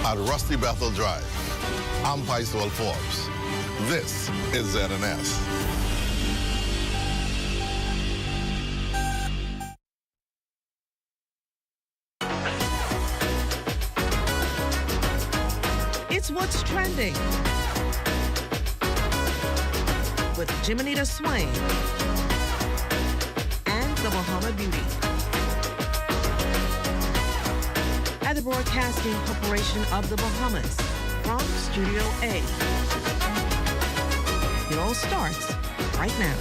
at Rusty Bethel Drive. I'm Paiswell Forbes. This is ZNS. It's What's Trending with Jiminita Swain and the Bahama Beauty at the Broadcasting Corporation of the Bahamas from Studio A. It all starts right now.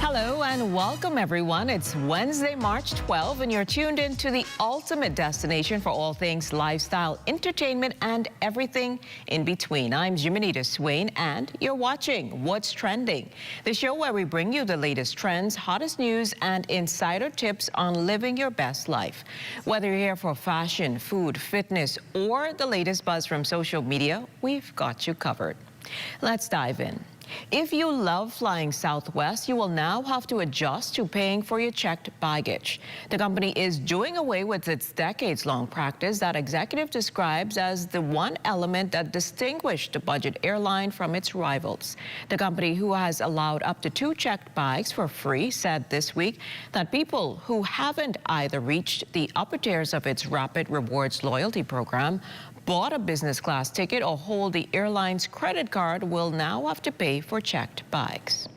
Hello and welcome everyone. It's Wednesday, March 12, and you're tuned in to the ultimate destination for all things lifestyle, entertainment, and everything in between. I'm Jiminita Swain, and you're watching What's Trending, the show where we bring you the latest trends, hottest news, and insider tips on living your best life. Whether you're here for fashion, food, fitness, or the latest buzz from social media, we've got you covered. Let's dive in. If you love flying Southwest, you will now have to adjust to paying for your checked baggage. The company is doing away with its decades-long practice that executive describes as the one element that distinguished the budget airline from its rivals. The company, who has allowed up to 2 checked bags for free, said this week that people who haven't either reached the upper tiers of its Rapid Rewards loyalty program, bought a business class ticket, or hold the airline's credit card will now have to pay for checked bags.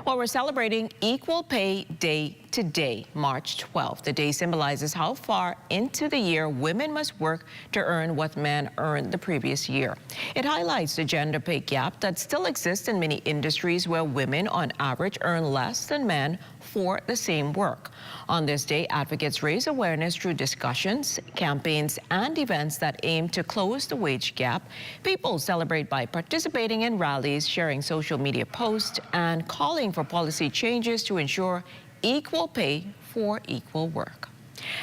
Well, we're celebrating Equal Pay Day today, March 12th. The day symbolizes how far into the year women must work to earn what men earned the previous year. It highlights the gender pay gap that still exists in many industries where women on average earn less than men for the same work. On this day, advocates raise awareness through discussions, campaigns, and events that aim to close the wage gap. People celebrate by participating in rallies, sharing social media posts, and calling for policy changes to ensure equal pay for equal work.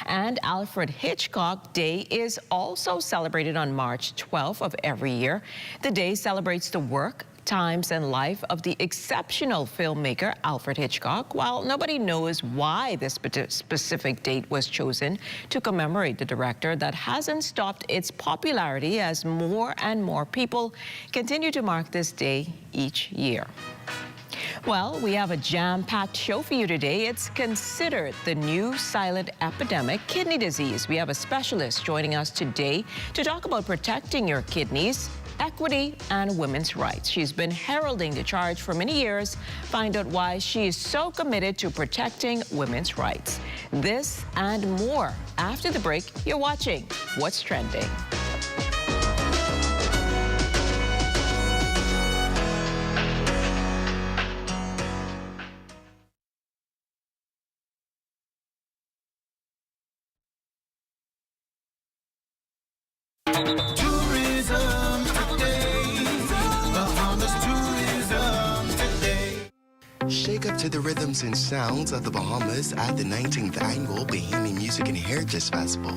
And Alfred Hitchcock Day is also celebrated on March 12th of every year. The day celebrates the work, times, and life of the exceptional filmmaker Alfred Hitchcock. While nobody knows why this specific date was chosen to commemorate the director, that hasn't stopped its popularity as more and more people continue to mark this day each year. Well, we have a jam-packed show for you today. It's considered the new silent epidemic, kidney disease. We have a specialist joining us today to talk about protecting your kidneys, equity, and women's rights. She's been heralding the charge for many years. Find out why she is so committed to protecting women's rights. This and more after the break. You're watching What's Trending. Shake up to the rhythms and sounds of the Bahamas at the 19th Annual Bahamian Music and Heritage Festival.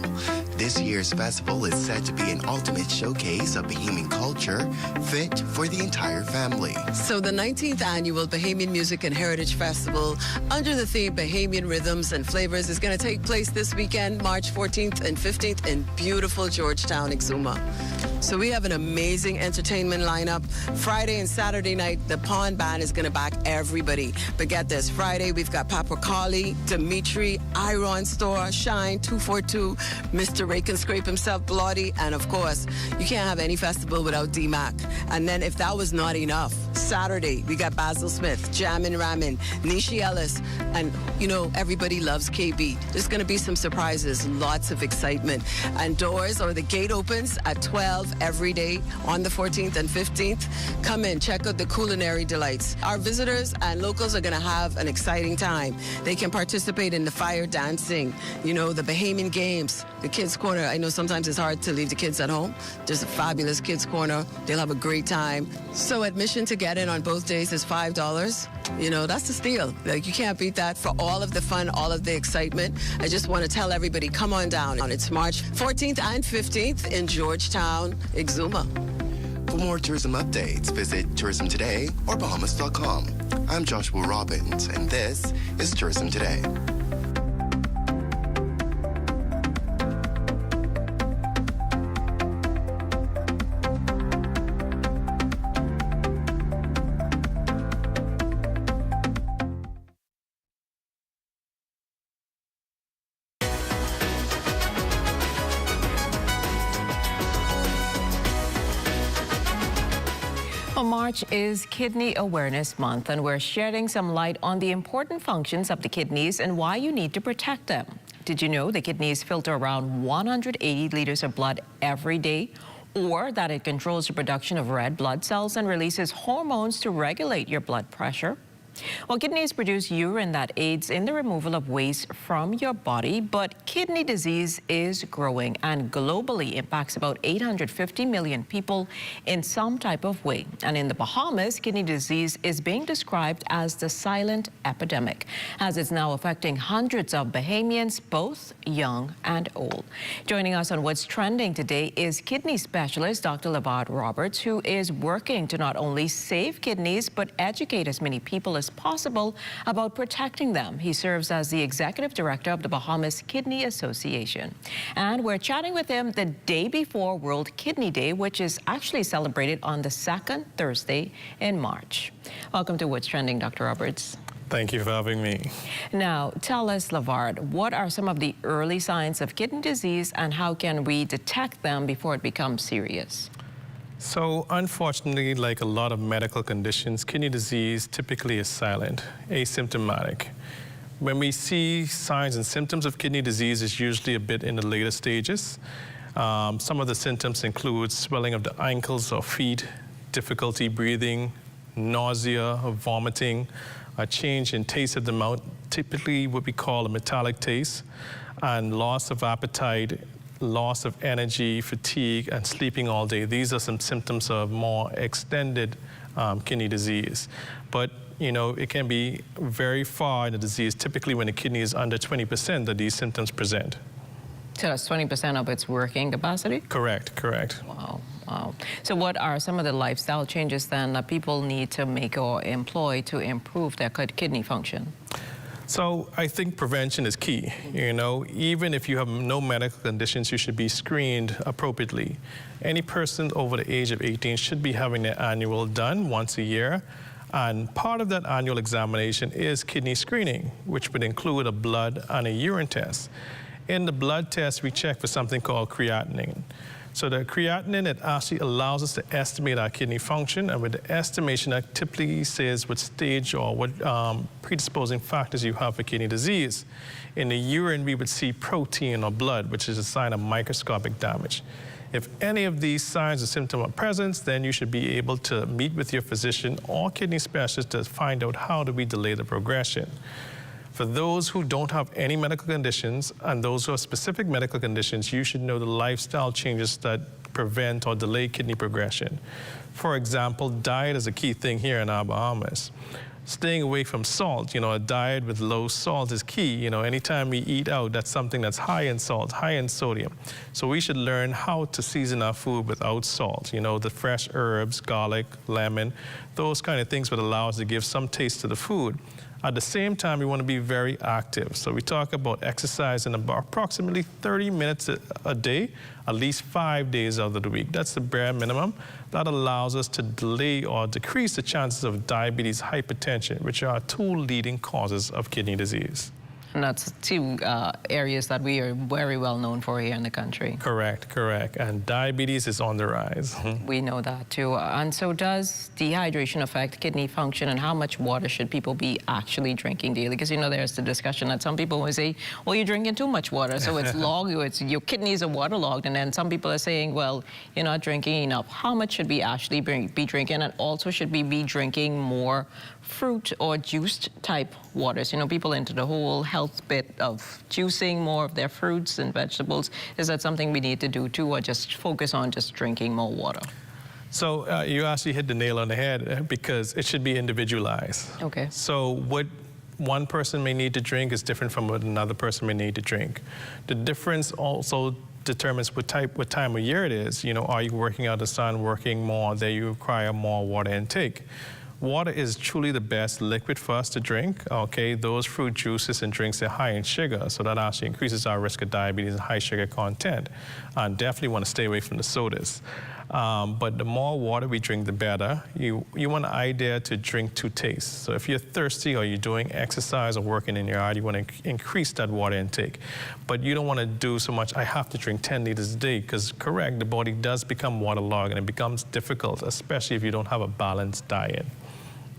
This year's festival is set to be an ultimate showcase of Bahamian culture, fit for the entire family. So the 19th Annual Bahamian Music and Heritage Festival, under the theme Bahamian Rhythms and Flavors, is going to take place this weekend, March 14th and 15th in beautiful Georgetown, Exuma. So we have an amazing entertainment lineup. Friday and Saturday night, the Pond Band is going to back everybody. But get this, Friday we've got Papakali, Dimitri, Iron Store, Shine, 242, Mr. Ray Can Scrape Himself, Bloody, and of course, you can't have any festival without D-Mac. And then if that was not enough, Saturday we got Basil Smith, Jammin' Ramin, Nishi Ellis, and you know, everybody loves KB. There's going to be some surprises, lots of excitement. And doors, or the gate opens at 12 every day on the 14th and 15th. Come in, check out the culinary delights. Our visitors and locals are going to have an exciting time. They can participate in the fire dancing, you know, the Bahamian games, the kids' corner. I know sometimes it's hard to leave the kids at home. There's a fabulous kids' corner. They'll have a great time. So admission to get in on both days is $5. You know, that's a steal. Like, you can't beat that for all of the fun, all of the excitement. I just want to tell everybody, come on down. It's March 14th and 15th in Georgetown, Exuma. For more tourism updates, visit Tourism Today or Bahamas.com. I'm Joshua Robbins, and this is Tourism Today. Well, March is Kidney Awareness Month, and we're shedding some light on the important functions of the kidneys and why you need to protect them. Did you know the kidneys filter around 180 liters of blood every day? Or that it controls the production of red blood cells and releases hormones to regulate your blood pressure? Well, kidneys produce urine that aids in the removal of waste from your body, but kidney disease is growing and globally impacts about 850 million people in some type of way. And in the Bahamas, kidney disease is being described as the silent epidemic, as it's now affecting hundreds of Bahamians, both young and old. Joining us on What's Trending today is kidney specialist Dr. Labard Roberts, who is working to not only save kidneys, but educate as many people as possible about protecting them. He serves as the executive director of the Bahamas Kidney Association. And we're chatting with him the day before World Kidney Day, which is actually celebrated on the second Thursday in March. Welcome to What's Trending, Dr. Roberts. Thank you for having me. Now, tell us, Lavard, what are some of the early signs of kidney disease and how can we detect them before it becomes serious? So unfortunately, like a lot of medical conditions, kidney disease typically is silent, asymptomatic. When we see signs and symptoms of kidney disease, it's usually a bit in the later stages. Some of the symptoms include swelling of the ankles or feet, difficulty breathing, nausea or vomiting, a change in taste of the mouth, typically what we call a metallic taste, and loss of appetite, loss of energy, fatigue, and sleeping all day. These are some symptoms of more extended kidney disease. But, you know, it can be very far in the disease, typically when the kidney is under 20% that these symptoms present. So that's 20% of its working capacity? Correct, correct. Wow, wow. So what are some of the lifestyle changes then that people need to make or employ to improve their kidney function? So I think prevention is key. You know, even if you have no medical conditions, you should be screened appropriately. Any person over the age of 18 should be having their annual done once a year. And part of that annual examination is kidney screening, which would include a blood and a urine test. In the blood test, we check for something called creatinine. So the creatinine, it actually allows us to estimate our kidney function, and with the estimation, that typically says what stage or what predisposing factors you have for kidney disease. In the urine, we would see protein or blood, which is a sign of microscopic damage. If any of these signs or symptoms are present, then you should be able to meet with your physician or kidney specialist to find out how do we delay the progression. For those who don't have any medical conditions and those who have specific medical conditions, you should know the lifestyle changes that prevent or delay kidney progression. For example, diet is a key thing here in our Bahamas. Staying away from salt, you know, a diet with low salt is key. You know, anytime we eat out, that's something that's high in salt, high in sodium. So we should learn how to season our food without salt. You know, the fresh herbs, garlic, lemon, those kind of things would allow us to give some taste to the food. At the same time, we want to be very active. So we talk about exercise in about approximately 30 minutes a day, at least 5 days out of the week. That's the bare minimum. That allows us to delay or decrease the chances of diabetes, hypertension, which are two leading causes of kidney disease. And that's two areas that we are very well known for here in the country. Correct, correct. And diabetes is on the rise. We know that too. And so does dehydration affect kidney function, and how much water should people be actually drinking daily? Because, you know, there's the discussion that some people will say, well, you're drinking too much water, so it's your kidneys are waterlogged. And then some people are saying, well, you're not drinking enough. How much should we actually be drinking? And also, should we be drinking more fruit or juiced type waters? You know, people into the whole health bit of juicing more of their fruits and vegetables. Is that something we need to do too, or just focus on just drinking more water? So you actually hit the nail on the head because it should be individualized. Okay. So what one person may need to drink is different from what another person may need to drink. The difference also determines what time of year it is. You know, are you working out in the sun, working more, then you require more water intake. Water is truly the best liquid for us to drink, okay? Those fruit juices and drinks are high in sugar, so that actually increases our risk of diabetes and high sugar content. And definitely want to stay away from the sodas. But the more water we drink, the better. You want an idea to drink to taste. So if you're thirsty or you're doing exercise or working in your yard, you want to increase that water intake. But you don't want to do so much, I have to drink 10 liters a day, because correct, the body does become waterlogged and it becomes difficult, especially if you don't have a balanced diet.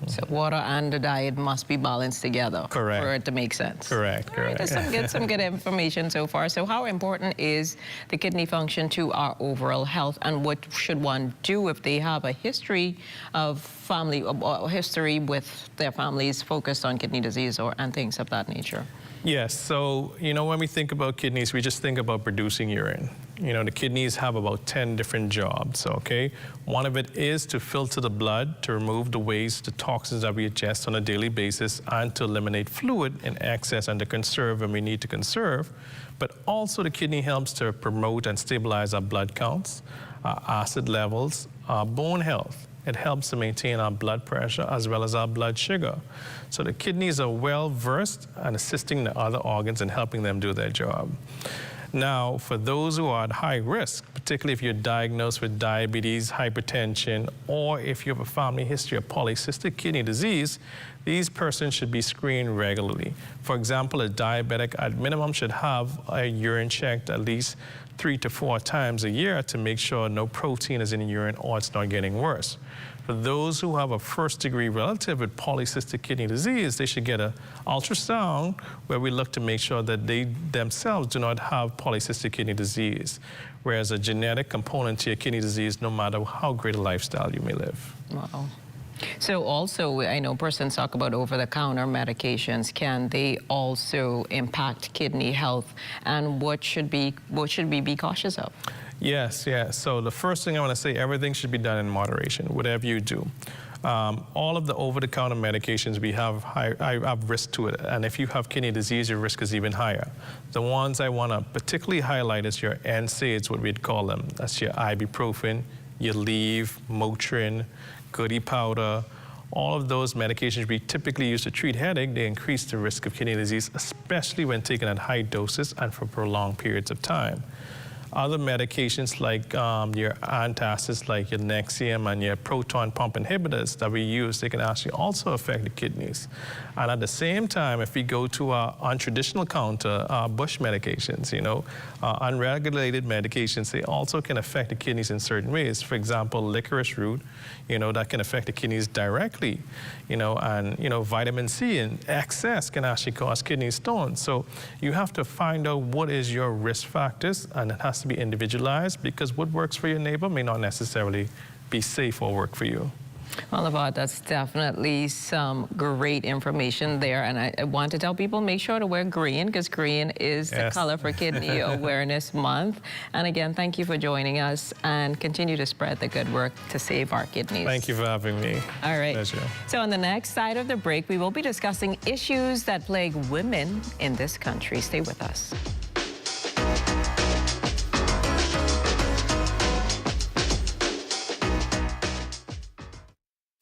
So water and the diet must be balanced together. Correct. For it to make sense. Correct. All right, that's some good information so far. So how important is the kidney function to our overall health, and what should one do if they have a history of family, history with their families focused on kidney disease and things of that nature? Yes, so, when we think about kidneys, we just think about producing urine. The kidneys have about 10 different jobs, okay? One of it is to filter the blood, to remove the waste, the toxins that we ingest on a daily basis, and to eliminate fluid in excess and to conserve when we need to conserve. But also the kidney helps to promote and stabilize our blood counts, our acid levels, our bone health. It helps to maintain our blood pressure as well as our blood sugar. So the kidneys are well versed in assisting the other organs and helping them do their job. Now, for those who are at high risk, particularly if you're diagnosed with diabetes, hypertension, or if you have a family history of polycystic kidney disease, these persons should be screened regularly. For example, a diabetic at minimum should have a urine checked at least 3 to 4 times a year to make sure no protein is in the urine or it's not getting worse. For those who have a first-degree relative with polycystic kidney disease, they should get an ultrasound where we look to make sure that they themselves do not have polycystic kidney disease, whereas a genetic component to your kidney disease, no matter how great a lifestyle you may live. Wow. So also, I know persons talk about over-the-counter medications. Can they also impact kidney health? And what should we be cautious of? Yes. So the first thing I want to say, everything should be done in moderation, whatever you do. All of the over-the-counter medications we have have risk to it, and if you have kidney disease, your risk is even higher. The ones I want to particularly highlight is your NSAIDs, what we'd call them. That's your ibuprofen, your Aleve, Motrin, Goody powder. All of those medications we typically use to treat headache, they increase the risk of kidney disease, especially when taken at high doses and for prolonged periods of time. Other medications like your antacids, like your Nexium and your proton pump inhibitors that we use, they can actually also affect the kidneys. And at the same time, if we go to our untraditional counter, bush medications, unregulated medications, they also can affect the kidneys in certain ways. For example, licorice root, that can affect the kidneys directly, and vitamin C in excess can actually cause kidney stones. So you have to find out what is your risk factors, and it has to be individualized, because what works for your neighbor may not necessarily be safe or work for you. Well, Yvonne, that's definitely some great information there. And I want to tell people, make sure to wear green, because green is the color for Kidney Awareness Month. And again, thank you for joining us, and continue to spread the good work to save our kidneys. Thank you for having me. All right. Pleasure. So on the next side of the break, we will be discussing issues that plague women in this country. Stay with us.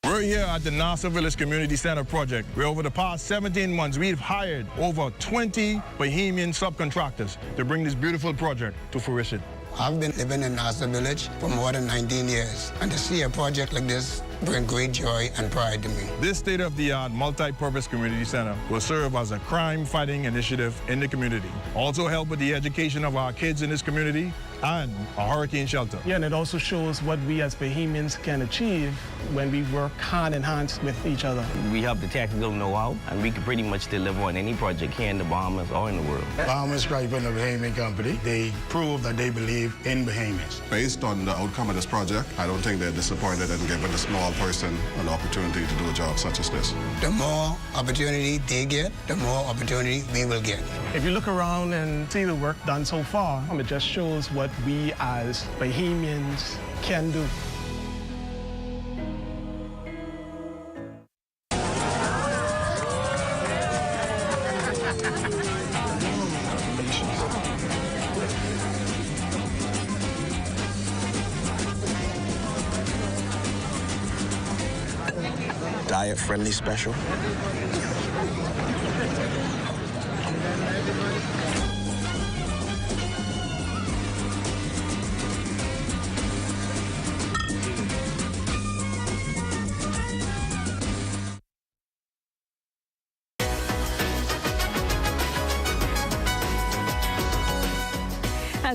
We're here at the Nassau Village Community Center project, where over the past 17 months, we've hired over 20 Bahamian subcontractors to bring this beautiful project to fruition. I've been living in Nassau Village for more than 19 years, and to see a project like this bring great joy and pride to me. This state-of-the-art multi-purpose community center will serve as a crime-fighting initiative in the community. Also help with the education of our kids in this community and a hurricane shelter. Yeah, and it also shows what we as Bahamians can achieve when we work hand in hand with each other. We have the technical know-how, and we can pretty much deliver on any project here in the Bahamas or in the world. Bahamas Stripe and the Bahamian Company, they prove that they believe in Bahamians. Based on the outcome of this project, I don't think they're disappointed in giving a small person an opportunity to do a job such as this. The more opportunity they get, the more opportunity we will get. If you look around and see the work done so far, it just shows what we as Bahamians can do. Diet-friendly special.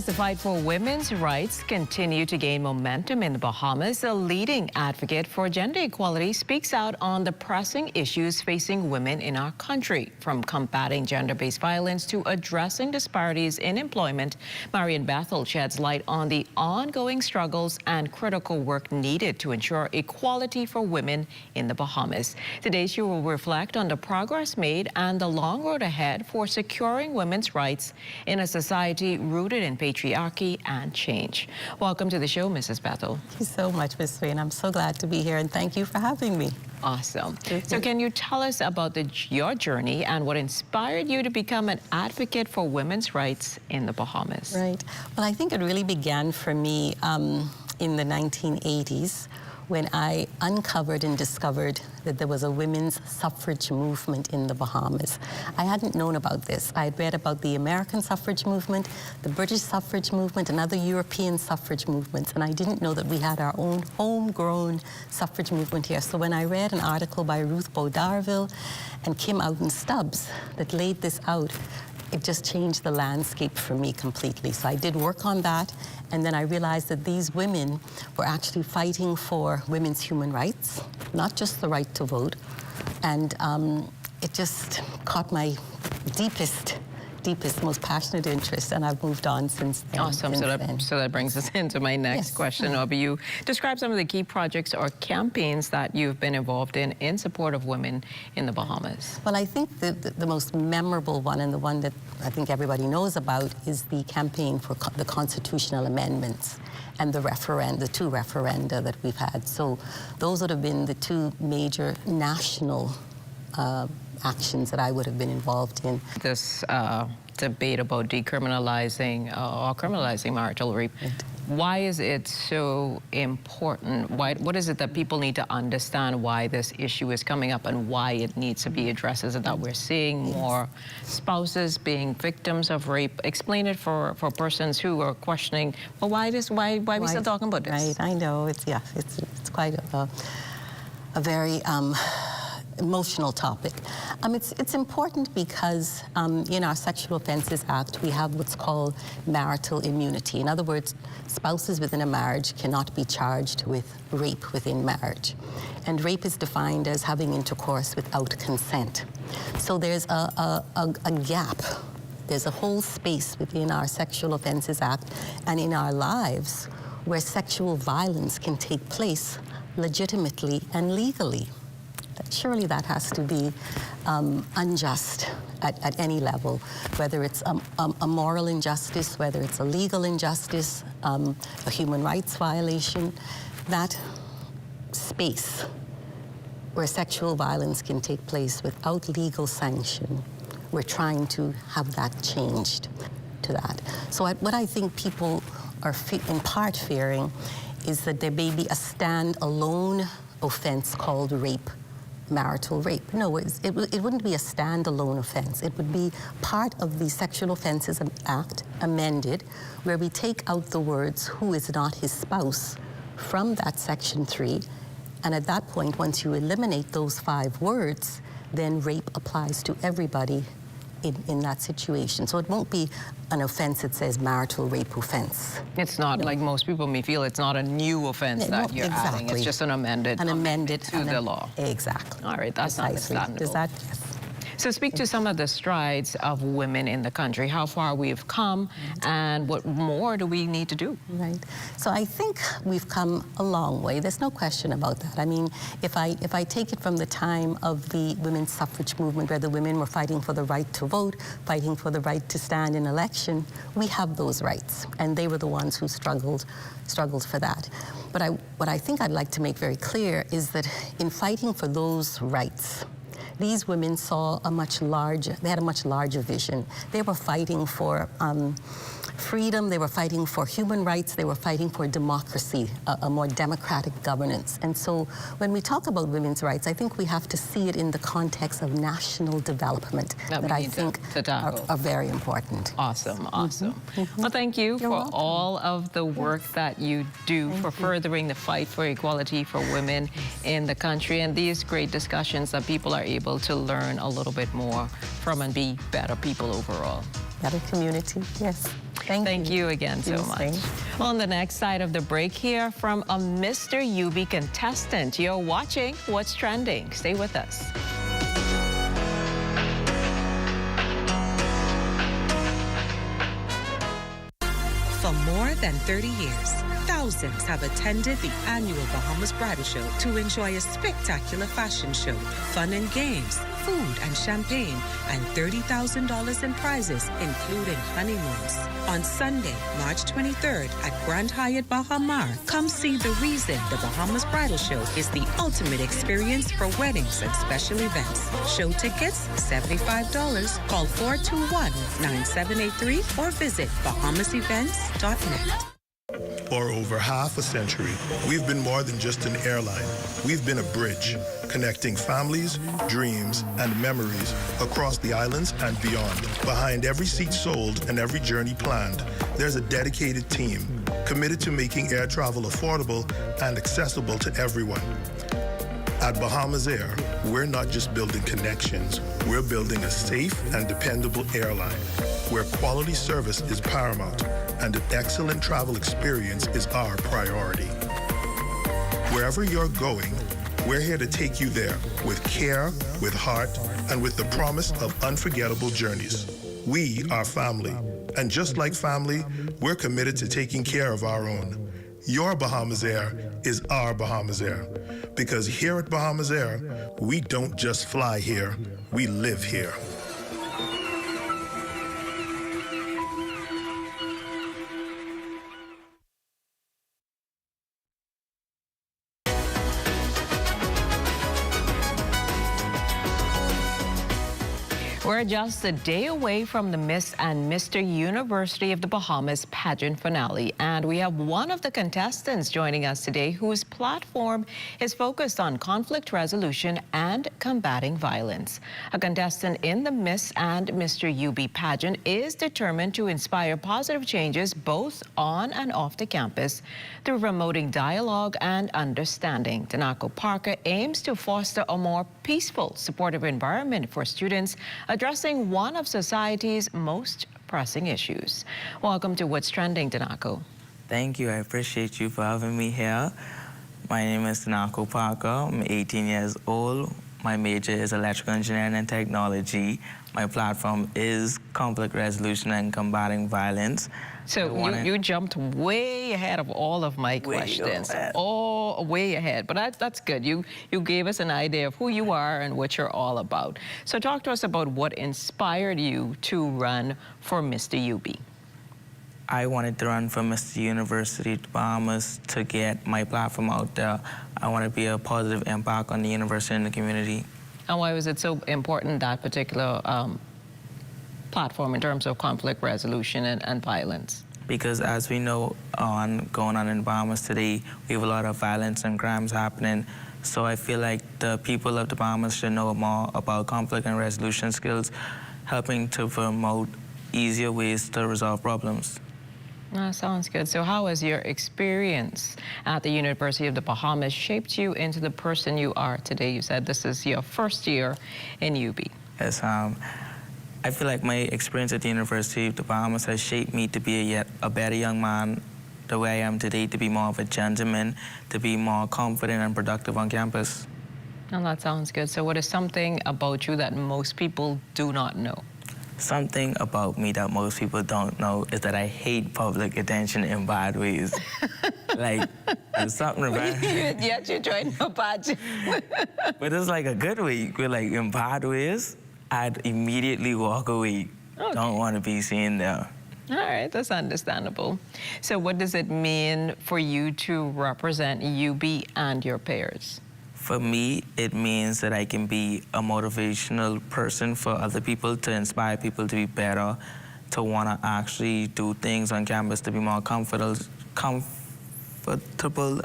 As the fight for women's rights continue to gain momentum in the Bahamas, a leading advocate for gender equality speaks out on the pressing issues facing women in our country, from combating gender-based violence to addressing disparities in employment. Marian Bethel sheds light on the ongoing struggles and critical work needed to ensure equality for women in the Bahamas. Today, she will reflect on the progress made and the long road ahead for securing women's rights in a society rooted in patriarchy and change. Welcome to the show, Mrs. Bethel. Thank you so much, Ms. Swain. I'm so glad to be here, and thank you for having me. Awesome. So can you tell us about your journey and what inspired you to become an advocate for women's rights in the Bahamas? Right. Well, I think it really began for me in the 1980s when I uncovered and discovered that there was a women's suffrage movement in the Bahamas. I hadn't known about this. I had read about the American suffrage movement, the British suffrage movement, and other European suffrage movements, and I didn't know that we had our own homegrown suffrage movement here. So when I read an article by Ruth Bo Darville and Kim Outen Stubbs that laid this out, it just changed the landscape for me completely. So I did work on that, and then I realized that these women were actually fighting for women's human rights, not just the right to vote. And it just caught my deepest, most passionate interest, and I've moved on since then. Awesome. So that brings us into my next question. Obi, you describe some of the key projects or campaigns that you've been involved in support of women in the Bahamas. Well, I think the most memorable one, and the one that I think everybody knows about, is the campaign for the constitutional amendments and the two referenda that we've had. So those would have been the two major national actions that I would have been involved in. This debate about decriminalizing or criminalizing marital rape, right. Why is it so important? What is it that people need to understand why this issue is coming up and why it needs to be addressed? Is it that we're seeing more spouses being victims of rape? Explain it for persons who are questioning, well, why we still talking about this? Right, I know, it's quite a very emotional topic. It's important because in our Sexual Offences Act, we have what's called marital immunity. In other words, spouses within a marriage cannot be charged with rape within marriage. And rape is defined as having intercourse without consent. So there's a gap. There's a whole space within our Sexual Offences Act and in our lives where sexual violence can take place legitimately and legally. Surely that has to be unjust at any level, whether it's a moral injustice, whether it's a legal injustice, a human rights violation. That space where sexual violence can take place without legal sanction, we're trying to have that changed to that. So what I think people are in part fearing is that there may be a stand-alone offense called rape, marital rape. No, it wouldn't be a standalone offense. It would be part of the Sexual Offences Act amended, where we take out the words "who is not his spouse" from that Section 3. And at that point, once you eliminate those 5 words, then rape applies to everybody in that situation. So it won't be an offense that says marital rape offense. It's not, like most people may feel, it's not a new offense that you're adding. It's just an amended to the law. Exactly. All right, that's understandable. Does that? So speak to some of the strides of women in the country, how far we've come, and what more do we need to do? Right. So I think we've come a long way. There's no question about that. I mean, if I take it from the time of the women's suffrage movement, where the women were fighting for the right to vote, fighting for the right to stand in election, we have those rights, and they were the ones who struggled for that. But what I think I'd like to make very clear is that in fighting for those rights, these women saw they had a much larger vision. They were fighting for freedom, they were fighting for human rights, they were fighting for democracy, a more democratic governance. And so when we talk about women's rights, I think we have to see it in the context of national development that I think are very important. Awesome, awesome. Well, thank you for all of the work that you do for furthering the fight for equality for women in the country, and these great discussions that people are able to learn a little bit more from and be better people overall. Better community, yes. Thank you again so much. Well, on the next side of the break here from a Mr. UB contestant, you're watching What's Trending. Stay with us. For more than 30 years, thousands have attended the annual Bahamas Bridal Show to enjoy a spectacular fashion show, fun and games, food and champagne, and $30,000 in prizes, including honeymoons. On Sunday, March 23rd at Grand Hyatt Bahamar, come see the reason the Bahamas Bridal Show is the ultimate experience for weddings and special events. Show tickets, $75. Call 421-9783 or visit bahamasevents.net. For over half a century, we've been more than just an airline. We've been a bridge, connecting families, dreams, and memories across the islands and beyond. Behind every seat sold and every journey planned, there's a dedicated team committed to making air travel affordable and accessible to everyone. At Bahamas Air, we're not just building connections, we're building a safe and dependable airline where quality service is paramount and an excellent travel experience is our priority. Wherever you're going, we're here to take you there with care, with heart, and with the promise of unforgettable journeys. We are family, and just like family, we're committed to taking care of our own. Your Bahamas Air is our Bahamas Air, because here at Bahamas Air, we don't just fly here, we live here. We're just a day away from the Miss and Mr. University of the Bahamas pageant finale, and we have one of the contestants joining us today whose platform is focused on conflict resolution and combating violence. A contestant in the Miss and Mr. UB pageant is determined to inspire positive changes both on and off the campus through promoting dialogue and understanding. Abaco Parker aims to foster a more peaceful, supportive environment for students, addressing one of society's most pressing issues. Welcome to What's Trending, Abaco. Thank you. I appreciate you for having me here. My name is Abaco Parker. I'm 18 years old. My major is electrical engineering and technology. My platform is conflict resolution and combating violence. So you jumped way ahead of all of my questions. Way ahead. But that's good. You gave us an idea of who you are and what you're all about. So talk to us about what inspired you to run for Mr. UB. I wanted to run for Mr. University of the Bahamas to get my platform out there. I want to be a positive impact on the university and the community. And why was it so important, that particular platform in terms of conflict resolution and violence? Because as we know, going on in Bahamas today, we have a lot of violence and crimes happening. So I feel like the people of the Bahamas should know more about conflict and resolution skills, helping to promote easier ways to resolve problems. Sounds good. So how has your experience at the University of the Bahamas shaped you into the person you are today? You said this is your first year in UB. Yes, I feel like my experience at the University of the Bahamas has shaped me to be a better young man, the way I am today, to be more of a gentleman, to be more confident and productive on campus. Oh, that sounds good. So what is something about you that most people do not know? Something about me that most people don't know is that I hate public attention in bad ways. Like, there's something about it. Yet you joined a pageant. But it's like a good way. Like, in bad ways, I'd immediately walk away. Okay. Don't want to be seen there. All right, that's understandable. So what does it mean for you to represent UB and your peers? For me, it means that I can be a motivational person for other people, to inspire people to be better, to want to actually do things on campus, to be more comfortable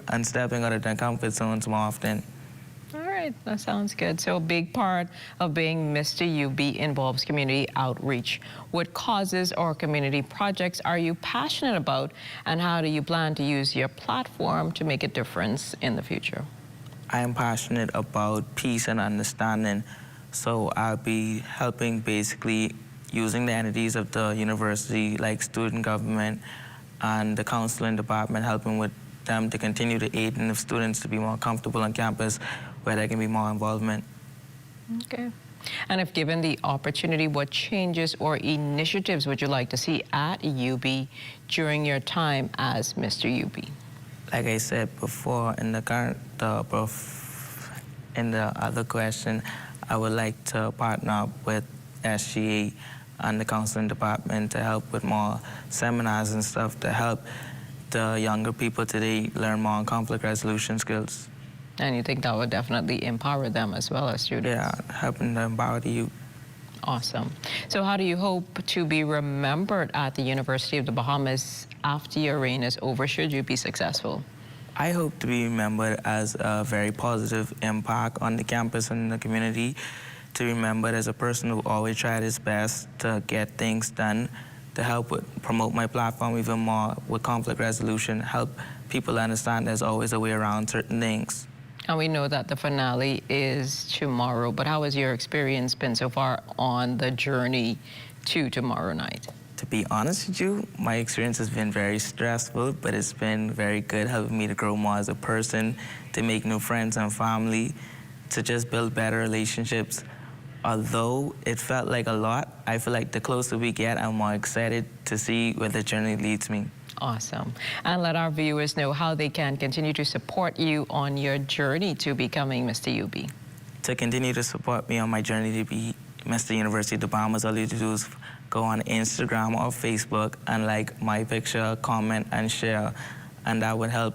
and stepping out of their comfort zones more often. All right, that sounds good. So a big part of being Mr. UB involves community outreach. What causes or community projects are you passionate about, and how do you plan to use your platform to make a difference in the future? I am passionate about peace and understanding, so I'll be helping basically using the entities of the university, like student government and the counseling department, helping with them to continue to aid in the students to be more comfortable on campus where there can be more involvement. Okay. And if given the opportunity, what changes or initiatives would you like to see at UB during your time as Mr. UB? Like I said before in the other question, I would like to partner up with SGA and the counseling department to help with more seminars and stuff to help the younger people today learn more conflict resolution skills. And you think that would definitely empower them as well as students? Yeah, helping them empower the youth. Awesome. So how do you hope to be remembered at the University of the Bahamas after your reign is over, should you be successful? I hope to be remembered as a very positive impact on the campus and the community, to be remembered as a person who always tried his best to get things done, to help promote my platform even more with conflict resolution, help people understand there's always a way around certain things. And we know that the finale is tomorrow, but how has your experience been so far on the journey to tomorrow night? To be honest with you, my experience has been very stressful, but it's been very good, helping me to grow more as a person, to make new friends and family, to just build better relationships. Although it felt like a lot, I feel like the closer we get, I'm more excited to see where the journey leads me. Awesome. And let our viewers know how they can continue to support you on your journey to becoming Mr. UB. To continue to support me on my journey to be Mr. University of the Bahamas, all you have to do is go on Instagram or Facebook and like my picture, comment, and share. And that would help.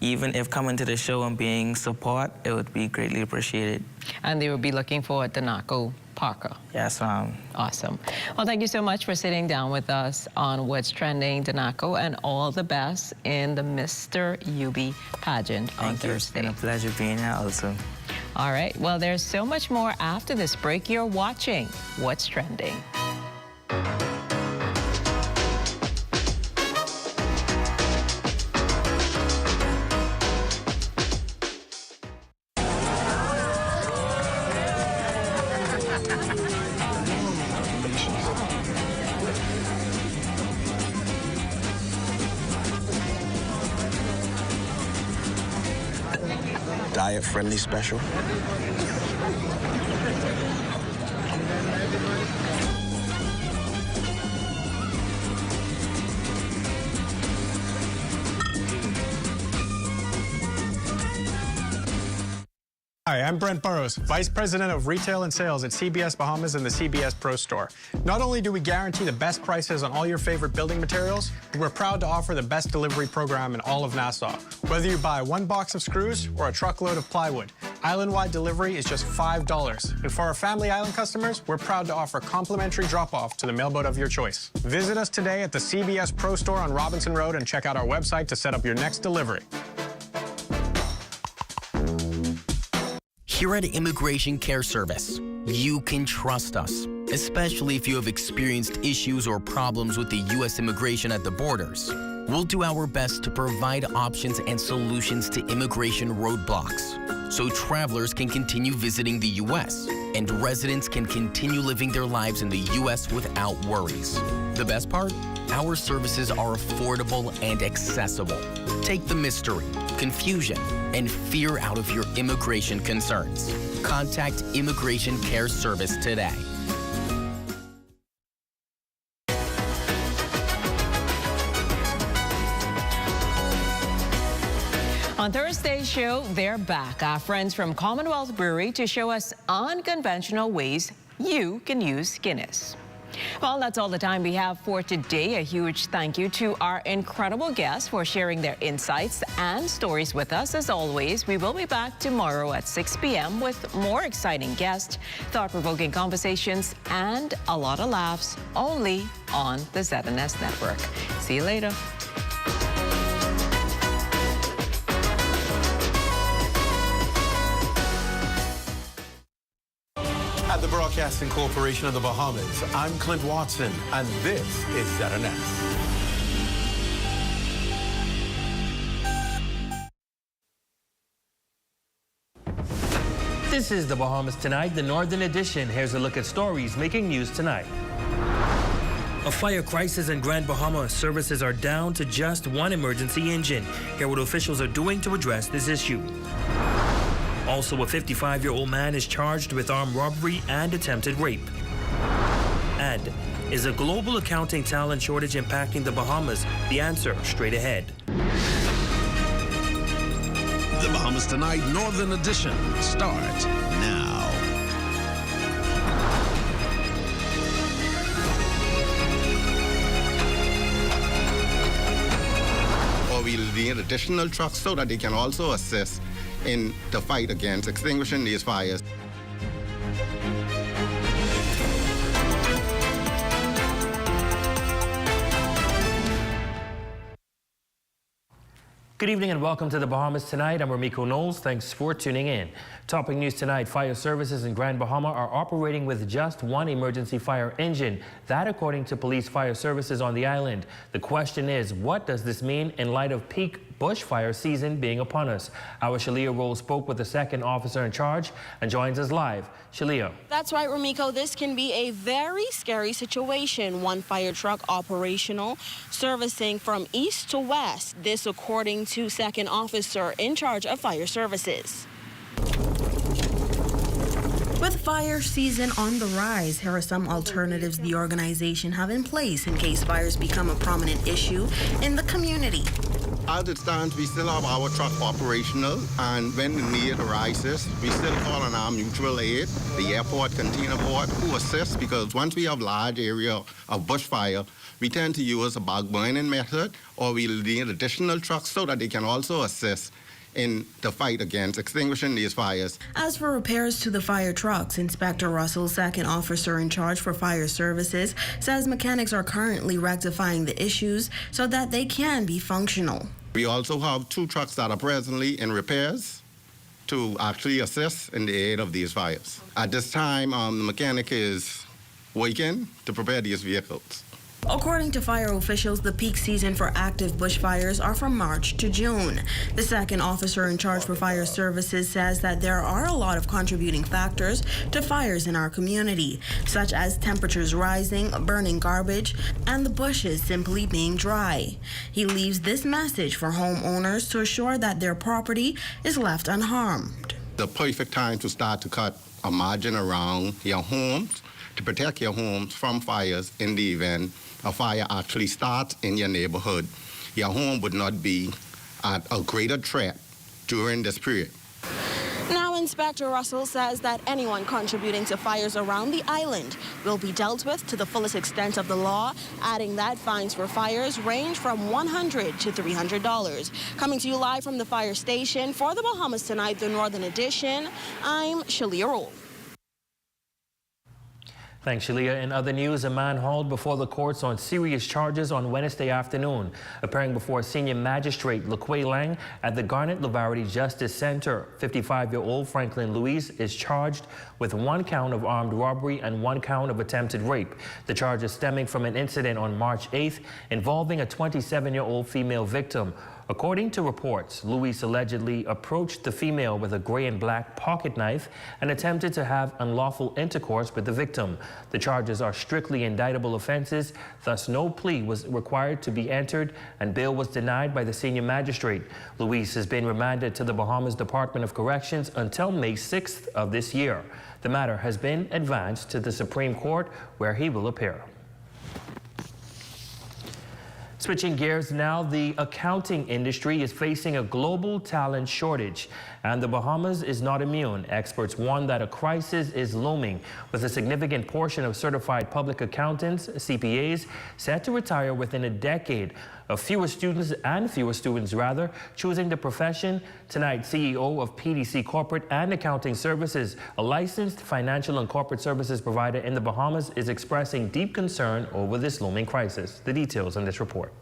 Even if coming to the show and being support, it would be greatly appreciated. And they will be looking forward to Nako Parker. Yes, ma'am. Awesome. Well, thank you so much for sitting down with us on What's Trending, Danako, and all the best in the Mr. UB pageant on Thursday. It's been a pleasure being here also. All right. Well, there's so much more after this break. You're watching What's Trending. Diet-friendly special. Hi, I'm Brent Burrows, Vice President of Retail and Sales at CBS Bahamas and the CBS Pro Store. Not only do we guarantee the best prices on all your favorite building materials, but we're proud to offer the best delivery program in all of Nassau. Whether you buy one box of screws or a truckload of plywood, island-wide delivery is just $5. And for our Family Island customers, we're proud to offer complimentary drop-off to the mailboat of your choice. Visit us today at the CBS Pro Store on Robinson Road and check out our website to set up your next delivery. Here at Immigration Care Service, you can trust us, especially if you have experienced issues or problems with the U.S. immigration at the borders. We'll do our best to provide options and solutions to immigration roadblocks, so travelers can continue visiting the U.S. and residents can continue living their lives in the U.S. without worries. The best part? Our services are affordable and accessible. Take the mystery, confusion, and fear out of your immigration concerns. Contact Immigration Care Service today. On Thursday's show, they're back. Our friends from Commonwealth Brewery to show us unconventional ways you can use Guinness. Well, that's all the time we have for today. A huge thank you to our incredible guests for sharing their insights and stories with us. As always, we will be back tomorrow at 6 p.m. with more exciting guests, thought-provoking conversations, and a lot of laughs only on the ZNS network. See you later. At the Broadcasting Corporation of the Bahamas, I'm Clint Watson, and this is ZNS. This is the Bahamas Tonight, the Northern Edition. Here's a look at stories making news tonight. A fire crisis in Grand Bahama. Services are down to just one emergency engine. Hear what officials are doing to address this issue. Also, a 55-year-old man is charged with armed robbery and attempted rape. And is a global accounting talent shortage impacting the Bahamas? The answer straight ahead. The Bahamas Tonight Northern Edition starts now. Or we'll need additional trucks so that they can also assist in the fight against extinguishing these fires. Good evening and welcome to the Bahamas Tonight. I'm Ramiko Knowles. Thanks for tuning in. Topping news tonight, fire services in Grand Bahama are operating with just one emergency fire engine. That according to police fire services on the island. The question is, what does this mean in light of peak bushfire season being upon us? Our Shalia Roll spoke with the second officer in charge and joins us live. Shalia. That's right, Ramiko. This can be a very scary situation. One fire truck operational, servicing from east to west. This according to second officer in charge of fire services. With fire season on the rise, here are some alternatives the organization have in place in case fires become a prominent issue in the community. As it stands, we still have our truck operational, and when the need arises, we still call on our mutual aid, the airport container board, who assists, because once we have large area of bushfire, we tend to use a bog burning method, or we'll need additional trucks so that they can also assist in the fight against extinguishing these fires. As for repairs to the fire trucks, Inspector Russell, second officer in charge for fire services, says mechanics are currently rectifying the issues so that they can be functional. We also have 2 trucks that are presently in repairs to actually assist in the aid of these fires. At this time, the mechanic is working to prepare these vehicles. According to fire officials, the peak season for active bushfires are from March to June. The second officer in charge for fire services says that there are a lot of contributing factors to fires in our community, such as temperatures rising, burning garbage, and the bushes simply being dry. He leaves this message for homeowners to assure that their property is left unharmed. The perfect time to start to cut a margin around your homes to protect your homes from fires in the event a fire actually starts in your neighborhood. Your home would not be at a greater threat during this period. Now, Inspector Russell says that anyone contributing to fires around the island will be dealt with to the fullest extent of the law, adding that fines for fires range from $100 to $300. Coming to you live from the fire station for the Bahamas Tonight, the Northern Edition, I'm Shalia Roll. Thanks, Shalia. In other news, a man hauled before the courts on serious charges on Wednesday afternoon, appearing before senior magistrate LaQuay Lang at the Garnet Lavarity Justice Center. 55-year-old Franklin Louise is charged with 1 count of armed robbery and 1 count of attempted rape. The charges stemming from an incident on March 8th involving a 27-year-old female victim. According to reports, Louise allegedly approached the female with a gray and black pocket knife and attempted to have unlawful intercourse with the victim. The charges are strictly indictable offenses, thus no plea was required to be entered and bail was denied by the senior magistrate. Louise has been remanded to the Bahamas Department of Corrections until May 6th of this year. The matter has been advanced to the Supreme Court, where he will appear. Switching gears now, the accounting industry is facing a global talent shortage, and the Bahamas is not immune. Experts warn that a crisis is looming, with a significant portion of certified public accountants, CPAs, set to retire within a decade. Fewer students choosing the profession. Tonight, CEO of PDC Corporate and Accounting Services, a licensed financial and corporate services provider in the Bahamas, is expressing deep concern over this looming crisis. The details in this report.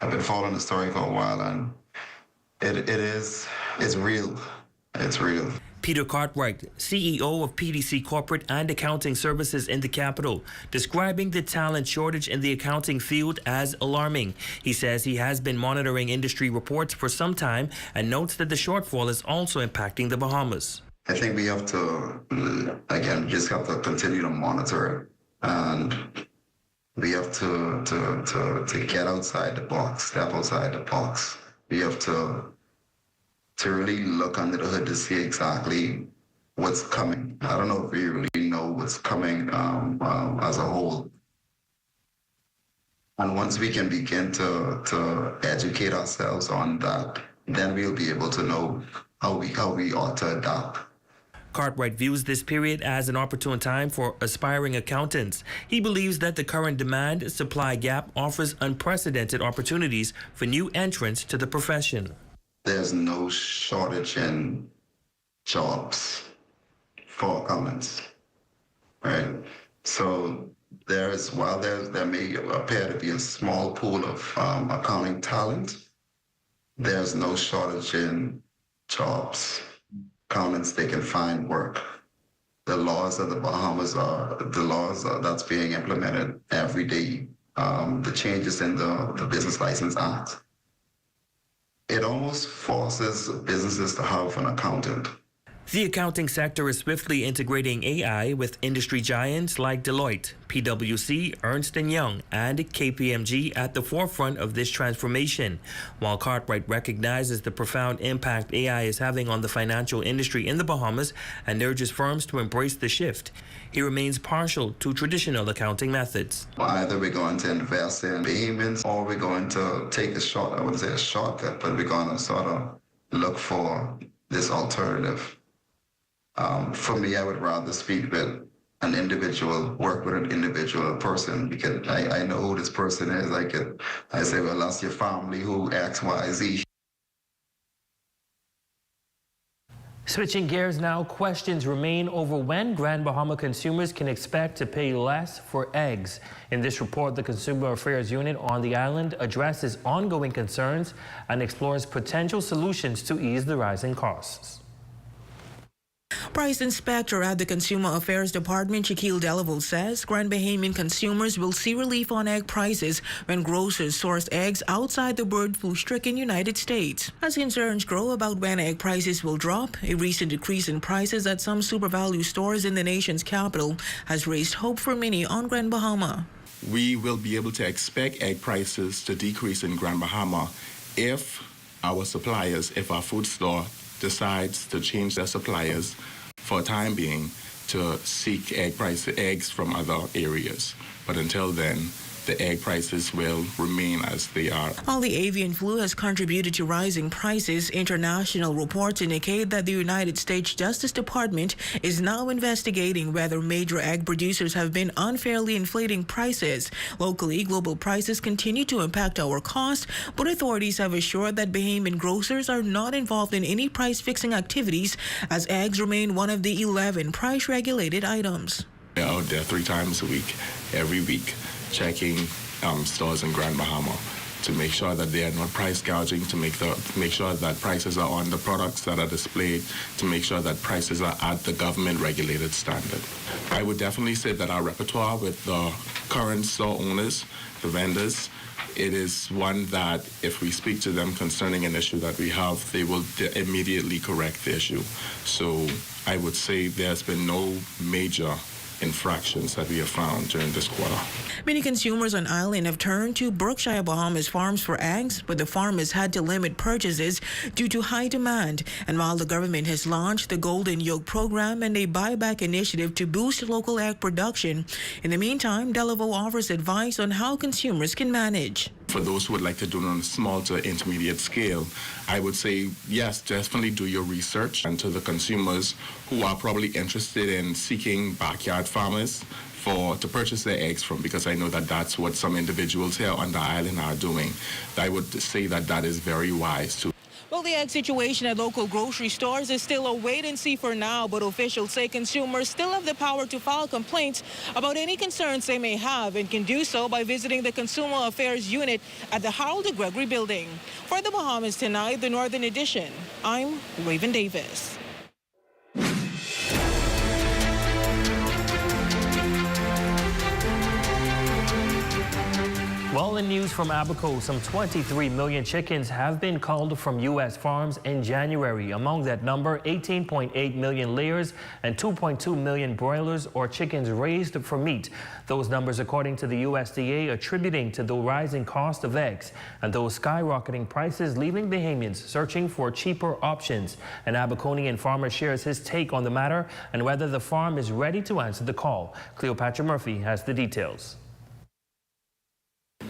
I've been following the story for a while, and it's real. It's real. Peter Cartwright, CEO of PDC Corporate and Accounting Services in the capital, describing the talent shortage in the accounting field as alarming. He says he has been monitoring industry reports for some time and notes that the shortfall is also impacting the Bahamas. I think we have to, again, just have to continue to monitor it and We have to get outside the box, step outside the box. We have to really look under the hood to see exactly what's coming. I don't know if we really know what's coming as a whole. And once we can begin to educate ourselves on that, then we'll be able to know how we ought to adapt. Cartwright views this period as an opportune time for aspiring accountants. He believes that the current demand-supply gap offers unprecedented opportunities for new entrants to the profession. There's no shortage in jobs for accountants, right? So while there may appear to be a small pool of accounting talent, there's no shortage in jobs. Accountants, they can find work. The laws of the Bahamas are the laws that's being implemented every day. The changes in the Business License Act. It almost forces businesses to have an accountant. The accounting sector is swiftly integrating AI with industry giants like Deloitte, PwC, Ernst & Young, and KPMG at the forefront of this transformation. While Cartwright recognizes the profound impact AI is having on the financial industry in the Bahamas and urges firms to embrace the shift, he remains partial to traditional accounting methods. Either we're going to invest in payments or we're going to take I wouldn't say a shortcut, but we're going to sort of look for this alternative. For me, I would rather speak with an individual, work with an individual person, because I know who this person is. I say, well, that's your family who X, Y, Z. Switching gears now, questions remain over when Grand Bahama consumers can expect to pay less for eggs. In this report, the Consumer Affairs Unit on the island addresses ongoing concerns and explores potential solutions to ease the rising costs. Price Inspector at the Consumer Affairs Department, Shaquille Delaval, says Grand Bahamian consumers will see relief on egg prices when grocers source eggs outside the bird flu-stricken United States. As concerns grow about when egg prices will drop, a recent decrease in prices at some super value stores in the nation's capital has raised hope for many on Grand Bahama. We will be able to expect egg prices to decrease in Grand Bahama if our suppliers, if our food store decides to change their suppliers for a time being to seek eggs from other areas. But until then, the egg prices will remain as they are. While the avian flu has contributed to rising prices, international reports indicate that the United States Justice Department is now investigating whether major egg producers have been unfairly inflating prices. Locally, global prices continue to impact our costs, but authorities have assured that Bahamian grocers are not involved in any price-fixing activities, as eggs remain one of the 11 price-regulated items. They're out there 3 times a week, every week, checking stores in Grand Bahama to make sure that they are not price gouging, to make sure that prices are on the products that are displayed, to make sure that prices are at the government-regulated standard. I would definitely say that our repertoire with the current store owners, the vendors, it is one that if we speak to them concerning an issue that we have, they will immediately correct the issue. So I would say there's been no major infractions that we have found during this quarter. Many consumers on island have turned to Berkshire Bahamas farms for eggs, but the farmers had to limit purchases due to high demand. And while the government has launched the Golden Yolk program and a buyback initiative to boost local egg production, in the meantime, Delaveau offers advice on how consumers can manage. For those who would like to do it on a small to intermediate scale, I would say, yes, definitely do your research. And to the consumers who are probably interested in seeking backyard farmers to purchase their eggs from, because I know that that's what some individuals here on the island are doing, I would say that that is very wise too. Well, the egg situation at local grocery stores is still a wait and see for now, but officials say consumers still have the power to file complaints about any concerns they may have and can do so by visiting the Consumer Affairs Unit at the Harold de Gregory Building. For the Bahamas Tonight, the Northern Edition, I'm Raven Davis. Well, Well, in news from Abaco, some 23 million chickens have been culled from U.S. farms in January. Among that number, 18.8 million layers and 2.2 million broilers or chickens raised for meat. Those numbers, according to the USDA, attributing to the rising cost of eggs and those skyrocketing prices, leaving Bahamians searching for cheaper options. An Abaconian farmer shares his take on the matter and whether the farm is ready to answer the call. Cleopatra Murphy has the details.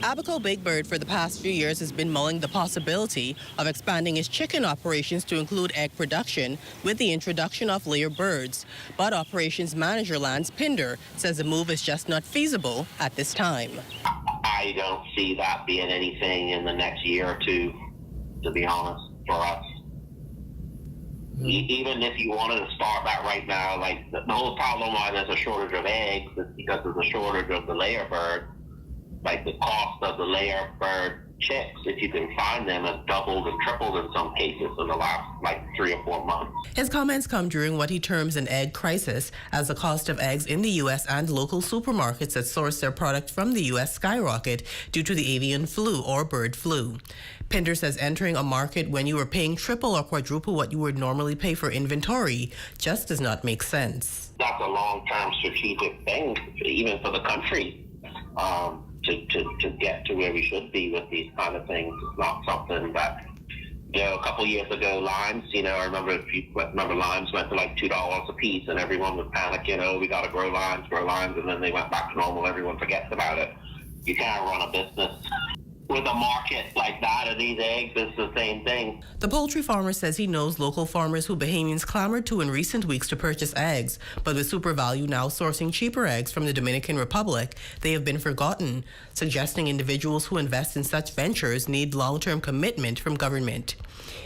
Abaco Big Bird for the past few years has been mulling the possibility of expanding its chicken operations to include egg production with the introduction of layer birds. But operations manager Lance Pinder says the move is just not feasible at this time. I don't see that being anything in the next year or two, to be honest, for us. Even if you wanted to start that right now, like the whole problem why there's a shortage of eggs is because of the shortage of the layer bird. Like the cost of the layer bird chicks, if you can find them, has doubled and tripled in some cases in the last 3 or 4 months. His comments come during what he terms an egg crisis, as the cost of eggs in the U.S. and local supermarkets that source their product from the U.S. skyrocket due to the avian flu or bird flu. Pinder says entering a market when you are paying triple or quadruple what you would normally pay for inventory just does not make sense. That's a long-term strategic thing, even for the country. To get to where we should be with these kind of things. It's not something that, a couple years ago, limes, I remember limes went to $2 a piece and everyone was panicking, we got to grow limes, and then they went back to normal. Everyone forgets about it. You can't run a business with a market like that of these eggs. It's the same thing. The poultry farmer says he knows local farmers who Bahamians clamored to in recent weeks to purchase eggs, but with SuperValue now sourcing cheaper eggs from the Dominican Republic, they have been forgotten, suggesting individuals who invest in such ventures need long-term commitment from government.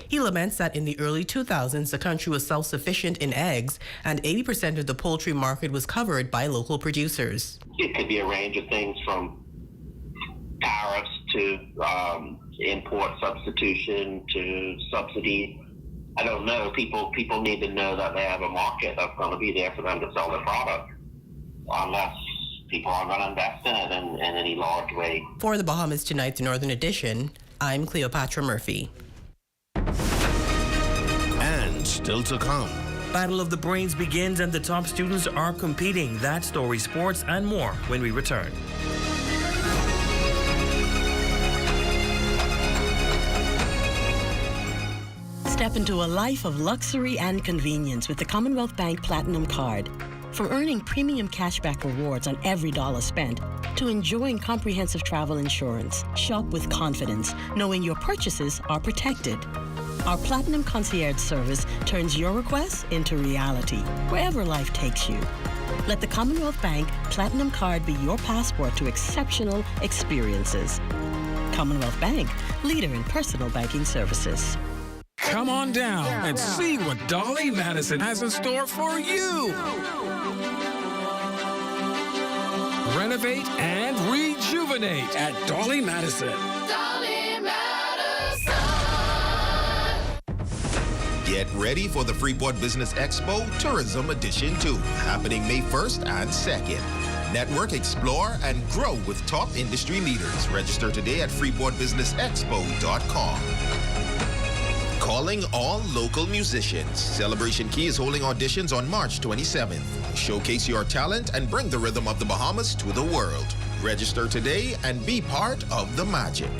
He laments that in the early 2000s, the country was self-sufficient in eggs, and 80% of the poultry market was covered by local producers. It could be a range of things from tariffs to import substitution to subsidy. I don't know. People need to know that they have a market that's going to be there for them to sell their product, unless people are going to invest in it in any large way. For the Bahamas Tonight, the Northern Edition, I'm Cleopatra Murphy. And still to come. Battle of the Brains begins and the top students are competing. That story, sports, and more when we return. Step into a life of luxury and convenience with the Commonwealth Bank Platinum Card. From earning premium cashback rewards on every dollar spent to enjoying comprehensive travel insurance, shop with confidence, knowing your purchases are protected. Our Platinum Concierge service turns your requests into reality, wherever life takes you. Let the Commonwealth Bank Platinum Card be your passport to exceptional experiences. Commonwealth Bank, leader in personal banking services. Come on down and see what Dolly Madison has in store for you. Renovate and rejuvenate at Dolly Madison. Dolly Madison. Get ready for the Freeport Business Expo Tourism Edition 2, happening May 1st and 2nd. Network, explore, and grow with top industry leaders. Register today at freeportbusinessexpo.com. Calling all local musicians. Celebration Key is holding auditions on March 27th. Showcase your talent and bring the rhythm of the Bahamas to the world. Register today and be part of the magic.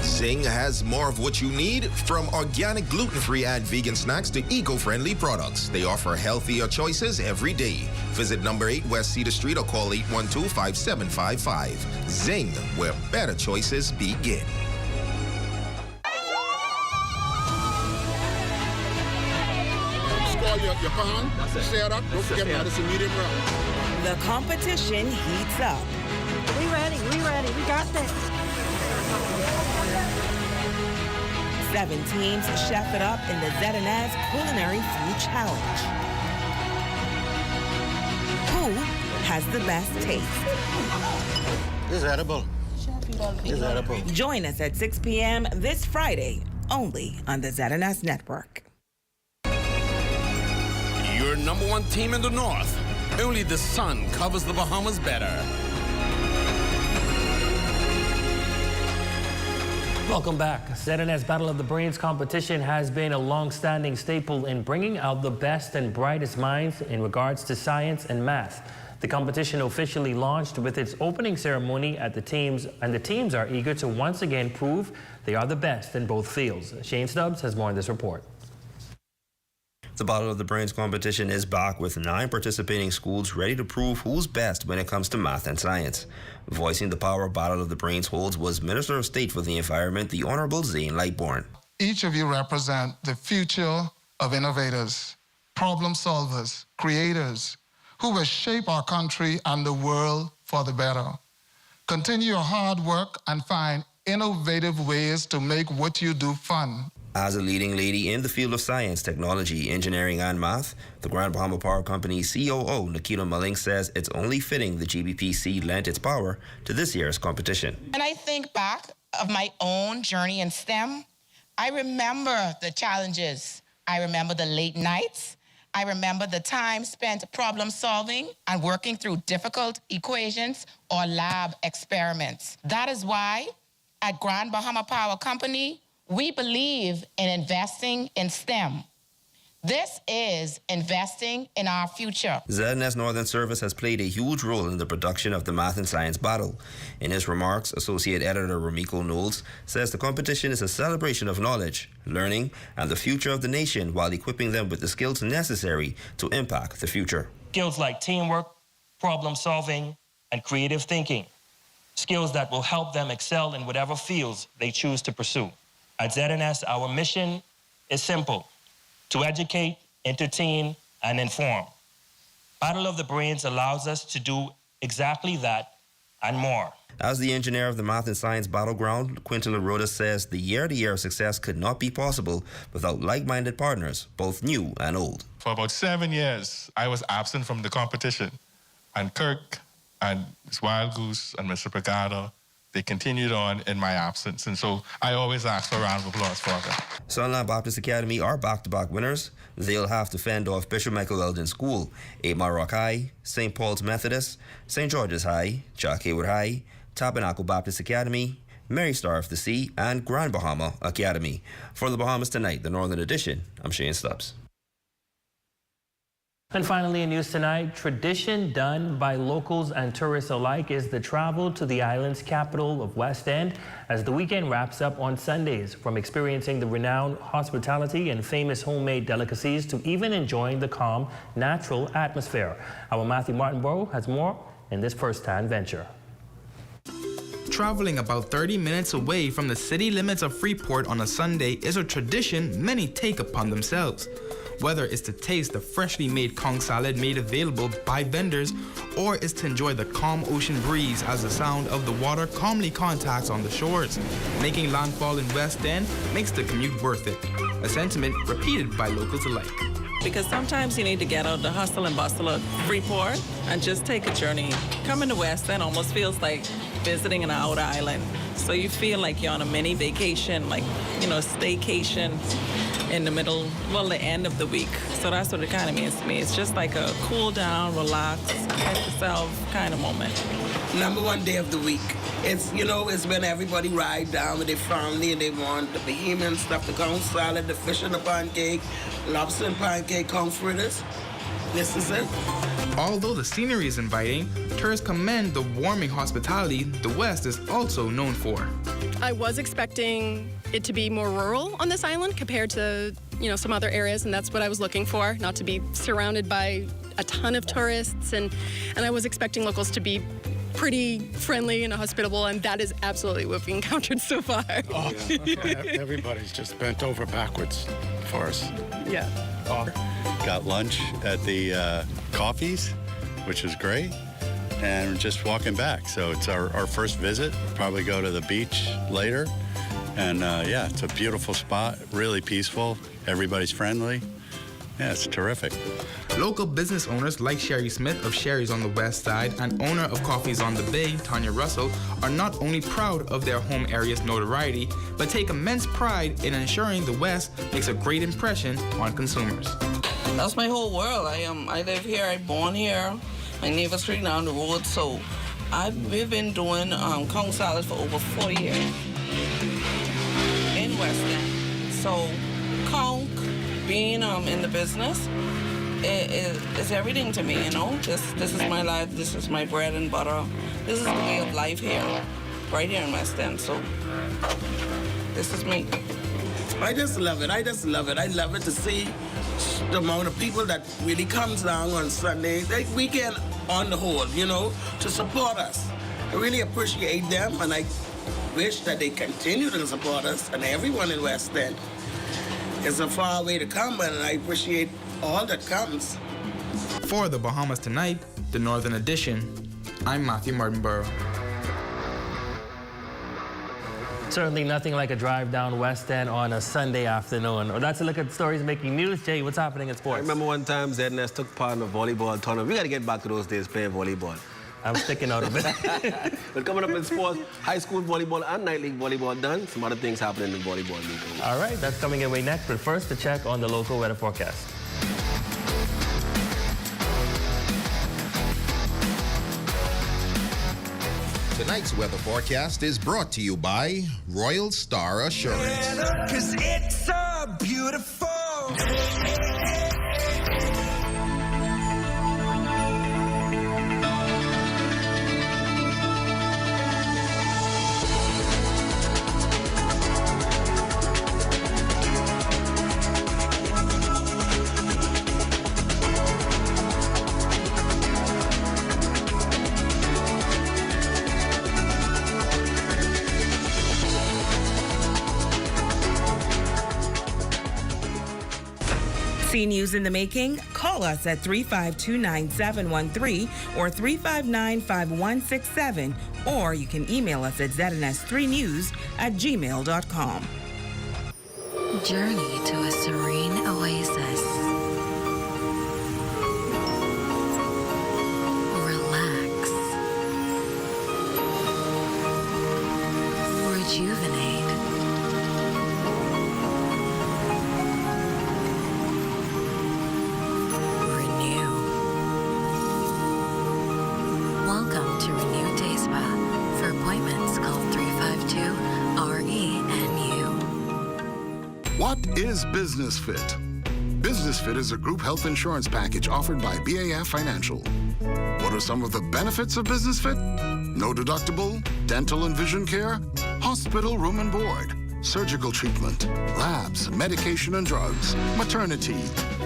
Zing has more of what you need, from organic, gluten-free and vegan snacks to eco-friendly products. They offer healthier choices every day. Visit number 8 West Cedar Street or call 812-5755. Zing, where better choices begin. Your pan, set up, don't forget Madison medium rare. The competition heats up. We ready, we got this. 7 teams chef it up in the ZNS Culinary Food Challenge. Who has the best taste? This is edible. This is edible. Join us at 6 p.m. this Friday, only on the ZNS Network. Your number 1 team in the North. Only the sun covers the Bahamas better. Welcome back. ZNS Battle of the Brains competition has been a long-standing staple in bringing out the best and brightest minds in regards to science and math. The competition officially launched with its opening ceremony at the teams are eager to once again prove they are the best in both fields. Shane Stubbs has more in this report. The Battle of the Brains competition is back with 9 participating schools ready to prove who's best when it comes to math and science. Voicing the power Battle of the Brains holds was Minister of State for the Environment, the Honorable Zane Lightbourne. Each of you represent the future of innovators, problem solvers, creators, who will shape our country and the world for the better. Continue your hard work and find innovative ways to make what you do fun. As a leading lady in the field of science, technology, engineering, and math, the Grand Bahama Power Company's COO, Nikita Malling, says it's only fitting the GBPC lent its power to this year's competition. When I think back of my own journey in STEM, I remember the challenges. I remember the late nights. I remember the time spent problem solving and working through difficult equations or lab experiments. That is why at Grand Bahama Power Company, we believe in investing in STEM. This is investing in our future. ZNS Northern Service has played a huge role in the production of the math and science battle. In his remarks, Associate Editor Ramiko Knowles says the competition is a celebration of knowledge, learning, and the future of the nation while equipping them with the skills necessary to impact the future. Skills like teamwork, problem solving, and creative thinking. Skills that will help them excel in whatever fields they choose to pursue. At ZNS, our mission is simple: to educate, entertain, and inform. Battle of the Brains allows us to do exactly that and more. As the engineer of the Math and Science Battleground, Quinton LaRoda says the year-to-year success could not be possible without like-minded partners, both new and old. For about 7 years, I was absent from the competition. And Kirk and Ms. Wild Goose and Mr. Pagado, they continued on in my absence, and so I always ask for a round of applause for them. Sunland Baptist Academy are back-to-back winners. They'll have to fend off Bishop Michael Eldon School, 8 Mile Rock High, St. Paul's Methodist, St. George's High, Jack Hayward High, Tabernacle Baptist Academy, Mary Star of the Sea, and Grand Bahama Academy. For the Bahamas Tonight, the Northern Edition, I'm Shane Stubbs. And finally in news tonight, tradition done by locals and tourists alike is the travel to the island's capital of West End as the weekend wraps up on Sundays. From experiencing the renowned hospitality and famous homemade delicacies to even enjoying the calm, natural atmosphere. Our Matthew Martinborough has more in this first-hand venture. Traveling about 30 minutes away from the city limits of Freeport on a Sunday is a tradition many take upon themselves. Whether it's to taste the freshly made conch salad made available by vendors, or it's to enjoy the calm ocean breeze as the sound of the water calmly contacts on the shores. Making landfall in West End makes the commute worth it, a sentiment repeated by locals alike. Because sometimes you need to get out of the hustle and bustle of Freeport and just take a journey. Coming to West End almost feels like visiting an outer island. So you feel like you're on a mini vacation, like, staycation in the middle, the end of the week. So that's what it kind of means to me. It's just like a cool down, relax, catch yourself kind of moment. Number one day of the week. It's, it's when everybody ride down with their family and they want the behemoth stuff, the conch salad, the fish and the pancake, lobster and pancake, conch fritters. This is it. Although the scenery is inviting, tourists commend the warming hospitality the West is also known for. I was expecting it to be more rural on this island compared to, some other areas, and that's what I was looking for, not to be surrounded by a ton of tourists, and I was expecting locals to be pretty friendly and hospitable, and that is absolutely what we encountered so far. Oh, yeah. Everybody's just bent over backwards for us. Yeah. Got lunch at the Coffees, which was great, and we're just walking back. So it's our first visit. Probably go to the beach later. And it's a beautiful spot, really peaceful. Everybody's friendly. Yeah, it's terrific. Local business owners like Sherry Smith of Sherry's on the West Side and owner of Coffees on the Bay, Tanya Russell, are not only proud of their home area's notoriety, but take immense pride in ensuring the West makes a great impression on consumers. That's my whole world. I live here, I'm born here. My neighbor's straight down the road, so we've been doing conch salad for over 4 years. So, conch, being in the business, it's everything to me, you know. This is my life. This is my bread and butter. This is the way of life here, right here in West End. So, this is me. I just love it. I just love it. I love it to see the amount of people that really comes down on Sunday, that weekend on the whole, you know, to support us. I really appreciate them, and I wish that they continue to support us and everyone in West End. It's a far way to come, and I appreciate all that comes. For the Bahamas Tonight, the Northern Edition, I'm Matthew Martinborough. Certainly nothing like a drive down West End on a Sunday afternoon. Well, that's a look at stories making news. Jay, what's happening in sports? I remember one time ZNS took part in a volleyball tournament. We got to get back to those days playing volleyball. I'm sticking out of it. But coming up in sports, high school volleyball and night league volleyball done. Some other things happening in the volleyball league. All right, that's coming your way next. But first, a check on the local weather forecast. Tonight's weather forecast is brought to you by Royal Star Assurance. Cause it's so beautiful. See news in the making? Call us at 352-9713 or 359-5167, or you can email us at zns3news@gmail.com. Journey to a serene oasis. Relax. Rejuvenate. Welcome to Renew Day Spa. For appointments, call 352-RENU. What is Business Fit? Business Fit is a group health insurance package offered by BAF Financial. What are some of the benefits of Business Fit? No deductible, dental and vision care, hospital room and board, surgical treatment, labs, medication and drugs, maternity,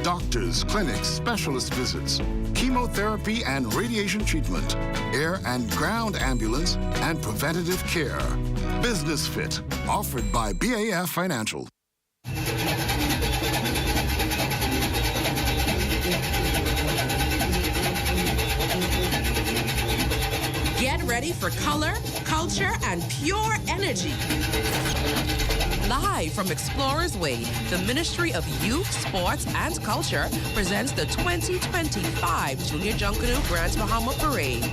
doctors, clinics, specialist visits, chemotherapy and radiation treatment, air and ground ambulance, and preventative care. Business Fit, offered by BAF Financial. Get ready for color, culture, and pure energy. Live from Explorers Way, the Ministry of Youth, Sports, and Culture presents the 2025 Junior Junkanoo Grand Bahama Parade.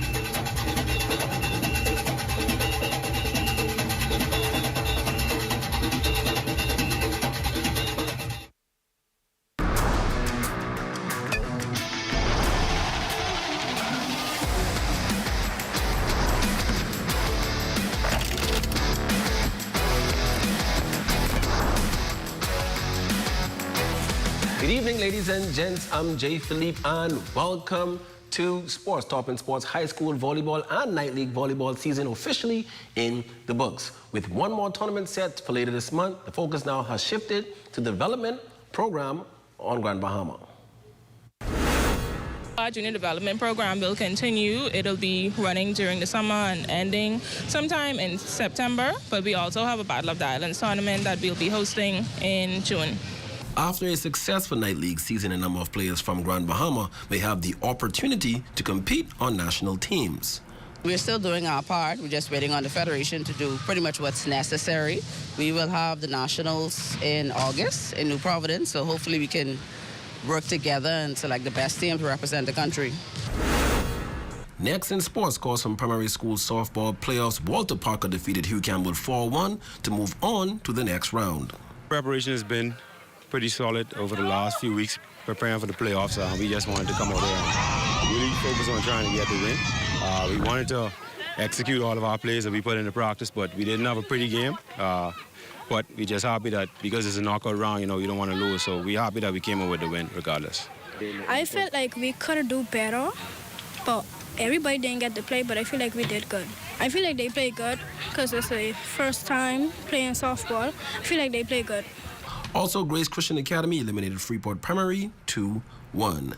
Good evening, ladies and gents. I'm Jay Philippe, and welcome to Sports Top in Sports. High school volleyball and night league volleyball season officially in the books. With one more tournament set for later this month, the focus now has shifted to the development program on Grand Bahama. Our junior development program will continue. It'll be running during the summer and ending sometime in September, but we also have a Battle of the Islands tournament that we'll be hosting in June. After a successful night league season, a number of players from Grand Bahama may have the opportunity to compete on national teams. We're still doing our part. We're just waiting on the Federation to do pretty much what's necessary. We will have the Nationals in August in New Providence, so hopefully we can work together and select the best team to represent the country. Next in sports, course from primary school softball playoffs, Walter Parker defeated Hugh Campbell 4-1 to move on to the next round. Preparation has been pretty solid over the last few weeks, preparing for the playoffs. We just wanted to come out there and really focus on trying to get the win. We wanted to execute all of our plays that we put into practice, but we didn't have a pretty game. But we're just happy that because it's a knockout round, you know, you don't want to lose. So we're happy that we came out with the win regardless. I felt like we could have do better, but everybody didn't get to play, but I feel like we did good. I feel like they played good because it's the first time playing softball. I feel like they played good. Also, Grace Christian Academy eliminated Freeport Primary 2-1.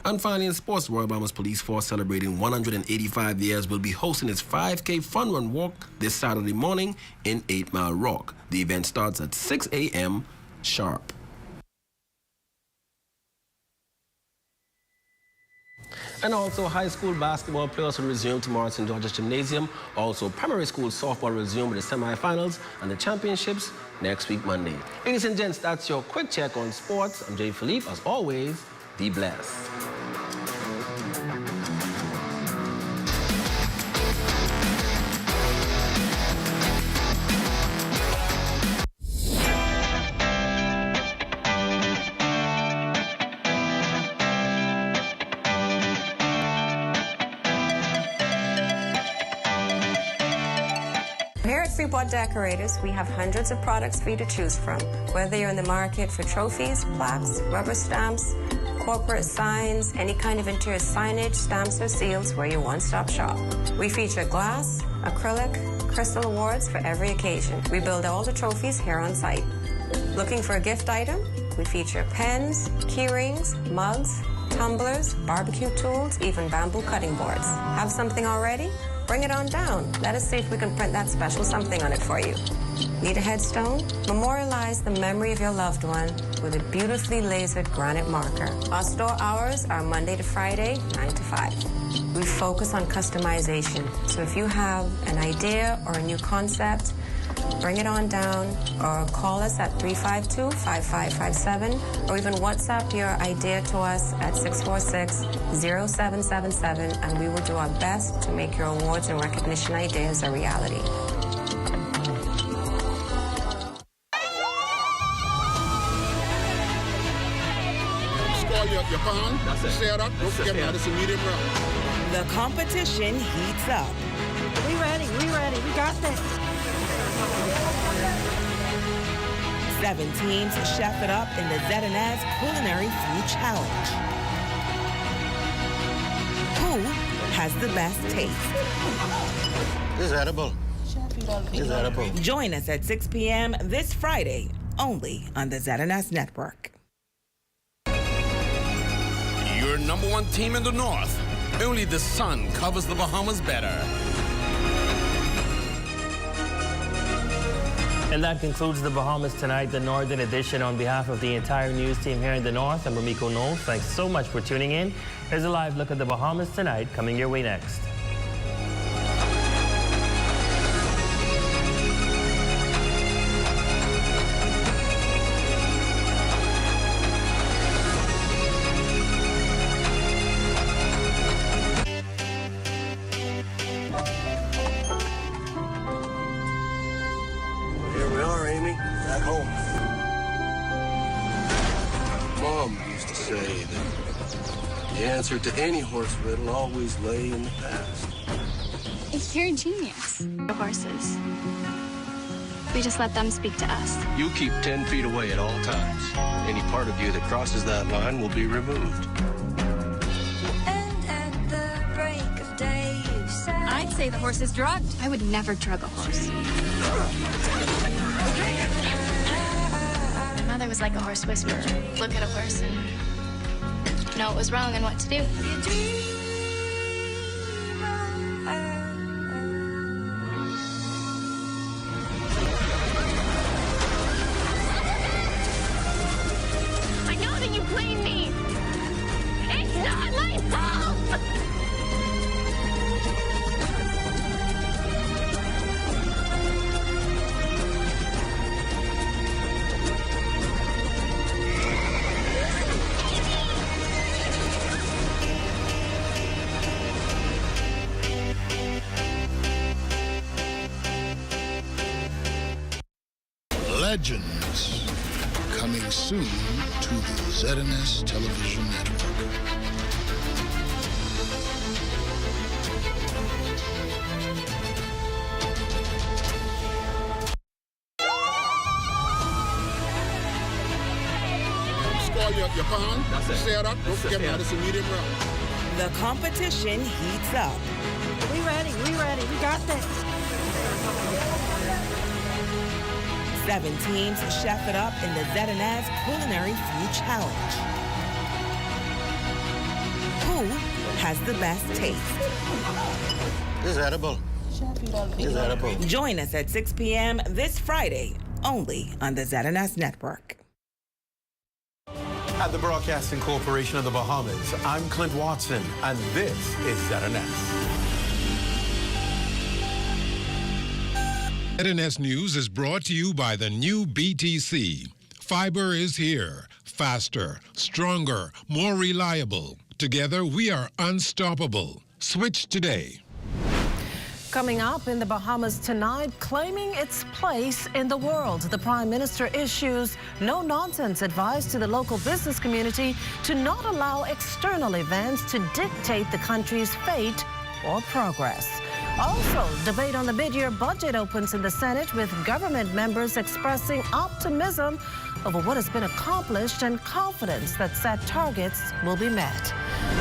And finally, in sports, Royal Bahamas Police Force, celebrating 185 years, will be hosting its 5K Fun Run Walk this Saturday morning in 8 Mile Rock. The event starts at 6 a.m. sharp. And also, high school basketball playoffs will resume tomorrow at St. George's Gymnasium. Also, primary school softball will resume with the semifinals and the championships next week, Monday. Ladies and gents, that's your quick check on sports. I'm Jay Philippe. As always, be blessed. Here at Freeport Decorators, we have hundreds of products for you to choose from. Whether you're in the market for trophies, plaques, rubber stamps, corporate signs, any kind of interior signage, stamps, or seals, we're your one-stop shop. We feature glass, acrylic, crystal awards for every occasion. We build all the trophies here on site. Looking for a gift item? We feature pens, key rings, mugs, tumblers, barbecue tools, even bamboo cutting boards. Have something already? Bring it on down. Let us see if we can print that special something on it for you. Need a headstone? Memorialize the memory of your loved one with a beautifully lasered granite marker. Our store hours are Monday to Friday, 9 to 5. We focus on customization. So if you have an idea or a new concept, bring it on down or call us at 352-5557 or even WhatsApp your idea to us at 646-0777 and we will do our best to make your awards and recognition ideas a reality. Score your pan, share that, don't forget that it's a medium rare. The competition heats up. We ready, we got this. 7 teams chef it up in the ZNS Culinary Food Challenge. Who has the best taste? This is edible. This is edible. Join us at 6 p.m. this Friday, only on the ZNS Network. Your number one team in the North. Only the sun covers the Bahamas better. And that concludes the Bahamas Tonight, the Northern Edition. On behalf of the entire news team here in the North, I'm Ramiko Knowles. Thanks so much for tuning in. Here's a live look at the Bahamas Tonight coming your way next. The answer to any horse riddle always lay in the past. You're a genius. The horses. We just let them speak to us. You keep 10 feet away at all times. Any part of you that crosses that line will be removed. And at the break of day, you said... I'd say the horse is drugged. I would never drug a horse. My mother was like a horse whisperer. Look at a horse and know what was wrong and what to do. I know that you blame me. It's not my fault. Legends, coming soon to the ZNS Television Network. all your pan. That's it. Stir that. Don't That's forget it, now, this is medium rare. The competition heats up. We ready. We got this. 7 teams chef it up in the ZNS Culinary Food Challenge. Who has the best taste? This is edible. This is edible. Join us at 6 p.m. this Friday, only on the ZNS Network. At the Broadcasting Corporation of the Bahamas, I'm Clint Watson, and this is ZNS. ZNS News is brought to you by the new BTC. Fiber is here. Faster, stronger, more reliable. Together, we are unstoppable. Switch today. Coming up in the Bahamas tonight, claiming its place in the world, the Prime Minister issues no-nonsense advice to the local business community to not allow external events to dictate the country's fate or progress. Also, debate on the mid-year budget opens in the Senate with government members expressing optimism over what has been accomplished and confidence that set targets will be met.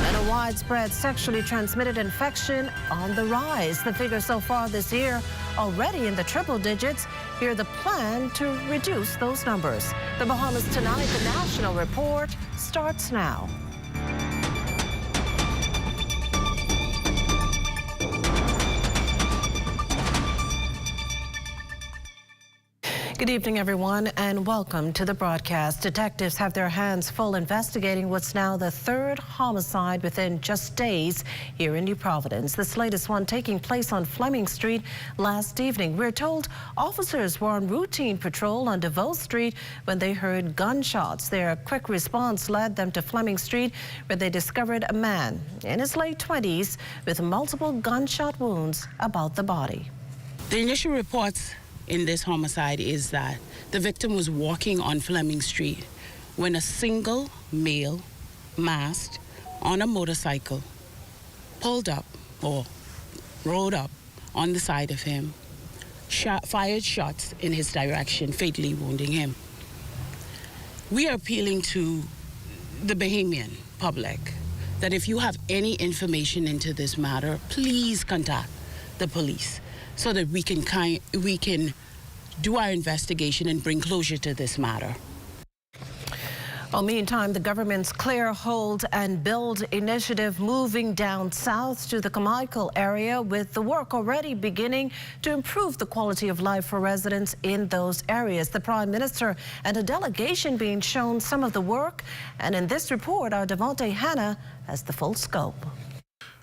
And a widespread sexually transmitted infection on the rise. The figure so far this year already in the triple digits. Hear the plan to reduce those numbers. The Bahamas Tonight, the National Report, starts now. Good evening, everyone, and welcome to the broadcast. Detectives have their hands full investigating what's now the third homicide within just days here in New Providence. This latest one taking place on Fleming Street last evening. We're told officers were on routine patrol on DeVoe Street when they heard gunshots. Their quick response led them to Fleming Street, where they discovered a man in his late 20s with multiple gunshot wounds about the body. The initial reports in this homicide is that the victim was walking on Fleming Street when a single male masked on a motorcycle pulled up or rode up on the side of him, fired shots in his direction, fatally wounding him. We are appealing to the Bahamian public that if you have any information into this matter, please contact the police, so that we can do our investigation and bring closure to this matter. Well, meantime, the government's Clear, Hold and Build initiative moving down south to the Carmichael area, with the work already beginning to improve the quality of life for residents in those areas. The Prime Minister and a delegation being shown some of the work. And in this report, our Devontae Hanna has the full scope.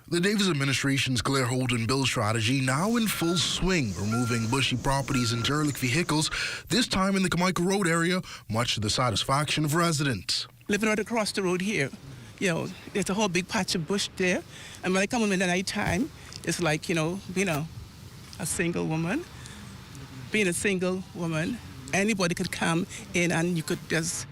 The Davis administration's Clear, Hold and Build strategy now in full swing, removing bushy properties and derelict vehicles, this time in the Carmichael Road area, much to the satisfaction of residents. Living right across the road here, there's a whole big patch of bush there, and when I come in the night time, it's like, being a single woman, anybody could come in and you could just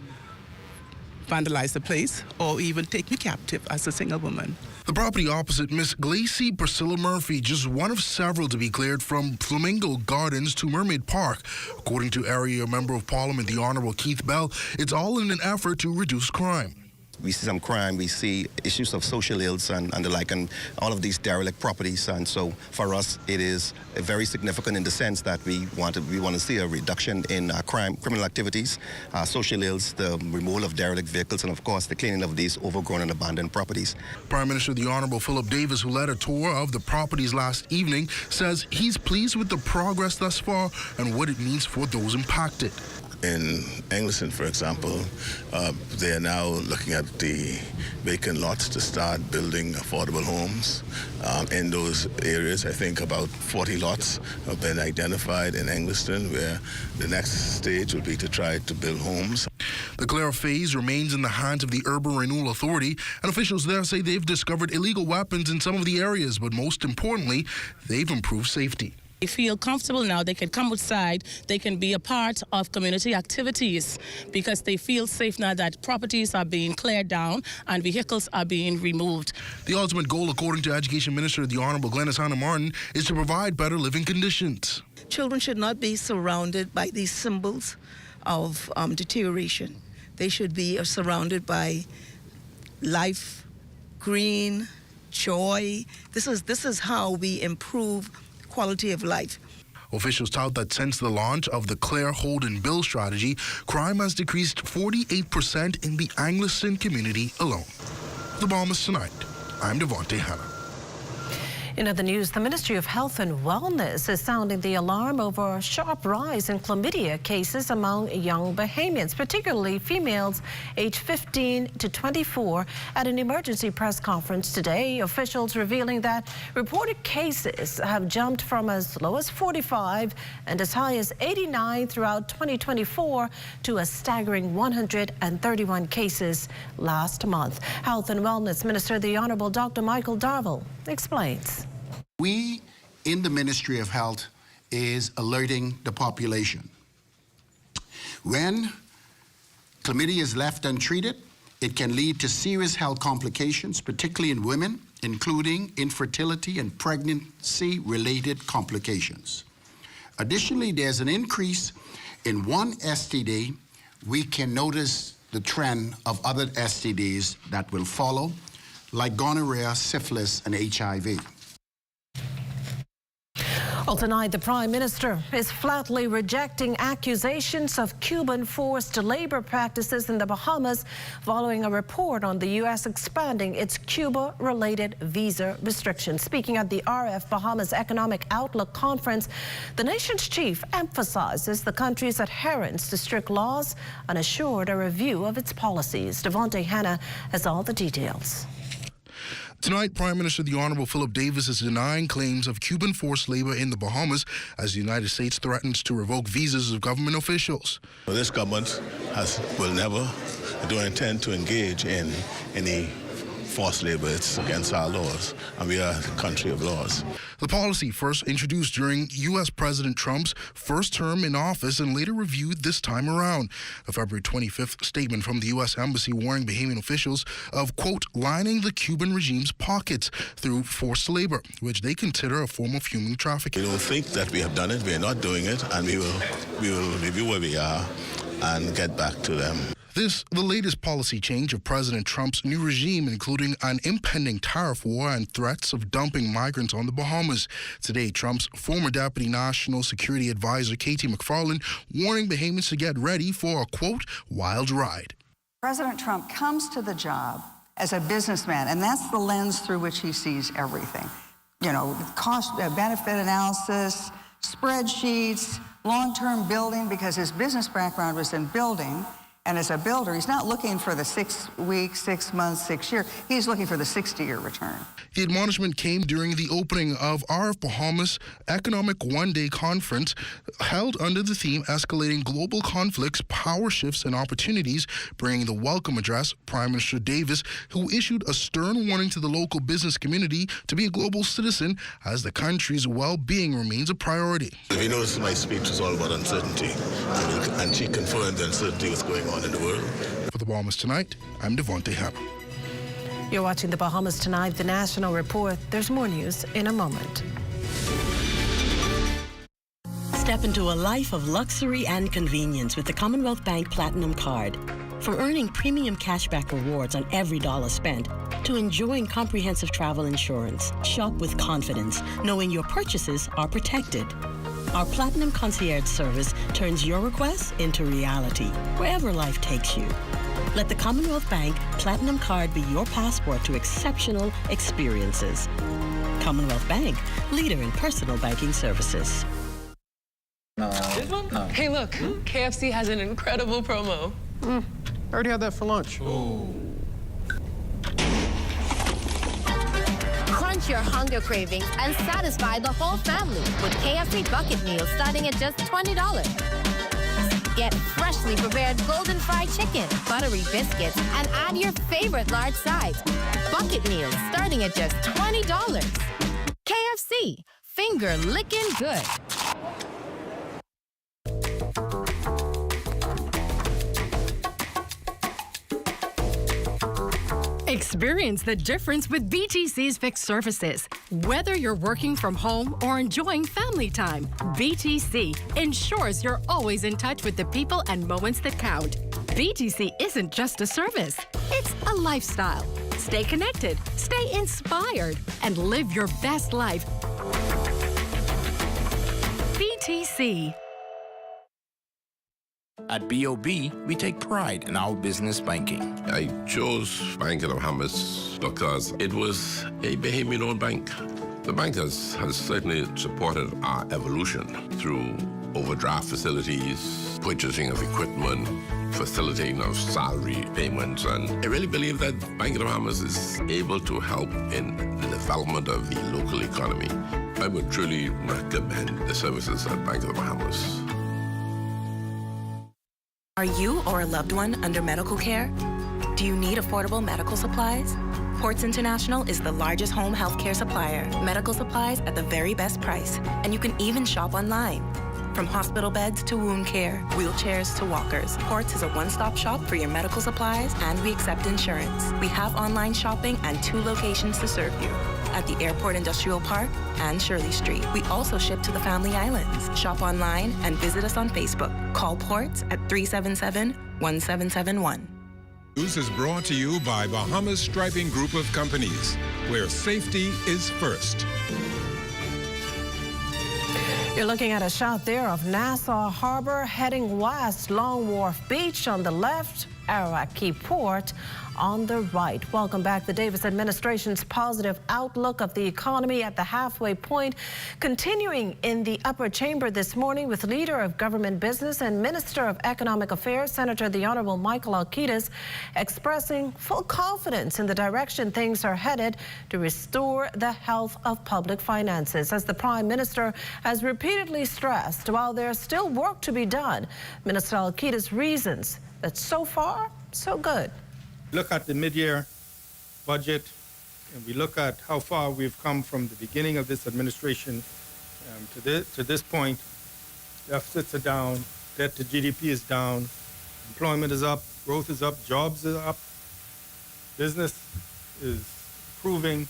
vandalize the place or even take me captive as a single woman. The property opposite Miss Glacy Priscilla Murphy, just one of several to be cleared from Flamingo Gardens to Mermaid Park. According to Area Member of Parliament, the Honourable Keith Bell, it's all in an effort to reduce crime. We see some crime, we see issues of social ills and the like, and all of these derelict properties. And so for us, it is very significant in the sense that we want to see a reduction in criminal activities, social ills, the removal of derelict vehicles, and of course the cleaning of these overgrown and abandoned properties. Prime Minister the Honourable Philip Davis, who led a tour of the properties last evening, says he's pleased with the progress thus far and what it means for those impacted. In Engliston, for example, they are now looking at the vacant lots to start building affordable homes. In those areas, I think about 40 lots have been identified in Engliston, where the next stage will be to try to build homes. The Clear phase remains in the hands of the Urban Renewal Authority, and officials there say they've discovered illegal weapons in some of the areas, but most importantly, they've improved safety. They feel comfortable now. They can come outside. They can be a part of community activities because they feel safe now that properties are being cleared down and vehicles are being removed. The ultimate goal, according to Education Minister the Honourable Glenys Hannah Martin, is to provide better living conditions. Children should not be surrounded by these symbols of deterioration. They should be surrounded by life, green, joy. This is how we improve quality of life. Officials tout that since the launch of the Claire Holden Bill strategy, crime has decreased 48% in the Anglican community alone. The Bahamas Tonight. I'm Devontae Hanna. In other news, the Ministry of Health and Wellness is sounding the alarm over a sharp rise in chlamydia cases among young Bahamians, particularly females aged 15 to 24. At an emergency press conference today, officials revealing that reported cases have jumped from as low as 45 and as high as 89 throughout 2024 to a staggering 131 cases last month. Health and Wellness Minister, the Honorable Dr. Michael Darville, explains. We in the Ministry of Health is alerting the population. When chlamydia is left untreated, it can lead to serious health complications, particularly in women, including infertility and pregnancy-related complications. Additionally, there's an increase in one STD. We can notice the trend of other STDs that will follow, like gonorrhea, syphilis, and HIV. Well, tonight, the Prime Minister is flatly rejecting accusations of Cuban forced labor practices in the Bahamas following a report on the U.S. expanding its Cuba-related visa restrictions. Speaking at the RF Bahamas Economic Outlook Conference, the nation's chief emphasizes the country's adherence to strict laws and assured a review of its policies. Devontae Hanna has all the details. Tonight, Prime Minister the Honorable Philip Davis is denying claims of Cuban forced labor in the Bahamas as the United States threatens to revoke visas of government officials. Well, this government will never, don't intend to engage in any forced labor. It's against our laws, and we are a country of laws. The policy first introduced during U.S. President Trump's first term in office and later reviewed this time around. A February 25th statement from the U.S. Embassy warning Bahamian officials of, quote, lining the Cuban regime's pockets through forced labor, which they consider a form of human trafficking. We don't think that we have done it. We are not doing it, and we will review where we are and get back to them. This, the latest policy change of President Trump's new regime, including an impending tariff war and threats of dumping migrants on the Bahamas. Today, Trump's former Deputy National Security Advisor, Katie McFarland, warning Bahamians to get ready for a, quote, wild ride. President Trump comes to the job as a businessman, and that's the lens through which he sees everything. You know, cost-benefit analysis, spreadsheets, long-term building, because his business background was in building. And as a builder, he's not looking for the 6 weeks, 6 months, 6 years. He's looking for the 60-year return. The admonishment came during the opening of RF Bahamas Economic One-Day Conference held under the theme Escalating Global Conflicts, Power Shifts and Opportunities, bringing the welcome address, Prime Minister Davis, who issued a stern warning to the local business community to be a global citizen as the country's well-being remains a priority. If you notice, my speech was all about uncertainty, and she confirmed the uncertainty was going on in the world. For the Bahamas Tonight, I'm Devontae Hanna. You're watching the Bahamas Tonight, the National Report. There's more news in a moment. Step into a life of luxury and convenience with the Commonwealth Bank Platinum Card. From earning premium cashback rewards on every dollar spent to enjoying comprehensive travel insurance, shop with confidence, knowing your purchases are protected. Our Platinum Concierge service turns your requests into reality, wherever life takes you. Let the Commonwealth Bank Platinum Card be your passport to exceptional experiences. Commonwealth Bank, leader in personal banking services. This one? No. Hey, look, KFC has an incredible promo. I already had that for lunch. Crunch your hunger cravings and satisfy the whole family with KFC bucket meals starting at just $20. Get freshly prepared golden fried chicken, buttery biscuits, and add your favorite large size. Bucket meals starting at just $20. KFC, finger licking good. Experience the difference with BTC's fixed services. Whether you're working from home or enjoying family time, BTC ensures you're always in touch with the people and moments that count. BTC isn't just a service, it's a lifestyle. Stay connected, stay inspired, and live your best life. BTC. At BOB, we take pride in our business banking. I chose Bank of the Bahamas because it was a Bahamian-owned bank. The bank has certainly supported our evolution through overdraft facilities, purchasing of equipment, facilitating of salary payments, and I really believe that Bank of the Bahamas is able to help in the development of the local economy. I would truly recommend the services at Bank of the Bahamas. Are you or a loved one under medical care? Do you need affordable medical supplies? Ports International is the largest home healthcare supplier. Medical supplies at the very best price. And you can even shop online. From hospital beds to wound care, wheelchairs to walkers, Ports is a one-stop shop for your medical supplies, and we accept insurance. We have online shopping and 2 locations to serve you, at the Airport Industrial Park and Shirley Street. We also ship to the Family Islands. Shop online and visit us on Facebook. Call Ports at 377-1771. News is brought to you by Bahamas Striping Group of Companies, where safety is first. You're looking at a shot there of Nassau Harbor heading west, Long Wharf Beach on the left, Abaco Port on the right. Welcome back. The Davis administration's positive outlook of the economy at the halfway point continuing in the upper chamber this morning with Leader of Government Business and Minister of Economic Affairs, Senator the Honorable Michael Alcides, expressing full confidence in the direction things are headed to restore the health of public finances. As the Prime Minister has repeatedly stressed, while there's still work to be done, Minister Alcides reasons that so far, so good. Look at the mid-year budget, and we look at how far we've come from the beginning of this administration to this point. Deficits are down, debt to GDP is down, employment is up, growth is up, jobs are up, business is improving,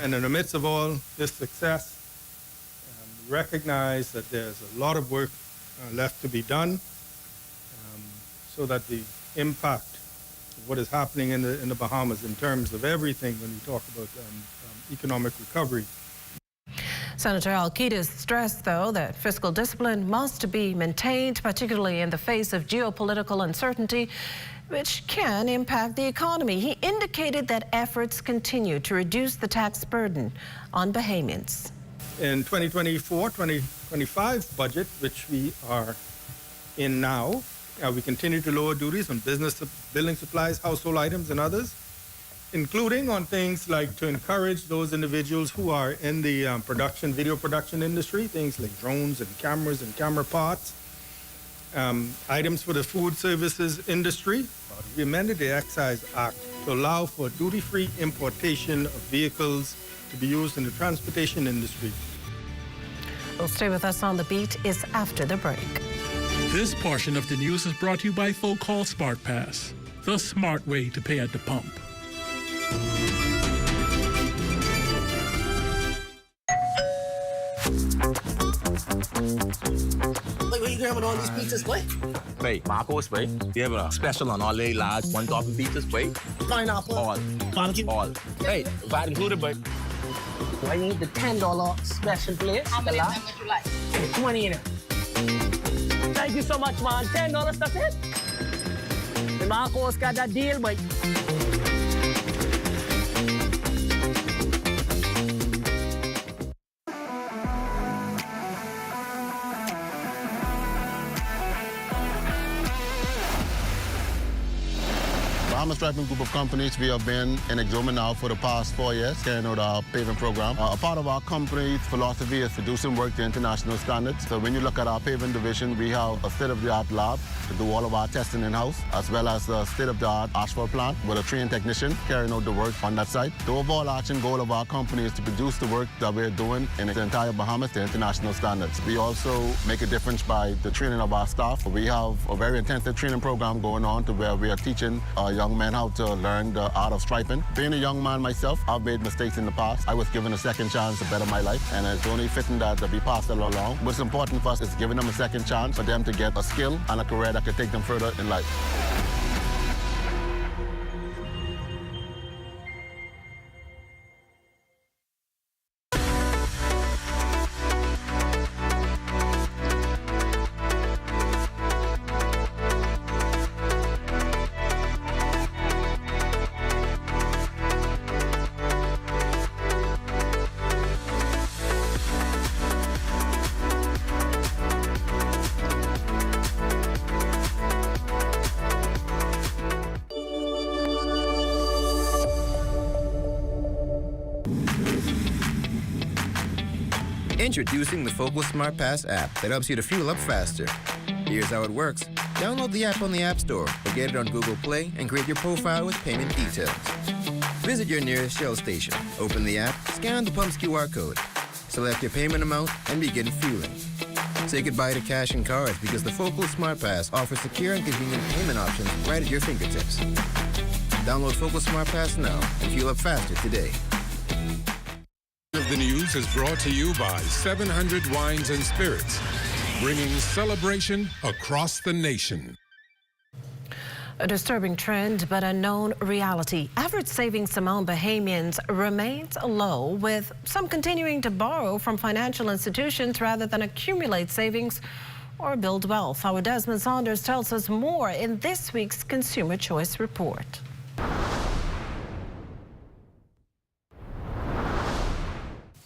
and in the midst of all this success, we recognize that there's a lot of work left to be done so that the impact what is happening in the Bahamas in terms of everything when we talk about economic recovery. Senator Alcides stressed, though, that fiscal discipline must be maintained, particularly in the face of geopolitical uncertainty, which can impact the economy. He indicated that efforts continue to reduce the tax burden on Bahamians. In 2024-2025 budget, which we are in now, we continue to lower duties on business, building supplies, household items, and others, including on things like to encourage those individuals who are in the video production industry, things like drones and cameras and camera parts, items for the food services industry. We amended the Excise Act to allow for duty-free importation of vehicles to be used in the transportation industry. Well, stay with us on The Beat is after the break. This portion of the news is brought to you by Folk Call Smart Pass, the smart way to pay at the pump. Wait, what are you grabbing all these pizzas, wait? Wait, Marcos, wait. We have a special on all the large 1 topping pizzas, wait. Pineapple. All. Barbecue. All. Hey, that included, but I need the $10 special plate. How many of them would you like? 20 in it. Thank you so much, man. $10, that's it. The Marcos got that deal, but... Bahamas Striping Group of Companies, we have been in Exoma now for the past 4 years, carrying out our paving program. A part of our company's philosophy is to do some work to international standards. So when you look at our paving division, we have a state-of-the-art lab to do all of our testing in-house, as well as a state-of-the-art asphalt plant with a trained technician carrying out the work on that site. The overarching goal of our company is to produce the work that we're doing in the entire Bahamas to international standards. We also make a difference by the training of our staff. We have a very intensive training program going on to where we are teaching our young young men how to learn the art of striping. Being a young man myself, I've made mistakes in the past. I was given a second chance to better my life, and it's only fitting that to be passed along. What's important for us is giving them a second chance for them to get a skill and a career that could take them further in life. Introducing the Focal Smart Pass app that helps you to fuel up faster. Here's how it works. Download the app on the App Store or get it on Google Play and create your profile with payment details. Visit your nearest Shell station. Open the app, scan the pump's QR code. Select your payment amount and begin fueling. Say goodbye to cash and cards because the Focal Smart Pass offers secure and convenient payment options right at your fingertips. Download Focal Smart Pass now and fuel up faster today. Of the news is brought to you by 700 Wines and Spirits, bringing celebration across the nation. A disturbing trend, but a known reality. Average savings among Bahamians remains low, with some continuing to borrow from financial institutions rather than accumulate savings or build wealth. Our Desmond Saunders tells us more in this week's Consumer Choice Report.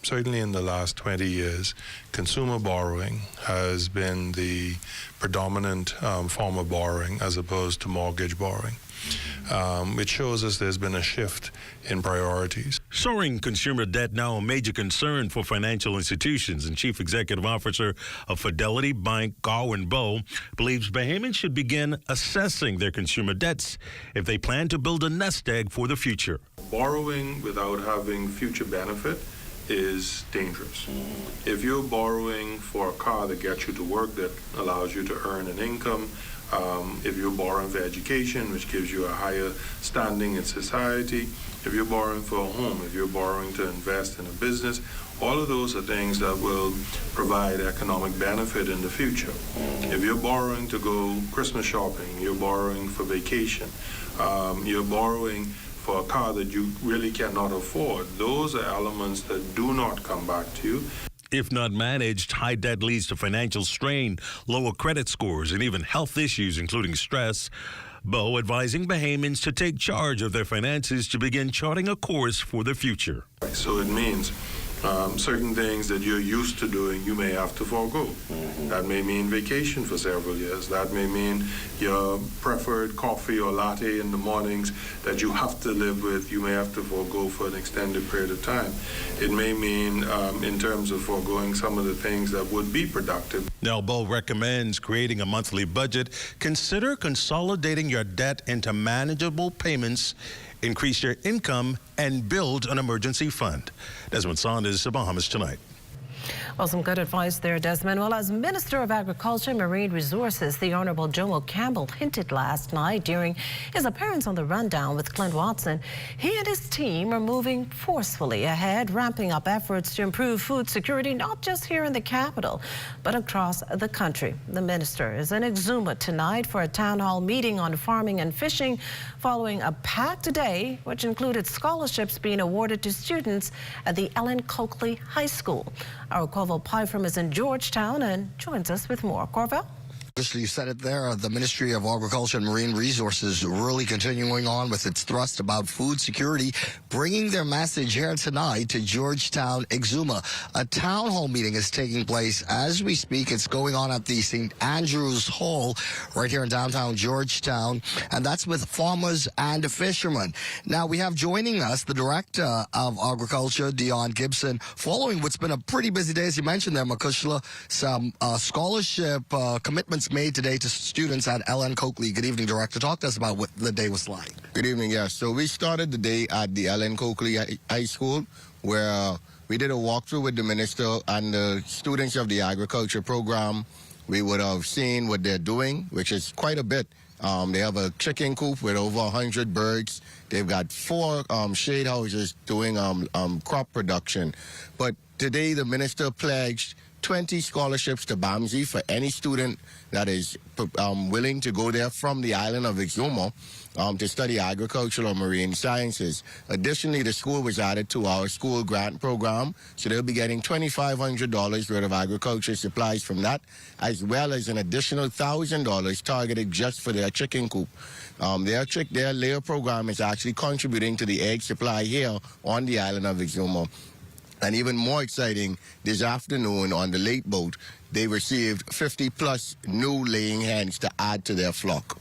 Certainly in the last 20 years, consumer borrowing has been the predominant form of borrowing as opposed to mortgage borrowing. It shows us there's been a shift in priorities. Soaring consumer debt now a major concern for financial institutions, and Chief Executive Officer of Fidelity Bank, Garwin Bowe, believes Bahamians should begin assessing their consumer debts if they plan to build a nest egg for the future. Borrowing without having future benefit is dangerous. If you're borrowing for a car that gets you to work, that allows you to earn an income, if you're borrowing for education, which gives you a higher standing in society, if you're borrowing for a home, if you're borrowing to invest in a business, all of those are things that will provide economic benefit in the future. If you're borrowing to go Christmas shopping, you're borrowing for vacation, you're borrowing for a car that you really cannot afford, those are elements that do not come back to you. If not managed, high debt leads to financial strain, lower credit scores, and even health issues, including stress. Bowe advising Bahamians to take charge of their finances to begin charting a course for the future. So it means certain things that you're used to doing, you may have to forego. That may mean vacation for several years. That may mean your preferred coffee or latte in the mornings that you have to live with, you may have to forego for an extended period of time. It may mean in terms of foregoing some of the things that would be productive. Now, Bowe recommends creating a monthly budget. Consider consolidating your debt into manageable payments, increase your income, and build an emergency fund. Desmond Saunders, Bahamas Tonight. Well, some good advice there, Desmond. Well, as Minister of Agriculture and Marine Resources, the Honorable Jomo Campbell hinted last night during his appearance on The Rundown with Clint Watson, he and his team are moving forcefully ahead, ramping up efforts to improve food security, not just here in the capital, but across the country. The minister is in Exuma tonight for a town hall meeting on farming and fishing, following a packed day, which included scholarships being awarded to students at the Ellen Coakley High School. Our Corval Pyfrom is in Georgetown and joins us with more. Corval? You said it there. The Ministry of Agriculture and Marine Resources really continuing on with its thrust about food security, bringing their message here tonight to Georgetown, Exuma. A town hall meeting is taking place as we speak. It's going on at the St. Andrews Hall right here in downtown Georgetown, and that's with farmers and fishermen. Now, we have joining us the Director of Agriculture, Dion Gibson, following what's been a pretty busy day, as you mentioned there, Makushla, some scholarship commitments made today to students at Ellen Coakley. Good evening, Director. Talk to us about what the day was like. Good evening, yes. So we started the day at the Ellen Coakley High School, where we did a walkthrough with the minister and the students of the agriculture program. we would have seen what they're doing, which is quite a bit. They have a chicken coop with over 100 birds. They've got 4 shade houses doing crop production. But today the minister pledged 20 scholarships to BAMSI for any student that is willing to go there from the island of Exuma to study agricultural or marine sciences. Additionally, the school was added to our school grant program, so they'll be getting $2,500 worth of agriculture supplies from that, as well as an additional $1,000 targeted just for their chicken coop. Their layer program is actually contributing to the egg supply here on the island of Exuma. And even more exciting, this afternoon on the late boat, they received 50-plus new laying hens to add to their flock.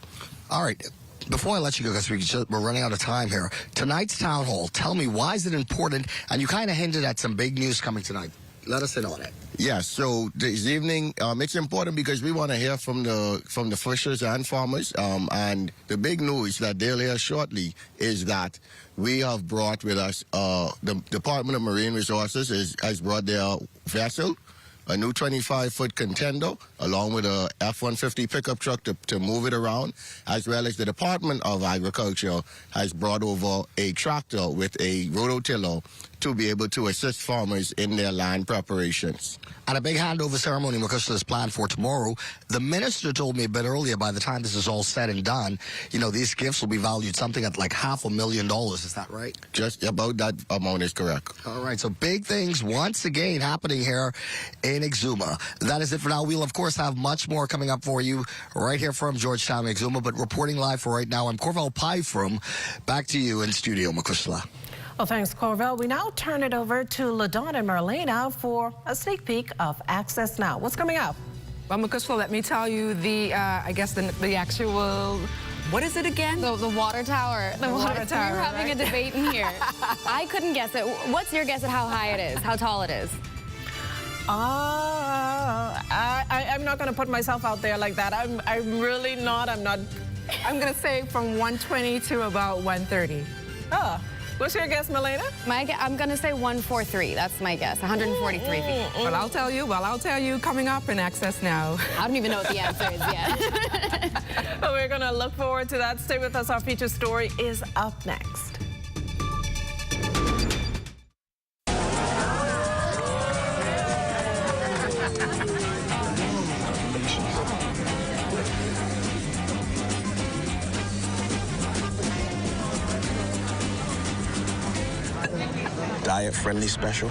All right. Before I let you go, because we're running out of time here, tonight's town hall, tell me, why is it important? And you kind of hinted at some big news coming tonight. Let us in on it. Yes, so this evening, it's important because we want to hear from the fishers and farmers. And the big news that they'll hear shortly is that we have brought with us, the Department of Marine Resources has brought their vessel, a new 25-foot contender, along with a F-150 pickup truck to move it around, as well as the Department of Agriculture has brought over a tractor with a rototiller to be able to assist farmers in their land preparations. And a big handover ceremony, Makosla, is planned for tomorrow. The minister told me a bit earlier, by the time this is all said and done, you know, these gifts will be valued something at like $500,000. Is that right? Just about that amount is correct. All right, so big things once again happening here in Exuma. That is it for now. We'll, of course, have much more coming up for you right here from Georgetown, Exuma. But reporting live for right now, I'm Corval Pyfrom. Back to you in studio, Makosla. Well, thanks, Corval. We now turn it over to LaDonna and Marlena for a sneak peek of Access Now. What's coming up? Well, Makosla, let me tell you the actual, what is it again? The water tower. The water tower. We were having a debate in here. I couldn't guess it. What's your guess at how high it is, how tall it is? I'm not going to put myself out there like that. I'm really not. I'm not. I'm going to say from 120 to about 130. Oh. What's your guess, Milena? I'm going to say 143. That's my guess. 143 feet. Well, I'll tell you coming up in Access Now. I don't even know what the answer is yet. Well, we're going to look forward to that. Stay with us. Our feature story is up next. Diet-friendly special.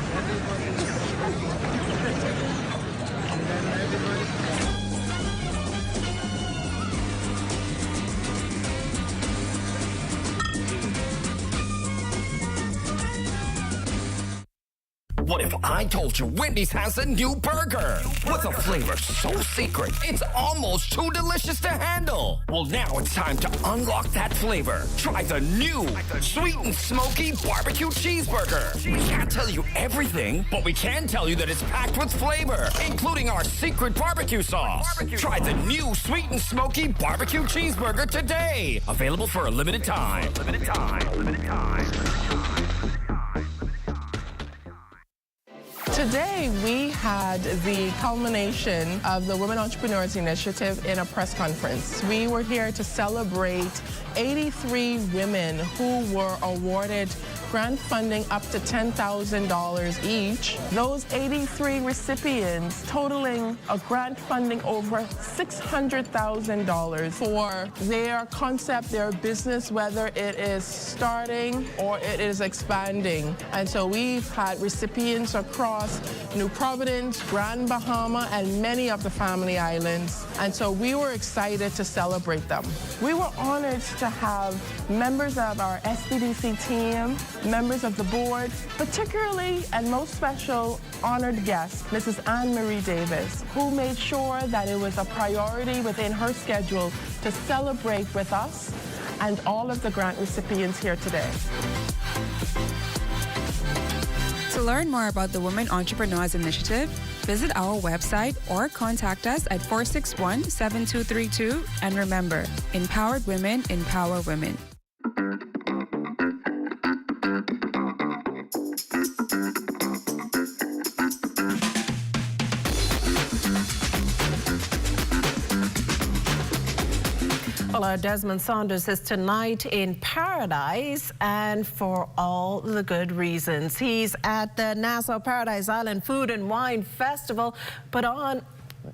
What if I told you Wendy's has a new burger? With a flavor so secret, it's almost too delicious to handle. Well, now it's time to unlock that flavor. Try the new sweet and smoky barbecue cheeseburger. We can't tell you everything, but we can tell you that it's packed with flavor, including our secret barbecue sauce. Try the new sweet and smoky barbecue cheeseburger today. Available for a limited time. Limited time. Today, we had the culmination of the Women Entrepreneurs Initiative in a press conference. We were here to celebrate 83 women who were awarded grant funding up to $10,000 each. Those 83 recipients totaling a grant funding over $600,000 for their concept, their business, whether it is starting or it is expanding. And so we've had recipients across New Providence, Grand Bahama, and many of the Family Islands. And so we were excited to celebrate them. We were honored to have members of our SBDC team, members of the board, particularly and most special honored guest, Mrs. Anne-Marie Davis, who made sure that it was a priority within her schedule to celebrate with us and all of the grant recipients here today. To learn more about the Women Entrepreneurs Initiative, visit our website or contact us at 461-7232. And remember, empowered women empower women. Well, our Desmond Saunders is tonight in paradise, and for all the good reasons. He's at the Nassau Paradise Island Food and Wine Festival, put on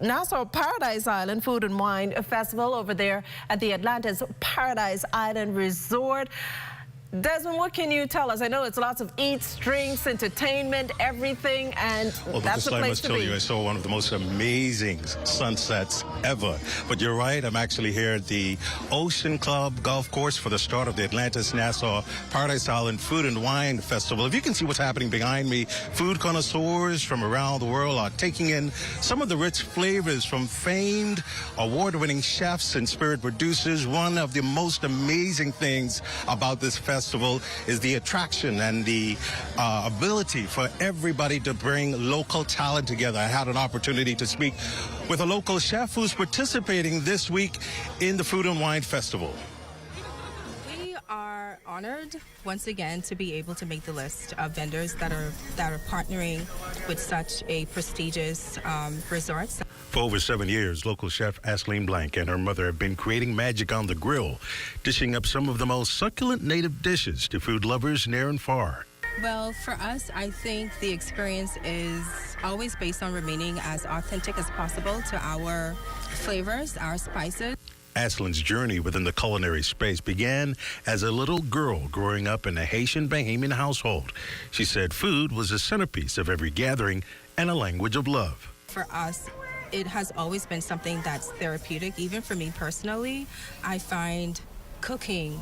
Nassau Paradise Island Food and Wine Festival over there at the Atlantis Paradise Island Resort. Desmond, what can you tell us? I know it's lots of eats, drinks, entertainment, everything, and that's the place to be. I must tell you, I saw one of the most amazing sunsets ever. But you're right, I'm actually here at the Ocean Club Golf Course for the start of the Atlantis Nassau Paradise Island Food and Wine Festival. If you can see what's happening behind me, food connoisseurs from around the world are taking in some of the rich flavors from famed award-winning chefs and spirit producers. One of the most amazing things about this festival is the attraction and the ability for everybody to bring local talent together. I had an opportunity to speak with a local chef who's participating this week in the Food and Wine Festival. We are honored once again to be able to make the list of vendors that are partnering with such a prestigious resort. For over 7 years, local chef Aisling Blank and her mother have been creating magic on the grill, dishing up some of the most succulent native dishes to food lovers near and far. Well, for us, I think the experience is always based on remaining as authentic as possible to our flavors, our spices. Aisling's journey within the culinary space began as a little girl growing up in a Haitian Bahamian household. She said food was a centerpiece of every gathering and a language of love. For us, it has always been something that's therapeutic. Even for me personally, I find cooking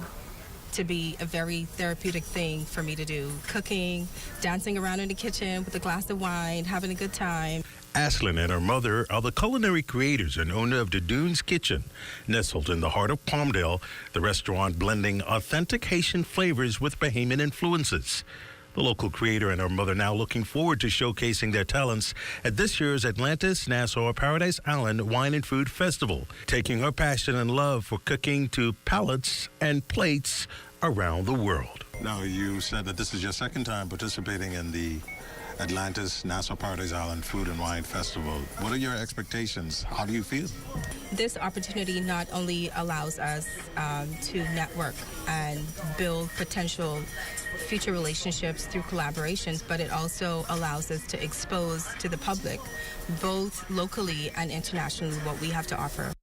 to be a very therapeutic thing for me to do. Cooking, dancing around in the kitchen with a glass of wine, having a good time. Aisling and her mother are the culinary creators and owner of the Dunes Kitchen, nestled in the heart of Palmdale, the restaurant blending authentic Haitian flavors with Bahamian influences. The local creator and her mother now looking forward to showcasing their talents at this year's Atlantis Nassau Paradise Island Wine and Food Festival, taking her passion and love for cooking to palates and plates around the world. Now, you said that this is your second time participating in the Atlantis Nassau Paradise Island Food and Wine Festival. What are your expectations? How do you feel? This opportunity not only allows us to network and build potential future relationships through collaborations, but it also allows us to expose to the public, both locally and internationally, what we have to offer.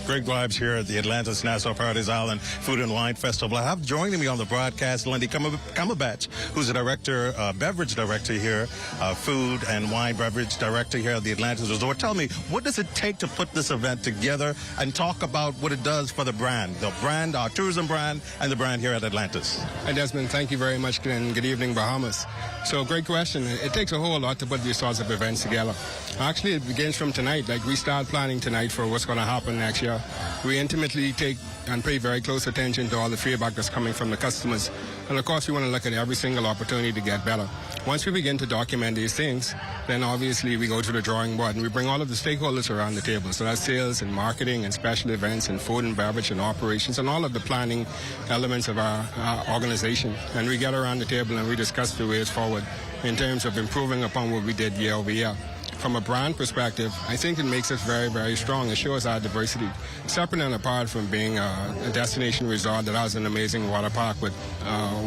Great vibes here at the Atlantis Nassau Paradise Island Food and Wine Festival. I have joining me on the broadcast Lindy Cumberbatch, who's a director, beverage director here, food and wine beverage director here at the Atlantis Resort. Tell me, what does it take to put this event together, and talk about what it does for the brand, our tourism brand, and the brand here at Atlantis? Hi, Desmond. Thank you very much, and good evening, Bahamas. So, great question. It takes a whole lot to put these sorts of events together. Actually, it begins from tonight. Like, we start planning tonight for what's going to happen next year. We intimately take and pay very close attention to all the feedback that's coming from the customers. And of course, we want to look at every single opportunity to get better. Once we begin to document these things, then obviously we go to the drawing board and we bring all of the stakeholders around the table. So that's sales and marketing and special events and food and beverage and operations and all of the planning elements of our organization. And we get around the table and we discuss the ways forward in terms of improving upon what we did year over year. From a brand perspective, I think it makes us very, very strong. It shows our diversity. Separate and apart from being a destination resort that has an amazing water park with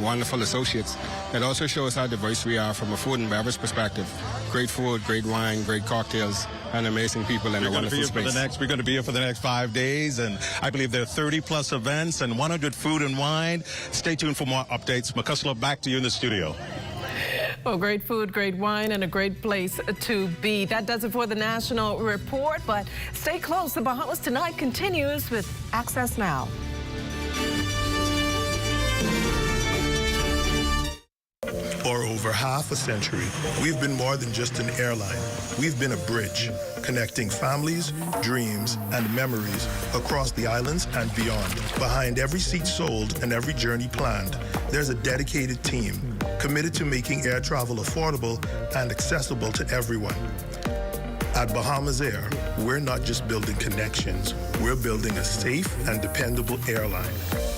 wonderful associates, it also shows how diverse we are from a food and beverage perspective. Great food, great wine, great cocktails, and amazing people in a wonderful space. We're going to be here for the next 5 days, and I believe there are 30-plus events and 100 food and wine. Stay tuned for more updates. Makasla, back to you in the studio. Well, great food, great wine, and a great place to be. That does it for the National Report, but stay close. The Bahamas Tonight continues with Access Now. For over half a century, we've been more than just an airline. We've been a bridge, connecting families, dreams, and memories across the islands and beyond. Behind every seat sold and every journey planned, there's a dedicated team committed to making air travel affordable and accessible to everyone. At Bahamas Air, we're not just building connections, we're building a safe and dependable airline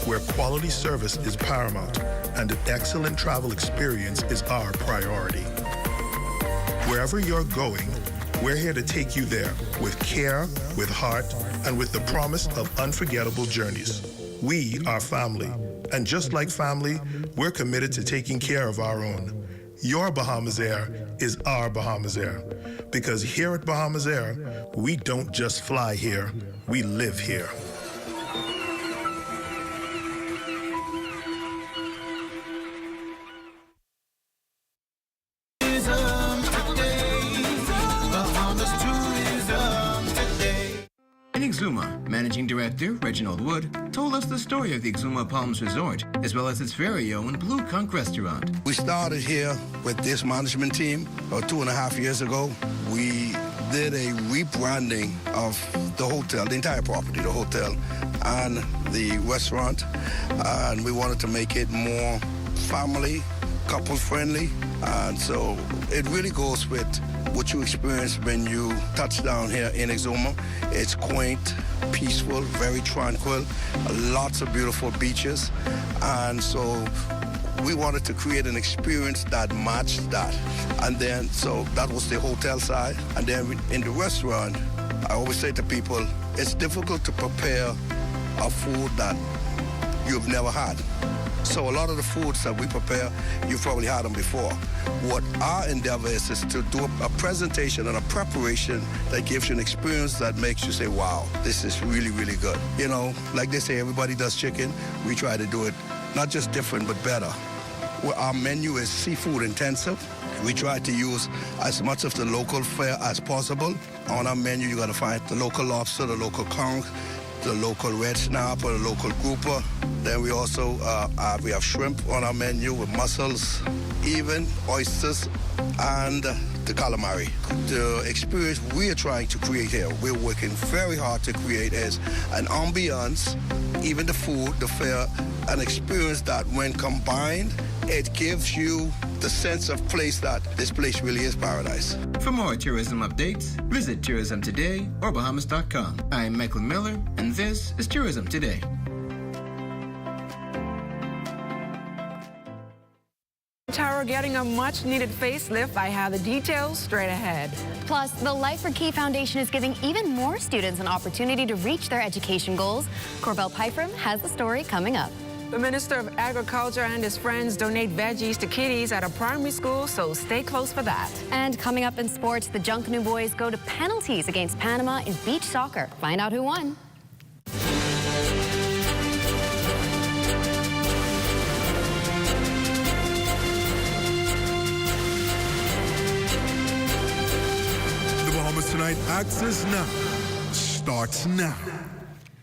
where quality service is paramount and an excellent travel experience is our priority. Wherever you're going, We're here to take you there with care, with heart, and with the promise of unforgettable journeys. We are family, and just like family, we're committed to taking care of our own. Your Bahamas Air is our Bahamas Air, because here at Bahamas Air, we don't just fly here, we live here. In Exuma, Managing Director Reginald Wood told us the story of the Exuma Palms Resort, as well as its very own Blue Conch restaurant. We started here with this management team 2.5 years ago. We did a rebranding of the hotel, the entire property, the hotel and the restaurant, and we wanted to make it more family, couple-friendly, and so it really goes with what you experience when you touch down here in Exuma. It's quaint, peaceful, very tranquil, lots of beautiful beaches, and so we wanted to create an experience that matched that. And then, so that was the hotel side. And then in the restaurant, I always say to people, it's difficult to prepare a food that you've never had. So a lot of the foods that we prepare, you've probably had them before. What our endeavor is to do a presentation and a preparation that gives you an experience that makes you say, wow, this is really, really good. You know, like they say, everybody does chicken. We try to do it not just different, but better. Our menu is seafood intensive. We try to use as much of the local fare as possible. On our menu, you got to find the local lobster, the local conch, the local red snapper, the local grouper. Then we also we have shrimp on our menu with mussels, even oysters, and the calamari. The experience we are trying to create here, we're working very hard to create is an ambiance, even the food, the fare, an experience that when combined, it gives you the sense of place that this place really is paradise. For more tourism updates, visit Tourism Today or Bahamas.com. I'm Michael Miller, and this is Tourism Today. Tower getting a much-needed facelift. I have the details straight ahead. Plus, the Life for Key Foundation is giving even more students an opportunity to reach their education goals. Corbell Pyfram has the story coming up. The Minister of Agriculture and his friends donate veggies to kiddies at a primary school, so stay close for that. And coming up in sports, the Junkanoo boys go to penalties against Panama in beach soccer. Find out who won. Bahamas Tonight Access Now starts now.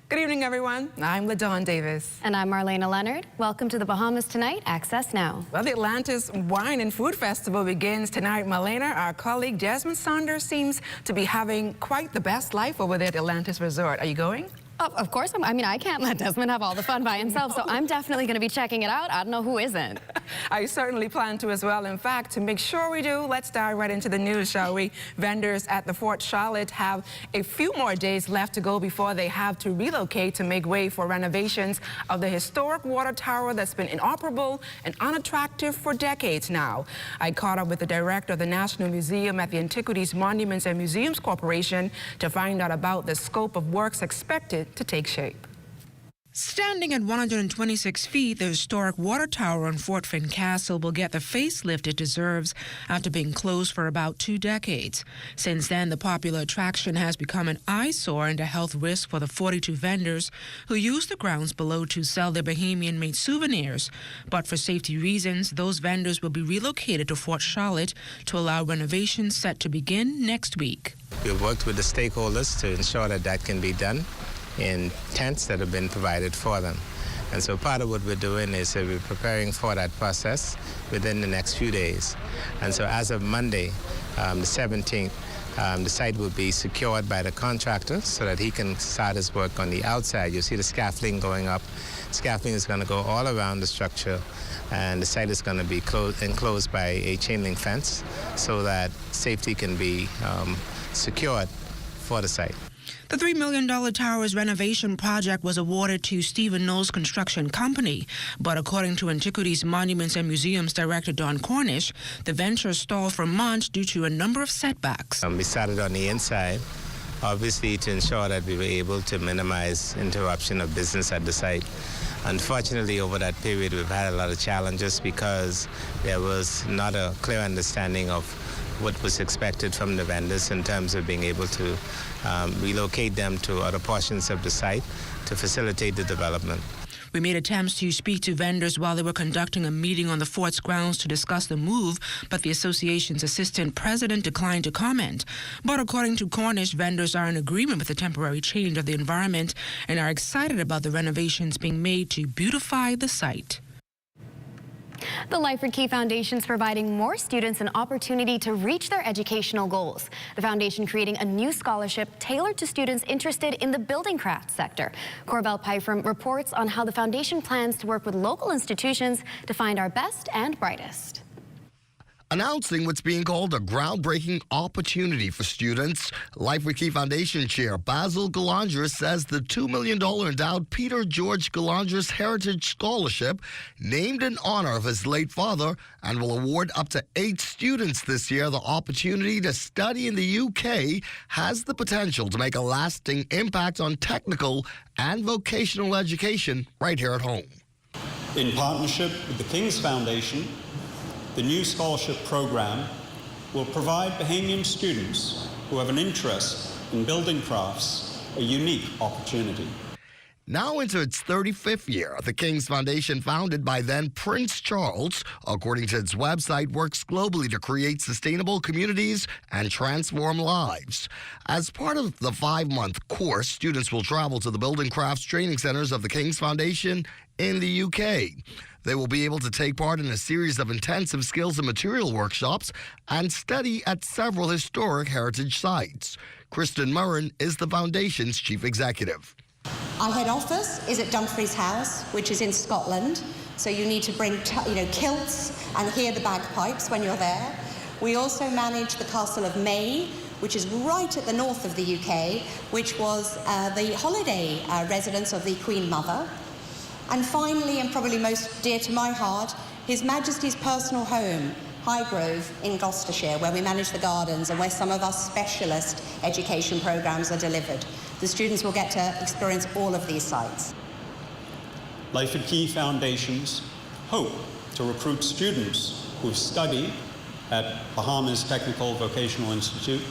Good evening, everyone. I'm LaDawn Davis. And I'm Marlena Leonard. Welcome to the Bahamas Tonight Access Now. Well, the Atlantis Wine and Food Festival begins tonight. Marlena, our colleague Jasmine Saunders seems to be having quite the best life over there at the Atlantis Resort. Are you going? Of course. I mean, I can't let Desmond have all the fun by himself, so I'm definitely going to be checking it out. I don't know who isn't. I certainly plan to as well. In fact, to make sure we do, let's dive right into the news, shall we? Vendors at the Fort Charlotte have a few more days left to go before they have to relocate to make way for renovations of the historic water tower that's been inoperable and unattractive for decades now. I caught up with the director of the National Museum at the Antiquities, Monuments and Museums Corporation to find out about the scope of works expected to take shape. Standing at 126 feet, the historic water tower on Fort Fincastle will get the facelift it deserves after being closed for about 2 decades. Since then, the popular attraction has become an eyesore and a health risk for the 42 vendors who use the grounds below to sell their Bahamian-made souvenirs. But for safety reasons, those vendors will be relocated to Fort Charlotte to allow renovations set to begin next week. We've worked with the stakeholders to ensure that that can be done in tents that have been provided for them. And so part of what we're doing is we're preparing for that process within the next few days. And so as of Monday, the 17th, the site will be secured by the contractor so that he can start his work on the outside. You'll see the scaffolding going up. Scaffolding is going to go all around the structure, and the site is going to be enclosed by a chain link fence so that safety can be secured for the site. The $3 million Towers renovation project was awarded to Stephen Knowles Construction Company, but according to Antiquities, Monuments and Museums Director Don Cornish, the venture stalled for months due to a number of setbacks. We started on the inside, obviously to ensure that we were able to minimize interruption of business at the site. Unfortunately, over that period, we've had a lot of challenges because there was not a clear understanding of what was expected from the vendors in terms of being able to relocate them to other portions of the site to facilitate the development. We made attempts to speak to vendors while they were conducting a meeting on the fort's grounds to discuss the move, but the association's assistant president declined to comment. But according to Cornish, vendors are in agreement with the temporary change of the environment and are excited about the renovations being made to beautify the site. The Lyford Key Foundation is providing more students an opportunity to reach their educational goals. The foundation creating a new scholarship tailored to students interested in the building craft sector. Corbell Pyfrom reports on how the foundation plans to work with local institutions to find our best and brightest. Announcing what's being called a groundbreaking opportunity for students, Lyford Key Foundation Chair Basil Galandris says the $2 million endowed Peter George Galandris Heritage Scholarship, named in honor of his late father, and will award up to 8 students this year the opportunity to study in the UK, has the potential to make a lasting impact on technical and vocational education right here at home. In partnership with the King's Foundation, the new scholarship program will provide Bahamian students who have an interest in building crafts a unique opportunity. Now into its 35th year, the King's Foundation, founded by then Prince Charles, according to its website, works globally to create sustainable communities and transform lives. As part of the 5-month course, students will travel to the building crafts training centers of the King's Foundation in the UK. They will be able to take part in a series of intensive skills and material workshops and study at several historic heritage sites. Kristen Murren is the foundation's chief executive. Our head office is at Dumfries House, which is in Scotland. So you need to bring kilts and hear the bagpipes when you're there. We also manage the Castle of May, which is right at the north of the UK, which was the holiday residence of the Queen Mother. And finally, and probably most dear to my heart, His Majesty's personal home, Highgrove in Gloucestershire, where we manage the gardens and where some of our specialist education programs are delivered. The students will get to experience all of these sites. Lyford Key Foundations hope to recruit students who study at Bahamas Technical Vocational Institute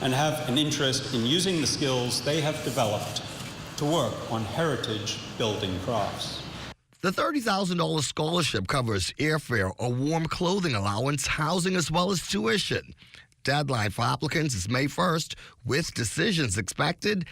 and have an interest in using the skills they have developed to work on heritage building crafts. The $30,000 scholarship covers airfare, a warm clothing allowance, housing, as well as tuition. Deadline for applicants is May 1st, with decisions expected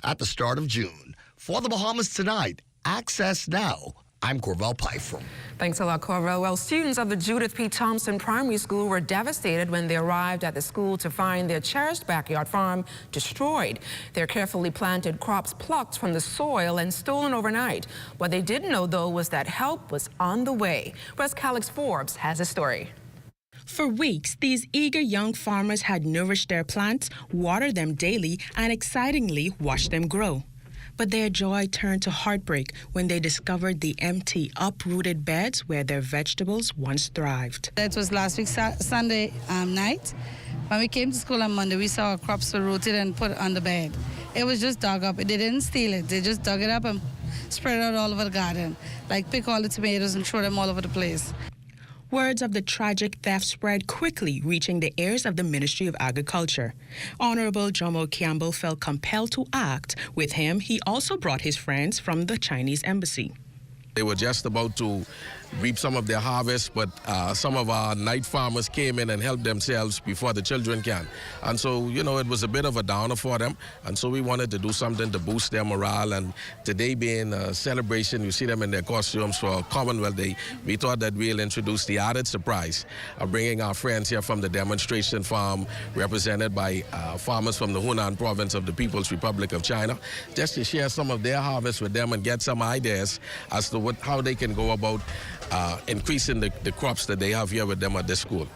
at the start of June. For the Bahamas Tonight, access now. I'm Corbell Pyfrom. Thanks a lot, Corbell. Well, students of the Judith P. Thompson Primary School were devastated when they arrived at the school to find their cherished backyard farm destroyed. Their carefully planted crops plucked from the soil and stolen overnight. What they didn't know, though, was that help was on the way. West Calix Forbes has a story. For weeks, these eager young farmers had nourished their plants, watered them daily, and excitingly watched them grow. But their joy turned to heartbreak when they discovered the empty, uprooted beds where their vegetables once thrived. It was last week Sunday night. When we came to school on Monday, we saw our crops were rooted and put on the bed. It was just dug up. They didn't steal it. They just dug it up and spread it out all over the garden. Like pick all the tomatoes and throw them all over the place. Words of the tragic theft spread quickly, reaching the ears of the Ministry of Agriculture. Honorable Jomo Campbell felt compelled to act. With him, he also brought his friends from the Chinese embassy. They were just about to reap some of their harvest, but some of our night farmers came in and helped themselves before the children can. And so, you know, it was a bit of a downer for them. And so we wanted to do something to boost their morale. And today being a celebration, you see them in their costumes for Commonwealth Day, we thought that we'll introduce the added surprise of bringing our friends here from the demonstration farm, represented by farmers from the Hunan province of the People's Republic of China, just to share some of their harvest with them and get some ideas as to how they can go about increasing the crops that they have here with them at this school.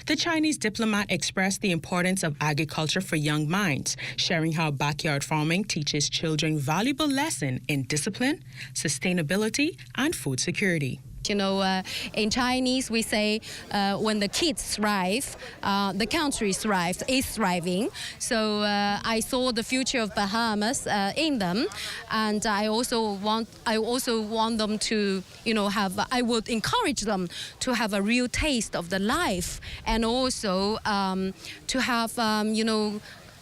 The Chinese diplomat expressed the importance of agriculture for young minds, sharing how backyard farming teaches children valuable lessons in discipline, sustainability, and food security. You know, in Chinese, we say when the kids thrive, the country thrives, is thriving. So I saw the future of Bahamas in them, and I also want them to, you know, I would encourage them to have a real taste of the life, and also to have, you know,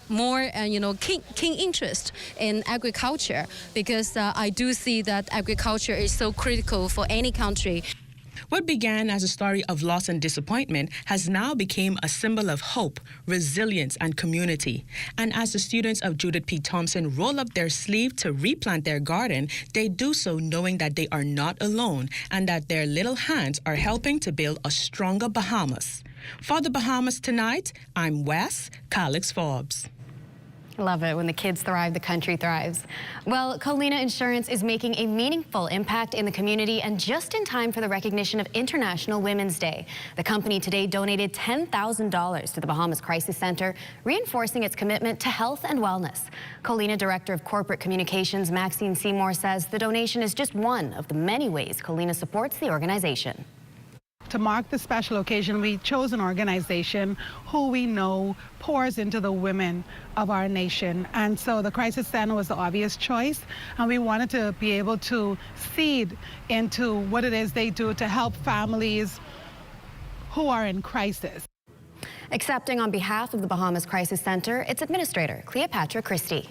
more keen interest in agriculture, because I do see that agriculture is so critical for any country. What began as a story of loss and disappointment has now become a symbol of hope, resilience, and community. And as the students of Judith P. Thompson roll up their sleeve to replant their garden, they do so knowing that they are not alone and that their little hands are helping to build a stronger Bahamas. For the Bahamas Tonight, I'm Wes Calix Forbes. Love it. When the kids thrive, the country thrives. Well, Colina Insurance is making a meaningful impact in the community, and just in time for the recognition of International Women's Day. The company today donated $10,000 to the Bahamas Crisis Center, reinforcing its commitment to health and wellness. Colina Director of Corporate Communications, Maxine Seymour, says the donation is just one of the many ways Colina supports the organization. To mark the special occasion, we chose an organization who we know pours into the women of our nation. And so the Crisis Center was the obvious choice. And we wanted to be able to seed into what it is they do to help families who are in crisis. Accepting on behalf of the Bahamas Crisis Center, its administrator, Cleopatra Christie.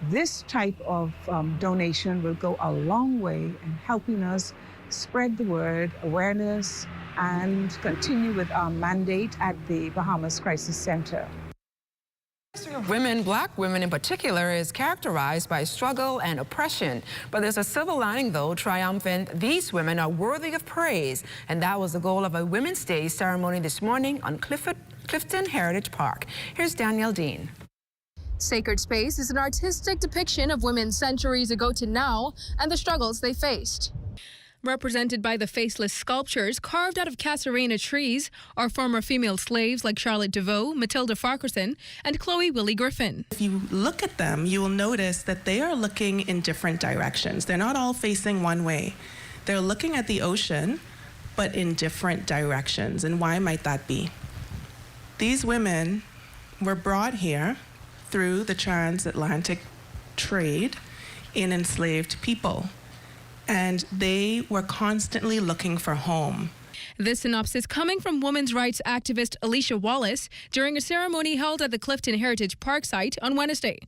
This type of donation will go a long way in helping us spread the word, awareness, and continue with our mandate at the Bahamas Crisis Center. The history of women, black women in particular, is characterized by struggle and oppression. But there's a silver lining, though, triumphant. These women are worthy of praise. And that was the goal of a Women's Day ceremony this morning on Clifton Heritage Park. Here's Danielle Dean. Sacred Space is an artistic depiction of women centuries ago to now and the struggles they faced. Represented by the faceless sculptures carved out of casuarina trees are former female slaves like Charlotte DeVoe, Matilda Farquharson, and Chloe Willie Griffin. If you look at them, you will notice that they are looking in different directions. They're not all facing one way. They're looking at the ocean, but in different directions. And why might that be? These women were brought here through the transatlantic trade in enslaved people. And they were constantly looking for home. This synopsis coming from women's rights activist Alicia Wallace during a ceremony held at the Clifton Heritage Park site on Wednesday.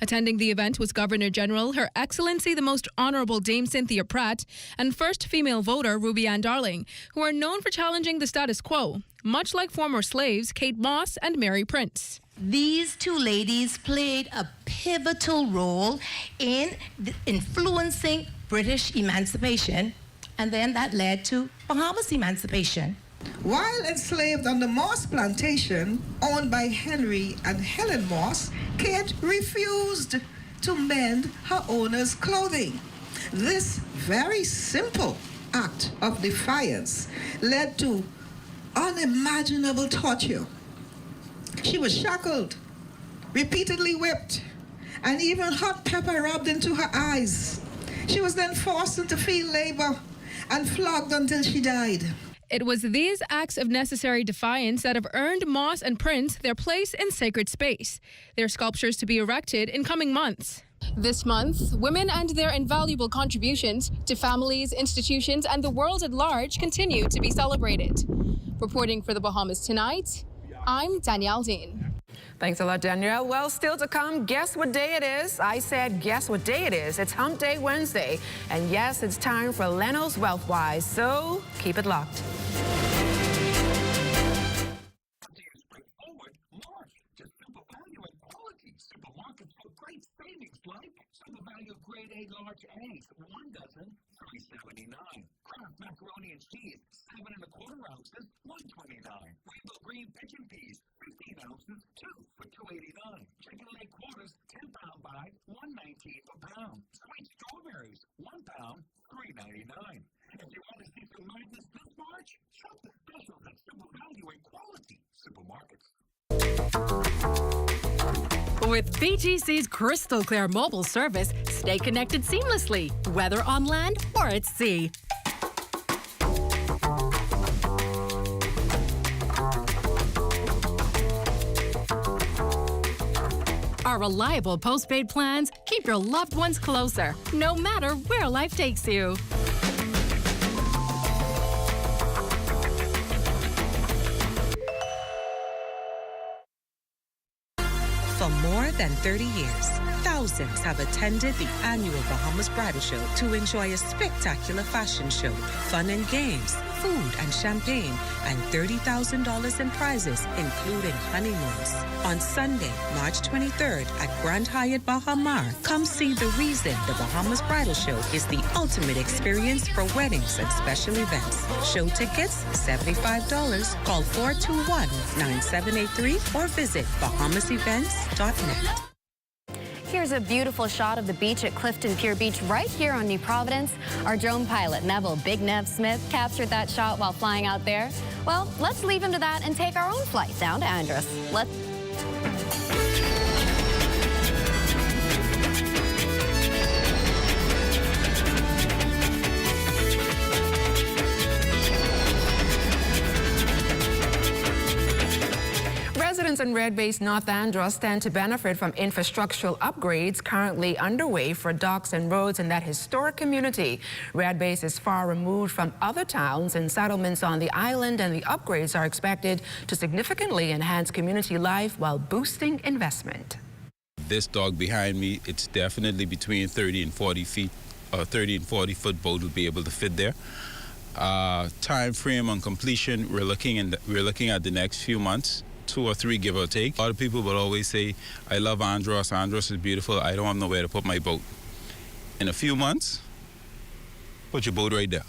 Attending the event was Governor General Her Excellency the Most Honorable Dame Cynthia Pratt and first female voter Ruby Ann Darling, who are known for challenging the status quo, much like former slaves Kate Moss and Mary Prince. These two ladies played a pivotal role in influencing British emancipation, and then that led to Bahamas emancipation. While enslaved on the Moss plantation owned by Henry and Helen Moss, Kate refused to mend her owner's clothing. This very simple act of defiance led to unimaginable torture. She was shackled, repeatedly whipped, and even hot pepper rubbed into her eyes. She was then forced into field labor and flogged until she died. It was these acts of necessary defiance that have earned Moss and Prince their place in sacred space, their sculptures to be erected in coming months. This month, women and their invaluable contributions to families, institutions, and the world at large continue to be celebrated. Reporting for the Bahamas Tonight, I'm Danielle Dean. Thanks a lot, Danielle. Well, still to come, guess what day it is? I said, guess what day it is? It's Hump Day Wednesday. And yes, it's time for Leno's Wealthwise, so keep it locked. Grade A large eggs, 1 dozen, $3.79. Kraft macaroni and cheese, 7 1/4 ounces, $1.29. Rainbow green pigeon peas, 15 ounces, 2 for $2.89. Chicken leg quarters, 10-pound bag, $1.19 per pound. Sweet strawberries, 1 pound, $3.99. And if you want to see some madness this March, shop the specials at Simple Value and Quality Supermarkets. With BGC's crystal clear mobile service, stay connected seamlessly, whether on land or at sea. Our reliable postpaid plans keep your loved ones closer, no matter where life takes you. For more than 30 years, thousands have attended the annual Bahamas Bridal Show to enjoy a spectacular fashion show, fun and games, food and champagne, and $30,000 in prizes, including honeymoons. On Sunday, March 23rd at Grand Hyatt Baha Mar, come see the reason the Bahamas Bridal Show is the ultimate experience for weddings and special events. Show tickets, $75. Call 421-9783 or visit bahamasevents.net. Here's a beautiful shot of the beach at Clifton Pier Beach right here on New Providence. Our drone pilot, Neville Big Nev Smith, captured that shot while flying out there. Well, let's leave him to that and take our own flight down to Andros. Residents in Red Bay's North Andros stand to benefit from infrastructural upgrades currently underway for docks and roads in that historic community. Red Bay is far removed from other towns and settlements on the island, and the upgrades are expected to significantly enhance community life while boosting investment. This dock behind me, it's definitely between 30 and 40 feet. A 30 and 40 foot boat will be able to fit there. Time frame on completion, we're looking at the next few months. 2 or 3, give or take. A lot of people will always say, I love Andros. Andros is beautiful. I don't have nowhere to put my boat. In a few months, put your boat right there.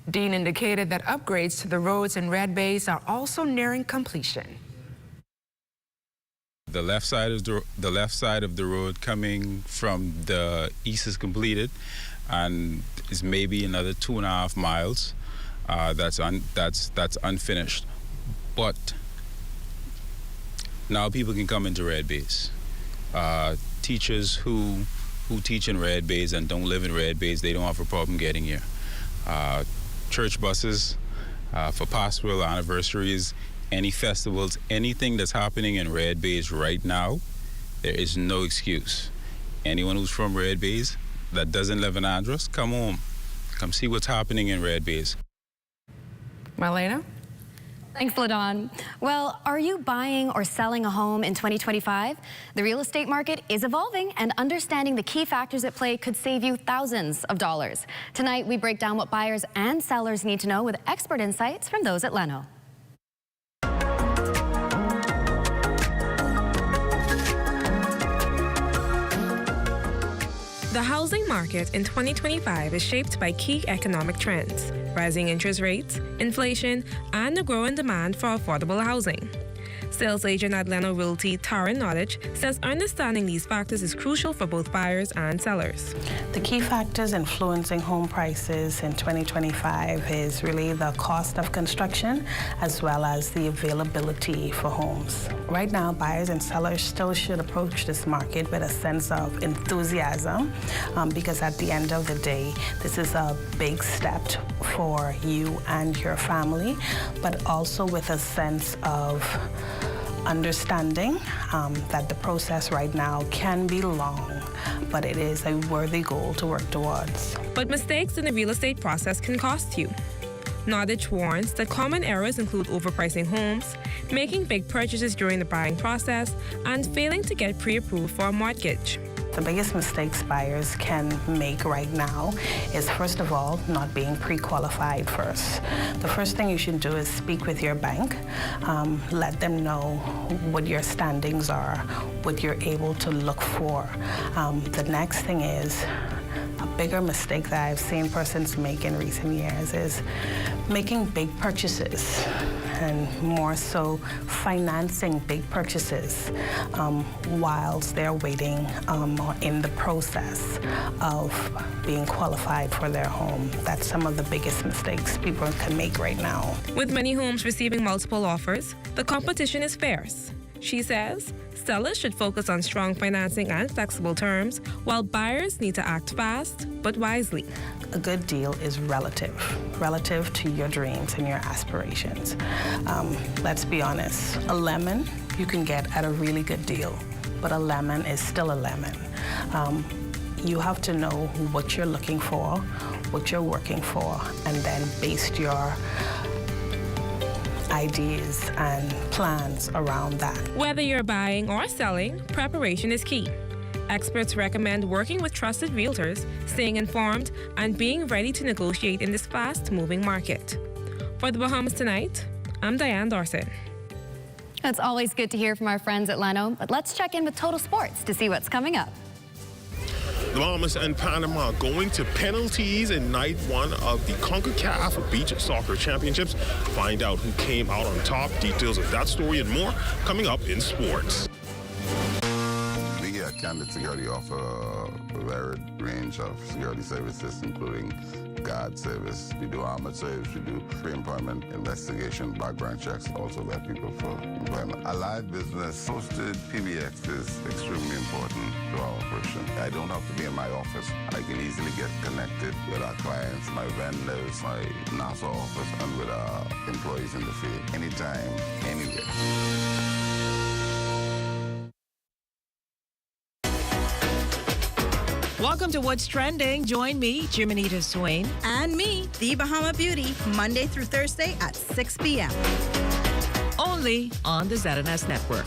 Dean indicated that upgrades to the roads in Red Bay are also nearing completion. The left side of the road coming from the east is completed, and is maybe another 2.5 miles. That's unfinished, but now people can come into Red Bays. Teachers who teach in Red Bays and don't live in Red Bays, they don't have a problem getting here. Church buses for pastoral anniversaries, any festivals, anything that's happening in Red Bays right now, there is no excuse. Anyone who's from Red Bays that doesn't live in Andros, come home. Come see what's happening in Red Bays. Marlena? Thanks, LaDawn. Well, are you buying or selling a home in 2025? The real estate market is evolving, and understanding the key factors at play could save you thousands of dollars. Tonight, we break down what buyers and sellers need to know with expert insights from those at Leno. The housing market in 2025 is shaped by key economic trends: rising interest rates, inflation, and the growing demand for affordable housing. Sales agent at Leno Realty, Tara Nottage, says understanding these factors is crucial for both buyers and sellers. The key factors influencing home prices in 2025 is really the cost of construction as well as the availability for homes. Right now, buyers and sellers still should approach this market with a sense of enthusiasm because at the end of the day, this is a big step for you and your family, but also with a sense of understanding that the process right now can be long, but it is a worthy goal to work towards. But mistakes in the real estate process can cost you. Nottage warns that common errors include overpricing homes, making big purchases during the buying process, and failing to get pre-approved for a mortgage. The biggest mistakes buyers can make right now is, first of all, not being pre-qualified first. The first thing you should do is speak with your bank, let them know what your standings are, what you're able to look for. The next thing is a bigger mistake that I've seen persons make in recent years is making big purchases, and more so financing big purchases whilst they're waiting or in the process of being qualified for their home. That's some of the biggest mistakes people can make right now. With many homes receiving multiple offers, the competition is fierce. She says sellers should focus on strong financing and flexible terms, while buyers need to act fast but wisely. A good deal is relative to your dreams and your aspirations. Let's be honest, a lemon you can get at a really good deal, but a lemon is still a lemon. You have to know what you're looking for, what you're working for, and then base your ideas and plans around that. Whether you're buying or selling, preparation is key. Experts recommend working with trusted realtors, staying informed, and being ready to negotiate in this fast-moving market. For the Bahamas Tonight, I'm Diane Dorset. It's always good to hear from our friends at Leno, but let's check in with Total Sports to see what's coming up. The Bahamas and Panama going to penalties in night one of the CONCACAF Beach Soccer Championships. Find out who came out on top. Details of that story and more coming up in sports. We get candid security offer a varied range of security services, including guard service. We do armored service, we do pre-employment investigation, background checks, also vet people for employment. A live business hosted PBX is extremely important to our operation. I don't have to be in my office. I can easily get connected with our clients, my vendors, my NASA office, and with our employees in the field, anytime, anywhere. Welcome to What's Trending. Join me, Jiminita Swain. And me, The Bahama Beauty, Monday through Thursday at 6 p.m. Only on the ZNS Network.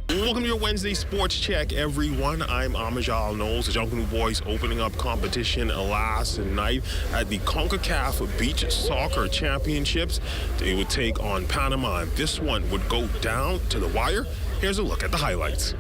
Welcome to your Wednesday Sports Check, everyone. I'm Amajal Knowles. The Junkanoo boys opening up competition last night at the CONCACAF Beach Soccer Championships. They would take on Panama, and this one would go down to the wire. Here's a look at the highlights.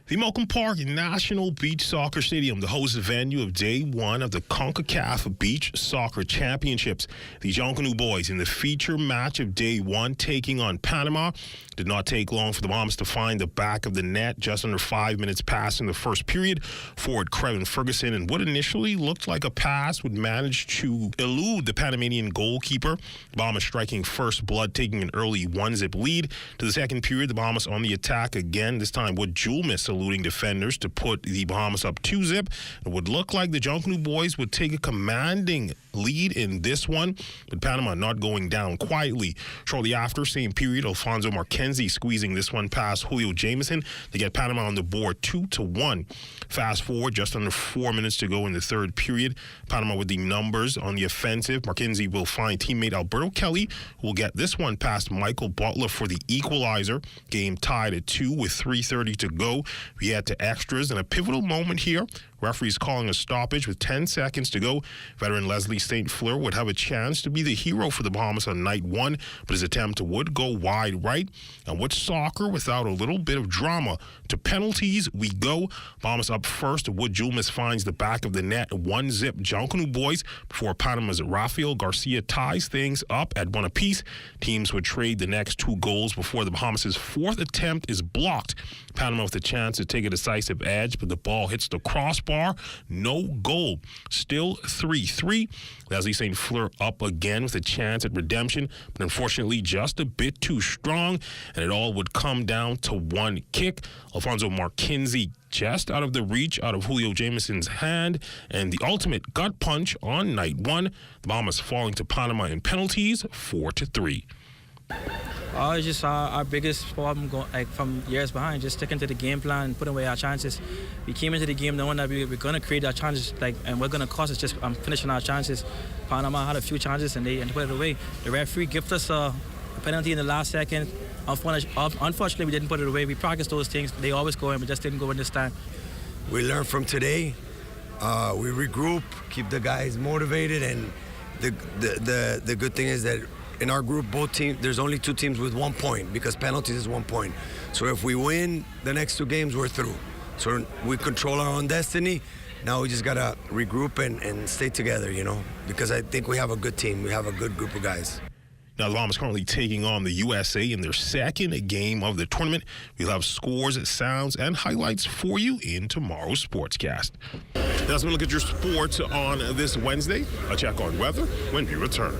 The Malcolm Park National Beach Soccer Stadium, the host venue of day one of the CONCACAF Beach Soccer Championships. The Junkanoo boys in the feature match of day one taking on Panama. Did not take long for the Bahamas to find the back of the net, just under 5 minutes past in the first period. Forward Crevin Ferguson, and what initially looked like a pass would manage to elude the Panamanian goalkeeper. The Bahamas striking first blood, taking an early 1-0 lead. To the second period, the Bahamas on the attack again. This time would Julmis eluding defenders to put the Bahamas up 2-0. It would look like the Junkanoo boys would take a commanding lead in this one, but Panama not going down quietly. Shortly after, same period, Alfonso Marquenzi squeezing this one past Julio Jameson to get Panama on the board 2-1. Fast forward, just under 4 minutes to go in the third period. Panama with the numbers on the offensive. Marquenzi will find teammate Alberto Kelly, who will get this one past Michael Butler for the equalizer. Game tied at 2 with 3:30 to go. We had to extras, and a pivotal moment here. Referees calling a stoppage with 10 seconds to go. Veteran Leslie St. Fleur would have a chance to be the hero for the Bahamas on night one, but his attempt would go wide right. And with soccer, without a little bit of drama, to penalties we go. Bahamas up first. Wood Julmis finds the back of the net, 1-0 Junkanoo boys before Panama's Rafael Garcia ties things up at 1 apiece. Teams would trade the next 2 goals before the Bahamas' fourth attempt is blocked. Panama with a chance chance to take a decisive edge, but the ball hits the crossbar. No goal. Still 3-3. Leslie St. Fleur up again with a chance at redemption, but unfortunately just a bit too strong, and it all would come down to one kick. Alfonso Marquinzi just out of the reach, out of Julio Jameson's hand, and the ultimate gut punch on night one. The Bahamas falling to Panama in penalties, 4-3. It's just our biggest problem from years behind, just sticking to the game plan and putting away our chances. We came into the game knowing that we're going to create our chances, and we're going to cost us just finishing our chances. Panama had a few chances and they put it away. The referee gifted us a penalty in the last second. Unfortunately, we didn't put it away. We practiced those things. They always go in, but just didn't go in this time. We learned from today. We regroup, keep the guys motivated, and the good thing is that in our group, both teams, there's only 2 teams with 1 point because penalties is 1 point. So if we win the next 2 games, we're through. So we control our own destiny. Now we just gotta regroup and stay together, because I think we have a good team. We have a good group of guys. Now, the Bahamas currently taking on the USA in their second game of the tournament. We'll have scores, sounds, and highlights for you in tomorrow's Sportscast. Let's look at your sports on this Wednesday. A check on weather when we return.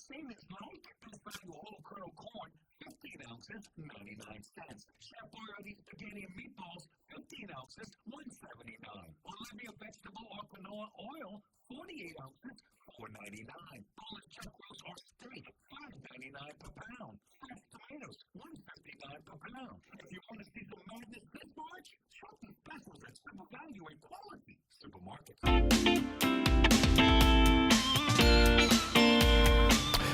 Savings like best value whole kernel corn, 15 ounces, 99 cents. Chef Boyardee spaghetti and meatballs, 15 ounces, 179. Olivia vegetable or quinoa oil, 48 ounces, 4.99. Polish chuck roast or steak, 5.99 per pound. Fresh tomatoes, 1.59 per pound. If you want to see some madness this March, shop the specials at Super Value and Quality Supermarkets.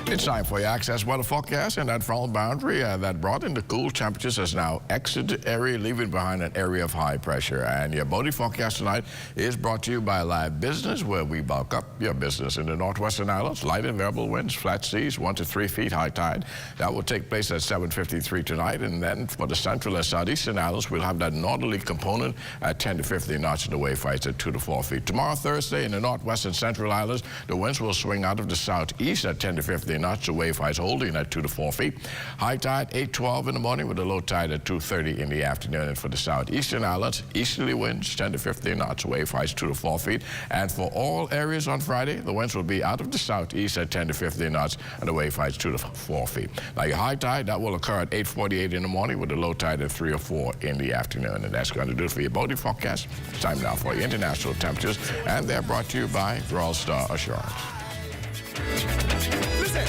It's time for your Access weather forecast, and that front boundary that brought in the cool temperatures has now exited the area, leaving behind an area of high pressure. And your boating forecast tonight is brought to you by Live Business, where we bulk up your business in the Northwestern Islands. Light and variable winds, flat seas, 1 to 3 feet high tide. That will take place at 7:53 tonight. And then for the Central and Southeastern Islands, we'll have that northerly component at 10 to 15 knots, and the wave heights at 2 to 4 feet. Tomorrow, Thursday, in the Northwestern Central Islands, the winds will swing out of the southeast at 10 to 15 knots, the wave heights holding at 2 to 4 feet. High tide 8:12 in the morning with a low tide at 2:30 in the afternoon. And for the southeastern islands, easterly winds 10 to 15 knots, wave heights 2 to 4 feet. And for all areas on Friday, the winds will be out of the southeast at 10 to 15 knots, and the wave heights 2 to 4 feet. Now your high tide, that will occur at 8:48 in the morning with a low tide at 3 or 4 in the afternoon. And that's going to do it for your boating forecast. It's time now for your international temperatures, and they're brought to you by Royal Star Assurance. Listen.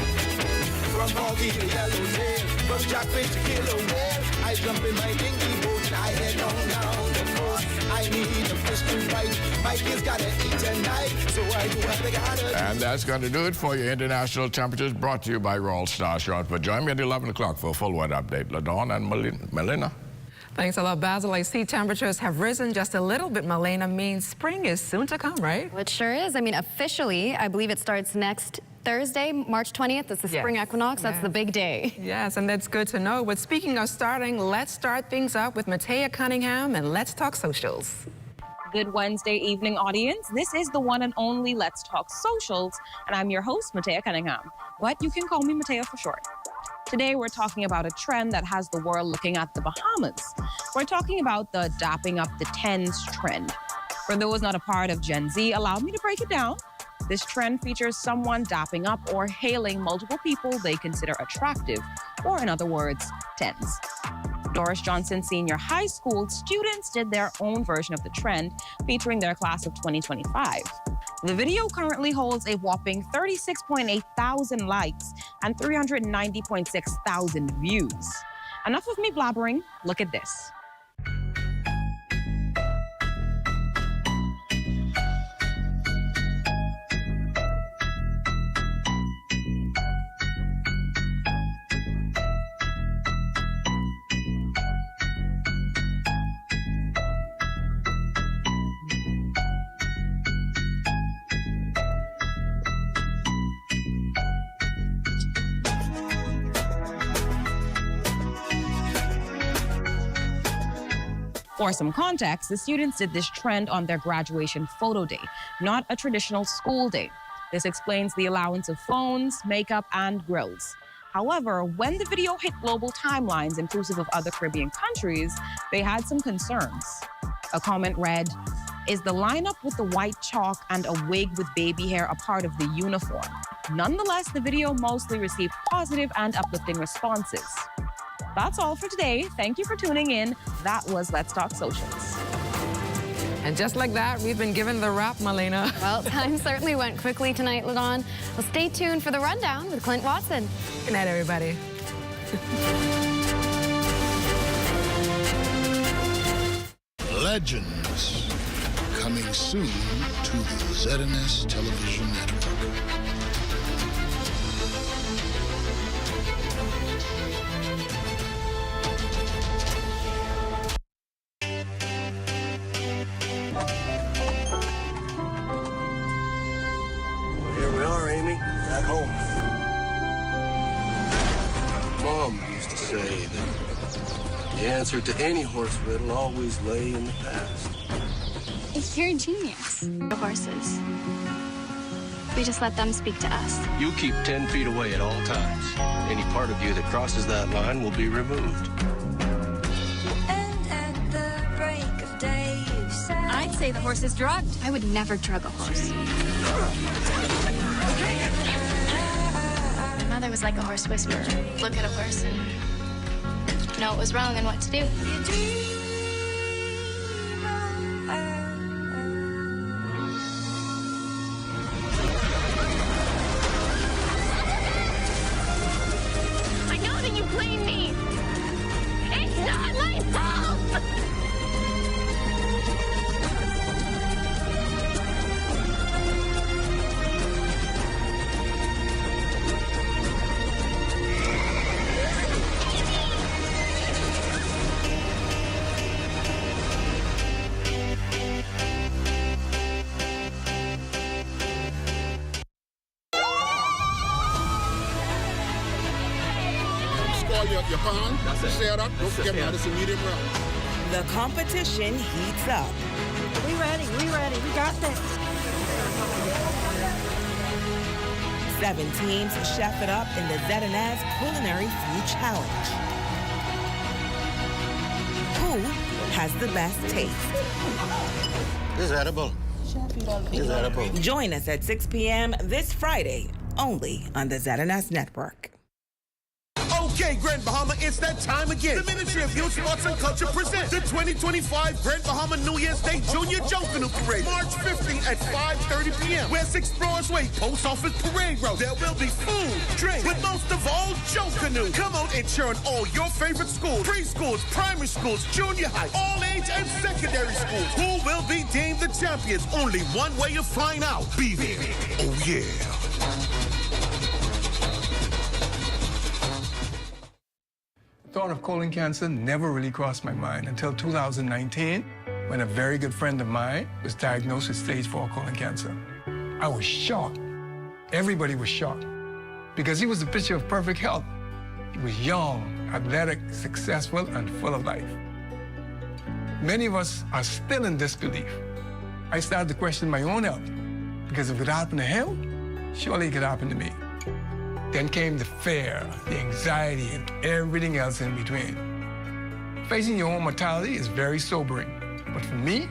From Foggy to Yellowtail, from Jackfish to Killer Whale, I jump in my dinky boat and I head on down the coast. I need a fish to fight. My kids gotta eat tonight, so I do what they gotta. And that's going to do it for your international temperatures, brought to you by Royal Star Assurance. But join me at 11 o'clock for a full weather update. LaDawn and Melina. Thanks a lot, Basil. I see temperatures have risen just a little bit. Milena, means spring is soon to come, right? It sure is. I mean, officially, I believe it starts next Thursday, March 20th. It's the spring equinox. That's the big day. Yes, and that's good to know. But speaking of starting, let's start things up with Matea Cunningham and Let's Talk Socials. Good Wednesday evening, audience. This is the one and only Let's Talk Socials, and I'm your host, Matea Cunningham. But you can call me Matea for short. Today, we're talking about a trend that has the world looking at the Bahamas. We're talking about the dapping up the tens trend. For those not a part of Gen Z, allow me to break it down. This trend features someone dapping up or hailing multiple people they consider attractive, or in other words, tens. Doris Johnson Senior High School students did their own version of the trend, featuring their class of 2025. The video currently holds a whopping 36.8 thousand likes and 390.6 thousand views. Enough of me blabbering, look at this. For some context, the students did this trend on their graduation photo day, not a traditional school day. This explains the allowance of phones, makeup, and grills. However, when the video hit global timelines, inclusive of other Caribbean countries, they had some concerns. A comment read, "Is the lineup with the white chalk and a wig with baby hair a part of the uniform?" Nonetheless, the video mostly received positive and uplifting responses. That's all for today. Thank you for tuning in. That was Let's Talk Socials. And just like that, we've been given the wrap, Malena. Well, time certainly went quickly tonight, LaDawn. Well, stay tuned for the rundown with Clint Watson. Good night, everybody. Legends, coming soon to the ZNS television network. Here we are, Amy, at home. Mom used to say that the answer to any horse riddle always lay in the past. You're a genius. The horses. We just let them speak to us. You keep 10 feet away at all times. Any part of you that crosses that line will be removed. And at the break of day, you said... I'd say the horse is drugged. I would never drug a horse. My mother was like a horse whisperer. Look at a horse and know what was wrong and what to do. I know that you blame me. It's not my fault. Your pan, set up, don't forget about this medium rare. The competition heats up. We ready, we got this. 7 teams chef it up in the ZNS Culinary Food Challenge. Who has the best taste? This is edible. This is edible. Join us at 6 p.m. this Friday, only on the ZNS Network. Okay, Grand Bahama, it's that time again. The Ministry of Youth, Sports and Culture presents the 2025 Grand Bahama New Year's Day Junior Junkanoo Parade, March 15th at 5:30 p.m. West Explorers Way, Post Office Parade Road. There will be food, drink, but most of all, Junkanoo. Come out and cheer on all your favorite schools, preschools, primary schools, junior high, all age and secondary schools. Who will be deemed the champions? Only one way to find out. Be there. Oh, yeah. The thought of colon cancer never really crossed my mind until 2019, when a very good friend of mine was diagnosed with stage 4 colon cancer. I was shocked. Everybody was shocked because he was a picture of perfect health. He was young, athletic, successful, and full of life. Many of us are still in disbelief. I started to question my own health because if it happened to him, surely it could happen to me. Then came the fear, the anxiety, and everything else in between. Facing your own mortality is very sobering. But for me,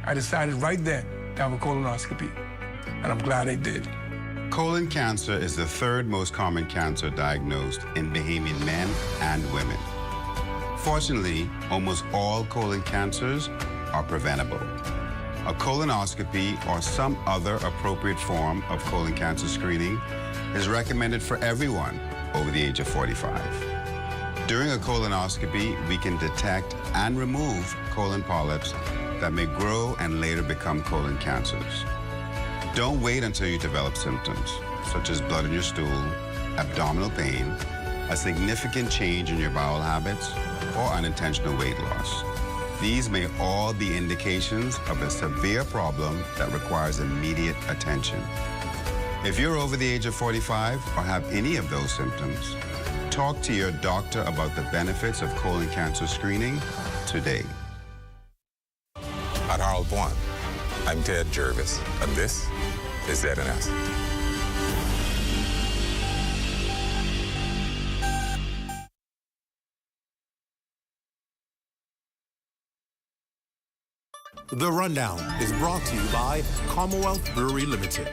I decided right then to have a colonoscopy. And I'm glad I did. Colon cancer is the third most common cancer diagnosed in Bahamian men and women. Fortunately, almost all colon cancers are preventable. A colonoscopy or some other appropriate form of colon cancer screening is recommended for everyone over the age of 45. During a colonoscopy, we can detect and remove colon polyps that may grow and later become colon cancers. Don't wait until you develop symptoms, such as blood in your stool, abdominal pain, a significant change in your bowel habits, or unintentional weight loss. These may all be indications of a severe problem that requires immediate attention. If you're over the age of 45 or have any of those symptoms, talk to your doctor about the benefits of colon cancer screening today. at Harold One. I'm Ted Jervis, and this is ZNS. The Rundown is brought to you by Commonwealth Brewery Limited.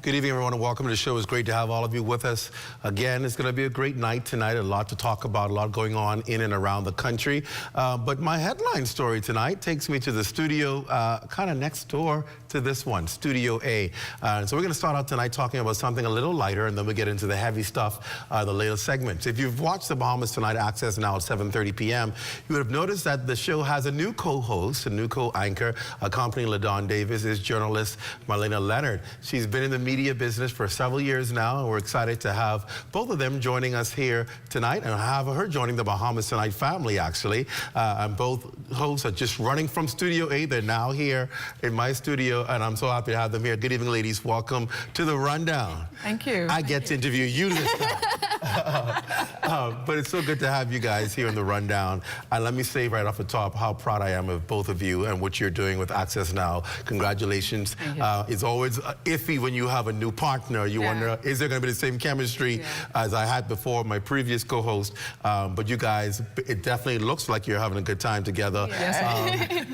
Good evening, everyone, and welcome to the show. It's great to have all of you with us. Again, it's going to be a great night tonight. A lot to talk about, a lot going on in and around the country. But my headline story tonight takes me to the studio kind of next door to this one, Studio A. So we're going to start out tonight talking about something a little lighter, and then we'll get into the heavy stuff, the later segments. If you've watched The Bahamas Tonight Access now at 7:30 p.m., you would have noticed that the show has a new co-host, a new co-anchor. Accompanying LaDawn Davis is journalist Marlena Leonard. She's been in the media business for several years now, and we're excited to have both of them joining us here tonight and have her joining the Bahamas Tonight family, actually. And both hosts are just running from Studio A. They're now here in my studio, and I'm so happy to have them here. Good evening, ladies. Welcome to The Rundown. Thank you. I get to interview you this time. But it's so good to have you guys here in The Rundown. And let me say right off the top how proud I am of both of you and what you're doing with Access Now. Congratulations. It's always iffy when you have a new partner. You wonder, is there going to be the same chemistry as I had before, my previous co-host? But you guys, it definitely looks like you're having a good time together.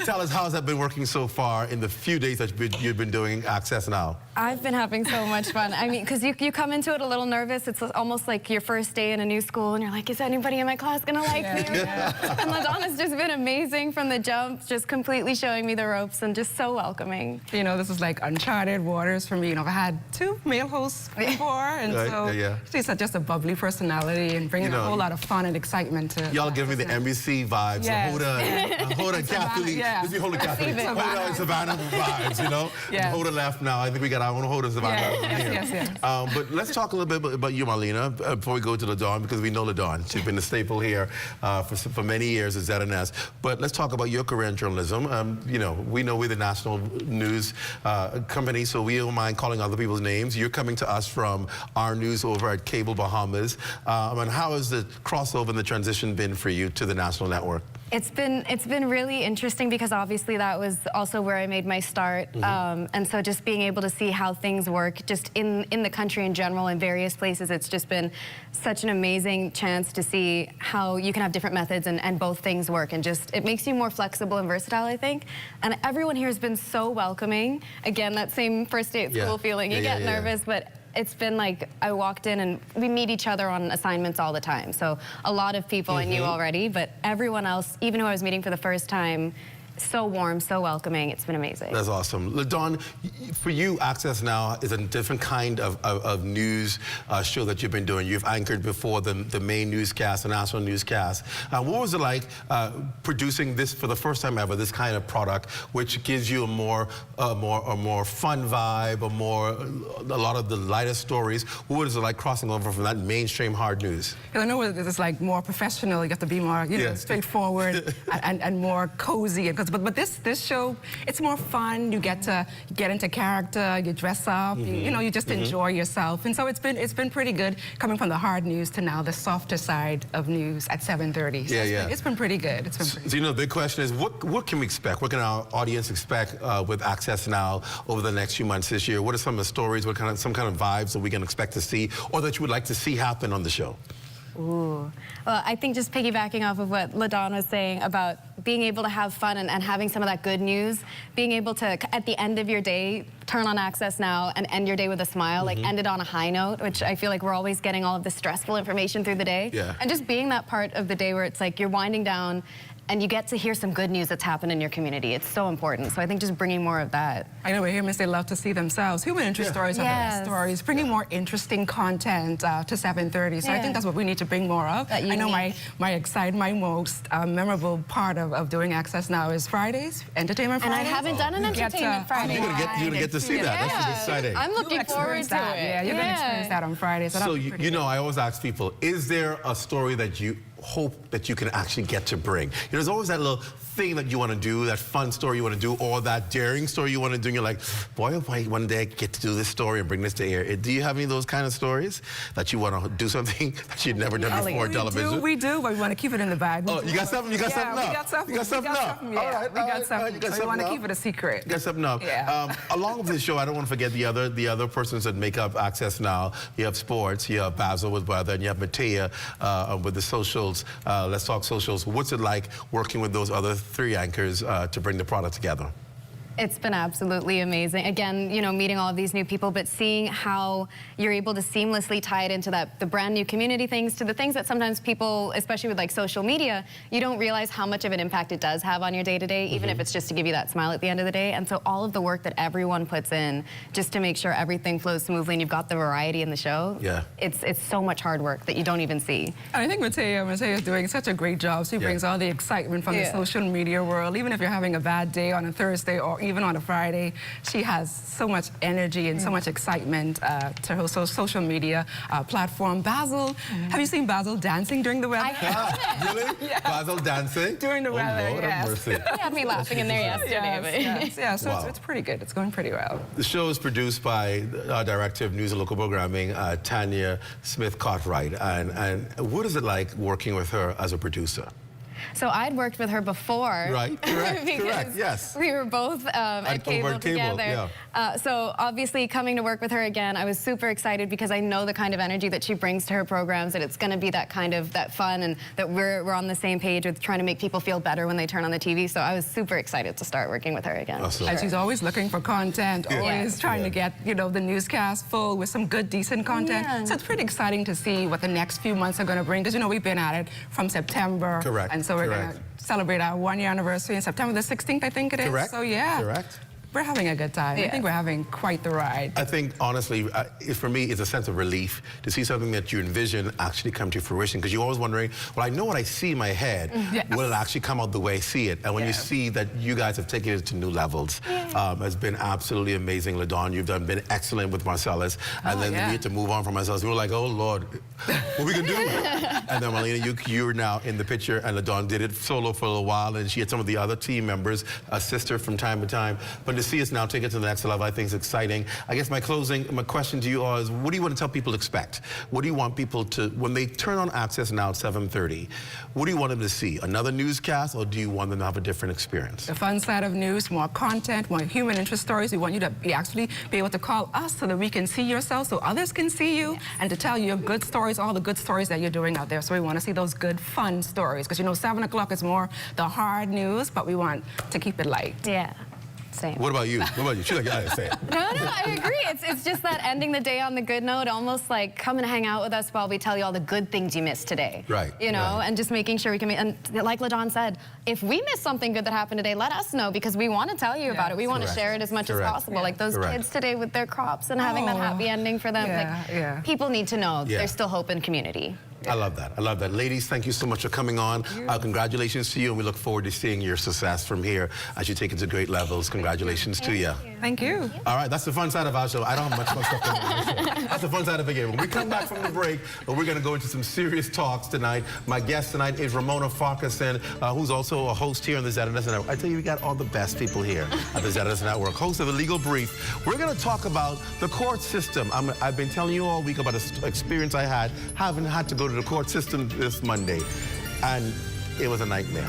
Tell us, how's that been working so far in the few days that you've been doing Access Now? I've been having so much fun. I mean, because you come into it a little nervous. It's almost like your first day in a new school, and you're like, is anybody in my class going to like me? And LaDawn's just been amazing from the jump, just completely showing me the ropes and just so welcoming. You know, this is like uncharted waters for me. You know, I've had 2 male hosts before, and so she's just a bubbly personality and bringing a whole lot of fun and excitement to y'all give me the NBC vibes. Hoda, Kathleen. This is Hoda, Kathleen. Hoda and Savannah vibes, you know? Hoda left now. I think we got our own Hoda Savannah. But let's talk a little bit about you, Marlena, before we go to LaDawn, because we know LaDawn. She's been a staple here for many years at ZNS. But let's talk about your career in journalism. You know, we know we're the national news company, so we don't mind calling other people's names. You're coming to us from our news over at Cable Bahamas. And how has the crossover and the transition been for you to the national network? It's been really interesting because obviously that was also where I made my start. And so just being able to see how things work just in the country in general in various places, it's just been such an amazing chance to see how you can have different methods and both things work, and just it makes you more flexible and versatile, I think. And everyone here has been so welcoming. Again, that same first day at school feeling. You get nervous, but it's been like I walked in and we meet each other on assignments all the time. So a lot of people I knew already, but everyone else, even who I was meeting for the first time, so warm, so welcoming. It's been amazing. That's awesome. LaDawn, for you, Access Now is a different kind of news show that you've been doing. You've anchored before the main newscast, the national newscast. What was it like producing this for the first time ever, this kind of product, which gives you a more fun vibe, a lot of the lighter stories? What was it like crossing over from that mainstream hard news? I know it's like more professional. You have to be more, you know, straightforward and more cozy. But this show, it's more fun. You get to get into character. You dress up. You know, you just enjoy yourself. And so it's been pretty good coming from the hard news to now the softer side of news at 7:30. So it's been pretty good. It's been pretty good. So you know, the big question is, what can we expect? What can our audience expect with Access Now over the next few months this year? What are some of the stories? Some kind of vibes that we can expect to see, or that you would like to see happen on the show? Ooh. Well, I think just piggybacking off of what LaDawn was saying about being able to have fun and having some of that good news, being able to, at the end of your day, turn on Access Now and end your day with a smile, like end it on a high note, which I feel like we're always getting all of the stressful information through the day. And just being that part of the day where it's like you're winding down and you get to hear some good news that's happened in your community. It's so important. So I think just bringing more of that. I know humans, they love to see themselves. Human interest stories are the best stories. Bringing more interesting content to 7:30. So I think that's what we need to bring more of. I know my most memorable part of doing Access Now is Fridays, Entertainment Fridays. And I haven't done an Entertainment Friday. You're gonna get to see that. That's exciting. I'm looking forward to it. Yeah, you're going to experience that on Fridays. So you know, I always ask people, is there a story that you hope that you can actually get to bring? You know, there's always that little thing that you want to do, that fun story you want to do, or that daring story you want to do, and you're like, boy, oh boy, one day I get to do this story and bring this to air. Do you have any of those kind of stories that you want to do something that you've never done before on television? We do, but we want to keep it in the bag. Oh, you got something? You got something up? We got something. You got something up? Yeah, all right, we got something. So we want to keep it a secret. You got something up? Yeah. Along with this show, I don't want to forget the other persons that make up Access Now. You have sports, you have Basil with Weather, and you have Matea with the socials. Let's Talk Socials. What's it like working with those other three anchors to bring the product together? It's been absolutely amazing. Again, you know, meeting all of these new people, but seeing how you're able to seamlessly tie it into the brand new community things to the things that sometimes people, especially with like social media, you don't realize how much of an impact it does have on your day-to-day, even if it's just to give you that smile at the end of the day. And so all of the work that everyone puts in just to make sure everything flows smoothly and you've got the variety in the show, it's so much hard work that you don't even see. And I think Matea is doing such a great job. She brings all the excitement from the social media world. Even if you're having a bad day on a Thursday or even on a Friday, she has so much energy and so much excitement to her social media platform. Basil, have you seen Basil dancing during the weather? I have. Really? Yes. Basil dancing? During the weather, Lord have mercy. You had me laughing in there yesterday. Yeah, so it's pretty good. It's going pretty well. The show is produced by our Director of News and Local Programming, Tanya Smith-Cartwright. And what is it like working with her as a producer? So I'd worked with her before. Right, correct, yes. We were both at Cable together. So obviously coming to work with her again, I was super excited because I know the kind of energy that she brings to her programs, that it's going to be that kind of fun, and that we're on the same page with trying to make people feel better when they turn on the TV. So I was super excited to start working with her again. Awesome. And she's always looking for content, always trying to get, you know, the newscast full with some good, decent content. So it's pretty exciting to see what the next few months are going to bring, because, you know, we've been at it from September. Correct. And so we're going to celebrate our 1-year anniversary on September the 16th, I think it is. Correct. So yeah. Correct. We're having a good time. I think we're having quite the ride. I think, honestly, for me, it's a sense of relief to see something that you envision actually come to fruition, because you're always wondering, well, I know what I see in my head. Will it actually come out the way I see it? And when you see that you guys have taken it to new levels, it's been absolutely amazing. LaDawn, you've been excellent with Marcellus. And then we had to move on from Marcellus. We were like, oh, Lord, what we can do? And then, Marlena, you're now in the picture, and LaDawn did it solo for a little while, and she had some of the other team members assist her from time to time. But to see us now take it to the next level, I think is exciting. I guess my question to you all is, what do you want to tell people to expect? What do you want people to, when they turn on Access Now at 7:30, what do you want them to see? Another newscast, or do you want them to have a different experience? The fun side of news, more content, more human interest stories. We want you to actually be able to call us so that we can see yourself, so others can see you, and to tell you your good stories, all the good stories that you're doing out there. So we want to see those good, fun stories, because, you know, 7 o'clock is more the hard news, but we want to keep it light. Yeah. Same. What about you? What about you? She's like, yeah, say it. No, I agree. It's just that ending the day on the good note, almost like come and hang out with us while we tell you all the good things you missed today. Right. You know, and just making sure we can and like LaDawn said, if we miss something good that happened today, let us know, because we want to tell you about it. We want to share it as much as possible. Like those kids today with their crops and having that happy ending for them. People need to know there's still hope in community. I love that. I love that. Ladies, thank you so much for coming on. Congratulations to you, and we look forward to seeing your success from here as you take it to great levels. Congratulations to you. Thank you. All right, that's the fun side of our show. I don't have much fun stuff to do. That's the fun side of the game. When we come back from the break, we're going to go into some serious talks tonight. My guest tonight is Ramona Farquharson, who's also a host here on the ZNS Network. I tell you, we got all the best people here at the ZNS Network. Host of The Legal Brief. We're going to talk about the court system. I've been telling you all week about an experience I had, having had to go to the court system this Monday, and it was a nightmare.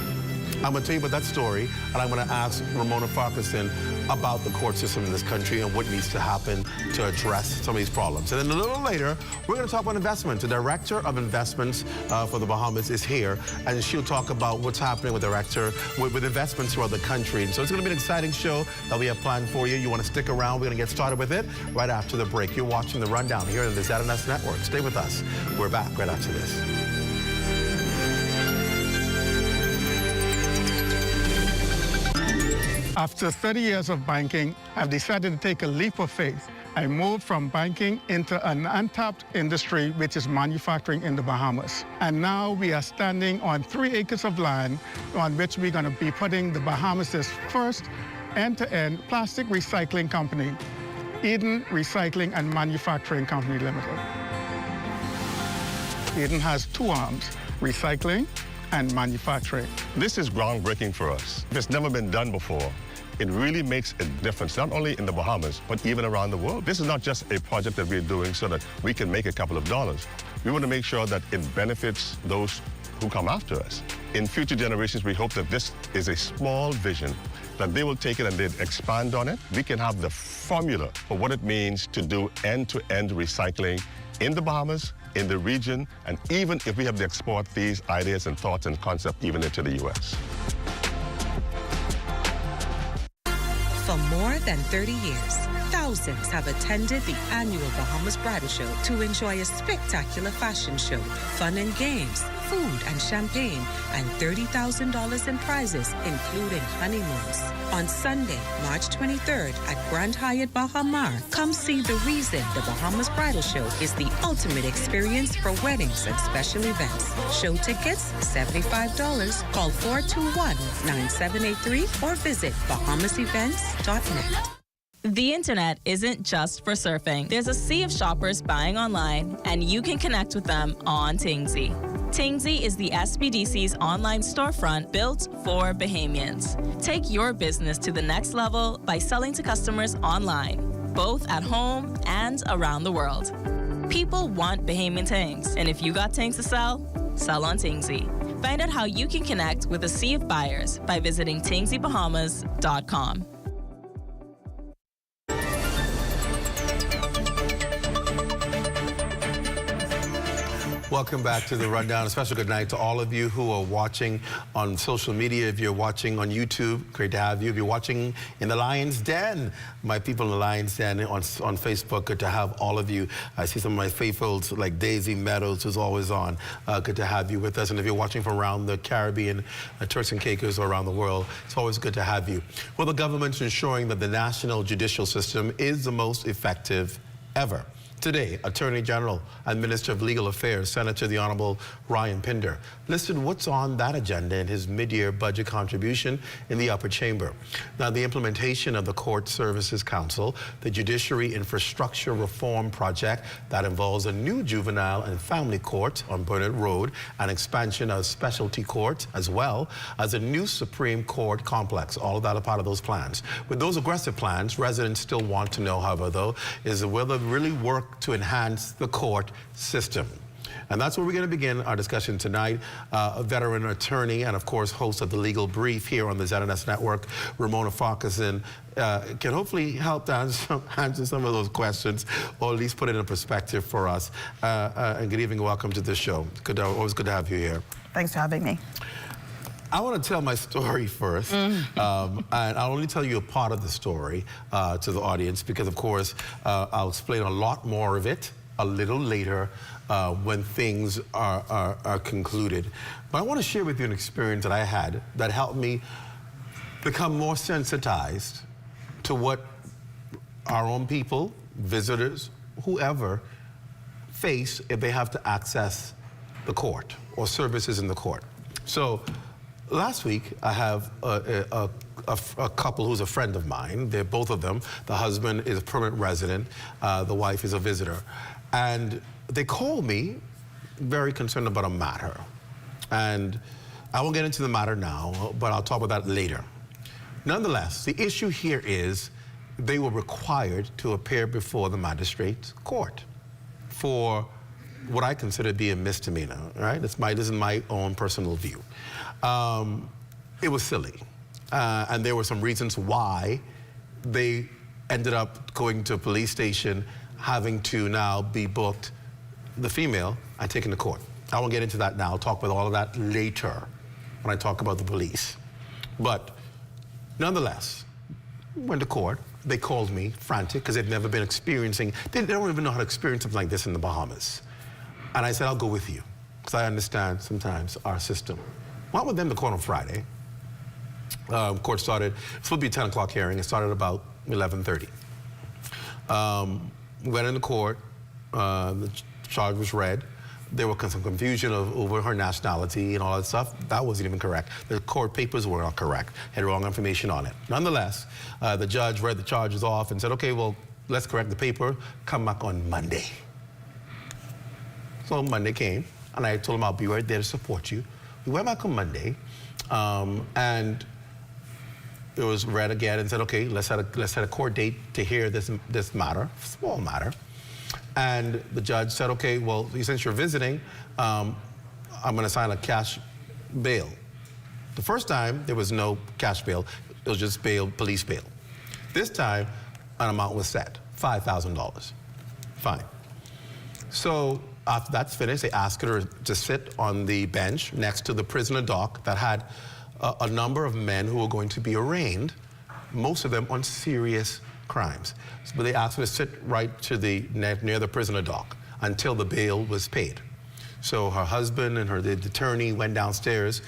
I'm going to tell you about that story, and I'm going to ask Ramona Farquharson about the court system in this country and what needs to happen to address some of these problems. And then a little later, we're going to talk about investment. The Director of Investments for the Bahamas is here, and she'll talk about what's happening with with investments throughout the country. And so it's going to be an exciting show that we have planned for you. You want to stick around. We're going to get started with it right after the break. You're watching The Rundown here on the ZNS Network. Stay with us. We're back right after this. After 30 years of banking, I've decided to take a leap of faith. I moved from banking into an untapped industry, which is manufacturing in the Bahamas. And now we are standing on 3 acres of land on which we're going to be putting the Bahamas' first end-to-end plastic recycling company, Eden Recycling and Manufacturing Company Limited. Eden has 2 arms, recycling and manufacturing. This is groundbreaking for us. It's never been done before. It really makes a difference, not only in the Bahamas, but even around the world. This is not just a project that we're doing so that we can make a couple of dollars. We want to make sure that it benefits those who come after us. In future generations, we hope that this is a small vision, that they will take it and they'd expand on it. We can have the formula for what it means to do end-to-end recycling in the Bahamas, in the region, and even if we have to export these ideas and thoughts and concepts even into the U.S. For more than 30 years, thousands have attended the annual Bahamas Bridal Show to enjoy a spectacular fashion show, fun and games, food and champagne, and $30,000 in prizes, including honeymoons. On Sunday, March 23rd at Grand Hyatt Baha Mar, come see the reason the Bahamas Bridal Show is the ultimate experience for weddings and special events. Show tickets, $75. Call 421-9783 or visit bahamasevents.net. The internet isn't just for surfing. There's a sea of shoppers buying online, and you can connect with them on Tingsy. Tingsy is the SBDC's online storefront built for Bahamians. Take your business to the next level by selling to customers online, both at home and around the world. People want Bahamian things, and if you got things to sell, sell on Tingsy. Find out how you can connect with a sea of buyers by visiting tingsybahamas.com. Welcome back to the Rundown. A special good night to all of you who are watching on social media. If you're watching on YouTube, great to have you. If you're watching in the Lion's Den, my people in the Lion's Den on Facebook, good to have all of you. I see some of my faithfuls like Daisy Meadows, who's always on. Good to have you with us. And if you're watching from around the Caribbean, Turks and Caicos, or around the world, it's always good to have you. Well, the government's ensuring that the national judicial system is the most effective ever. Today, Attorney General and Minister of Legal Affairs, Senator the Honorable Ryan Pinder, listed what's on that agenda in his mid-year budget contribution in the upper chamber. Now, the implementation of the Court Services Council, the Judiciary Infrastructure Reform Project that involves a new juvenile and family court on Burnett Road, and expansion of specialty courts, as well as a new Supreme Court complex. All of that are part of those plans. With those aggressive plans, residents still want to know, however, though, is will they really work to enhance the court system? And that's where we're going to begin our discussion tonight. A veteran attorney and, of course, host of the Legal Brief here on the ZNS Network, Ramona Farquharson, can hopefully help to answer some of those questions, or at least put it in perspective for us. And good evening, welcome to the show. Always good to have you here. Thanks for having me. I want to tell my story first, and I'll only tell you a part of the story to the audience because, of course, I'll explain a lot more of it a little later when things are concluded. But I want to share with you an experience that I had that helped me become more sensitized to what our own people, visitors, whoever, face if they have to access the court or services in the court. So, last week, I have a couple who's a friend of mine. They're both of them. The husband is a permanent resident. The wife is a visitor. And they called me very concerned about a matter. And I won't get into the matter now, but I'll talk about that later. Nonetheless, the issue here is they were required to appear before the magistrate's court for what I consider to be a misdemeanor, right? This is my own personal view. It was silly. And there were some reasons why they ended up going to a police station, having to now be booked, the female, and taken to court. I won't get into that now. I'll talk about all of that later when I talk about the police. But nonetheless, went to court. They called me frantic because they've never been experiencing, they don't even know how to experience something like this in the Bahamas. And I said, I'll go with you because I understand sometimes our system. Went with them to court on Friday. Court started, it's supposed to be a 10 o'clock hearing. It started about 11:30. Went into court. The charge was read. There was some confusion over her nationality and all that stuff. That wasn't even correct. The court papers were not correct. Had wrong information on it. Nonetheless, the judge read the charges off and said, okay, well, let's correct the paper. Come back on Monday. So Monday came, and I told him I'll be right there to support you. We went back on Monday, and it was read again and said, okay, let's set a court date to hear this matter, small matter. And the judge said, okay, well, since you're visiting, I'm going to sign a cash bail. The first time, there was no cash bail. It was just bail, police bail. This time, an amount was set, $5,000. Fine. So after that's finished, they asked her to sit on the bench next to the prisoner dock that had a number of men who were going to be arraigned, most of them on serious crimes. But they asked her to sit right to near the prisoner dock until the bail was paid. So her husband and the attorney went downstairs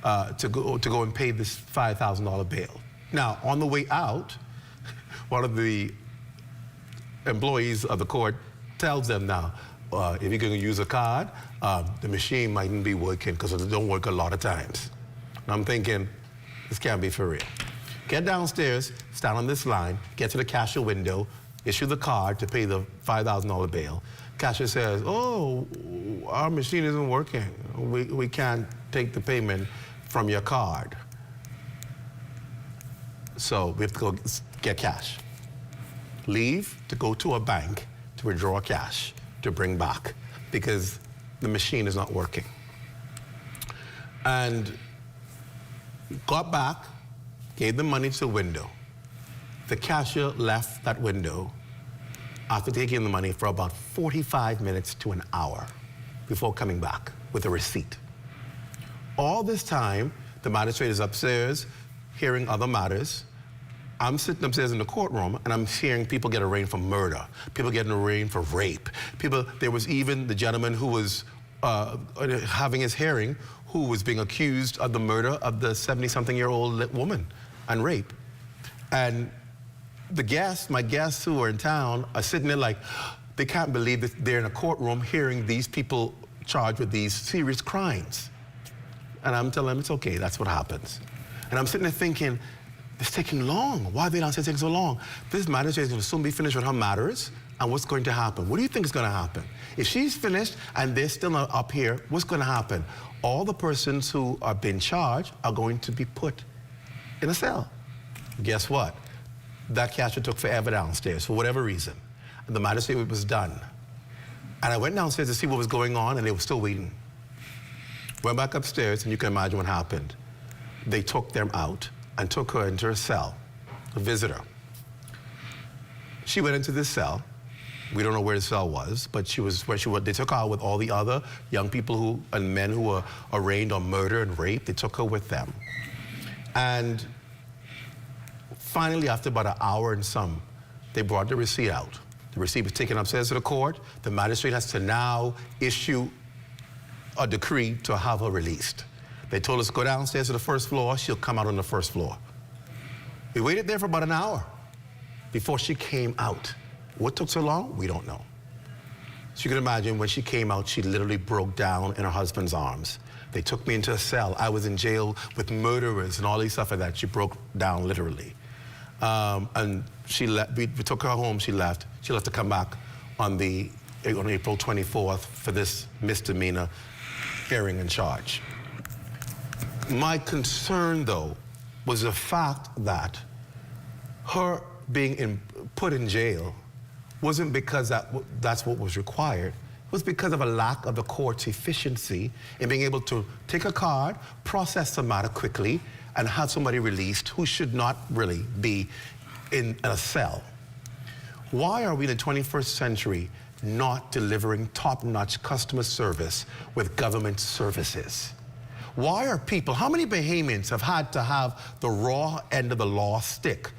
to go and pay this $5,000 bail. Now, on the way out, one of the employees of the court tells them now, if you're going to use a card, the machine mightn't be working because it don't work a lot of times. And I'm thinking, this can't be for real. Get downstairs, stand on this line, get to the cashier window, issue the card to pay the $5,000 bail. Cashier says, oh, our machine isn't working. We can't take the payment from your card. So we have to go get cash. Leave to go to a bank to withdraw cash to bring back because the machine is not working. And got back, gave the money to the window. The cashier left that window after taking the money for about 45 minutes to an hour before coming back with a receipt. All this time, the magistrate is upstairs hearing other matters. I'm sitting upstairs in the courtroom and I'm hearing people get arraigned for murder, people getting arraigned for rape. There was even the gentleman who was having his hearing who was being accused of the murder of the 70-something-year-old woman and rape. And my guests who are in town are sitting there like, they can't believe that they're in a courtroom hearing these people charged with these serious crimes. And I'm telling them, it's okay, that's what happens. And I'm sitting there thinking, it's taking long. Why are they not taking so long? This magistrate is going to soon be finished with her matters, and what's going to happen? What do you think is going to happen? If she's finished and they're still up here, what's going to happen? All the persons who are being charged are going to be put in a cell. Guess what? That cashier took forever downstairs for whatever reason. And the magistrate was done. And I went downstairs to see what was going on, and they were still waiting. Went back upstairs, and you can imagine what happened. They took them out and took her into her cell, a visitor. She went into this cell. We don't know where the cell was, but they took her out with all the other young people and men who were arraigned on murder and rape. They took her with them. And finally, after about an hour and some, they brought the receipt out. The receipt was taken upstairs to the court. The magistrate has to now issue a decree to have her released. They told us to go downstairs to the first floor. She'll come out on the first floor. We waited there for about an hour before she came out. What took so long? We don't know. So you can imagine when she came out, she literally broke down in her husband's arms. They took me into a cell. I was in jail with murderers and all these stuff like that. She broke down literally. And she left. We took her home. She left. She left to come back on April 24th for this misdemeanor hearing and charge. My concern, though, was the fact that her being put in jail wasn't because that's what was required. It was because of a lack of the court's efficiency in being able to take a card, process the matter quickly, and have somebody released who should not really be in a cell. Why are we in the 21st century not delivering top-notch customer service with government services? Why are people, how many Bahamians have had to have the raw end of the law stick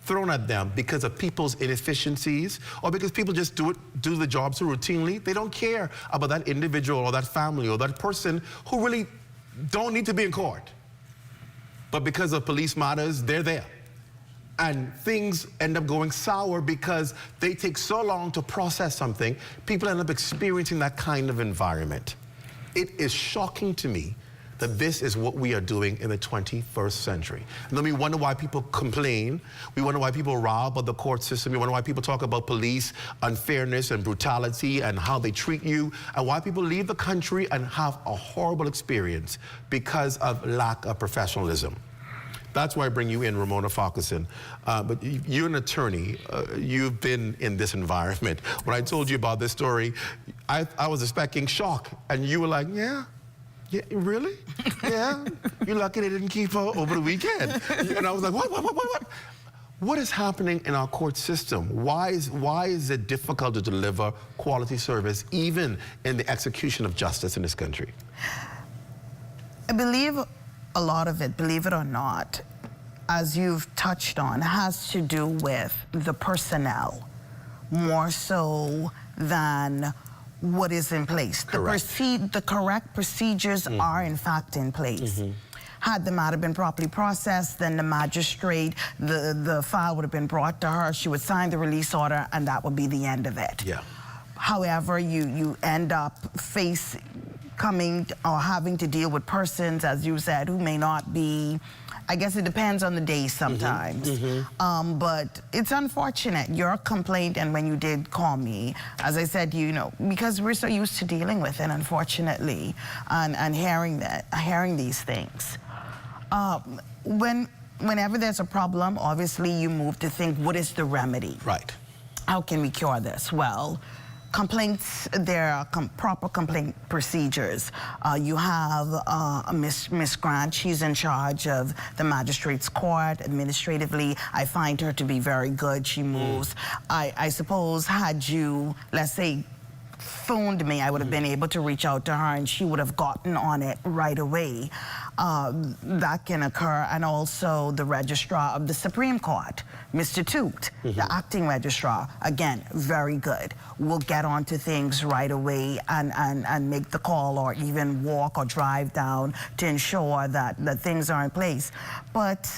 thrown at them because of people's inefficiencies or because people just do the job so routinely? They don't care about that individual or that family or that person who really don't need to be in court. but because of police matters, they're there. And things end up going sour because they take so long to process something. People end up experiencing that kind of environment. It is shocking to me that this is what we are doing in the 21st century. And then we wonder why people complain. We wonder why people row about the court system. We wonder why people talk about police unfairness and brutality and how they treat you, and why people leave the country and have a horrible experience because of lack of professionalism. That's why I bring you in, Ramona Farquharson. But you're an attorney. You've been in this environment. When I told you about this story, I was expecting shock. And you were like, yeah, really? Yeah? You're lucky they didn't keep her over the weekend. And I was like, what? What is happening in our court system? Why is it difficult to deliver quality service, even in the execution of justice in this country? I believe a lot of it, believe it or not, as you've touched on, has to do with the personnel more so than what is in place. The correct procedures are in fact in place. Had the matter been properly processed, then the magistrate, the file would have been brought to her, she would sign the release order, and that would be the end of it. Yeah. However, you end up coming or having to deal with persons, as you said, who may not be, I guess it depends on the day sometimes. But it's unfortunate, your complaint, and when you did call me, as I said, because we're so used to dealing with it, unfortunately, and hearing these things. Whenever there's a problem, obviously you move to think, what is the remedy? Right. How can we cure this? Well, complaints, there are proper complaint procedures. You have Miss Grant, she's in charge of the magistrate's court administratively. I find her to be very good, she moves. I suppose had you, let's say, phoned me, I would have been able to reach out to her and she would have gotten on it right away. That can occur. And also the registrar of the Supreme Court, Mr. Toot, the acting registrar, again, very good. Will get onto things right away and make the call or even walk or drive down to ensure that things are in place. But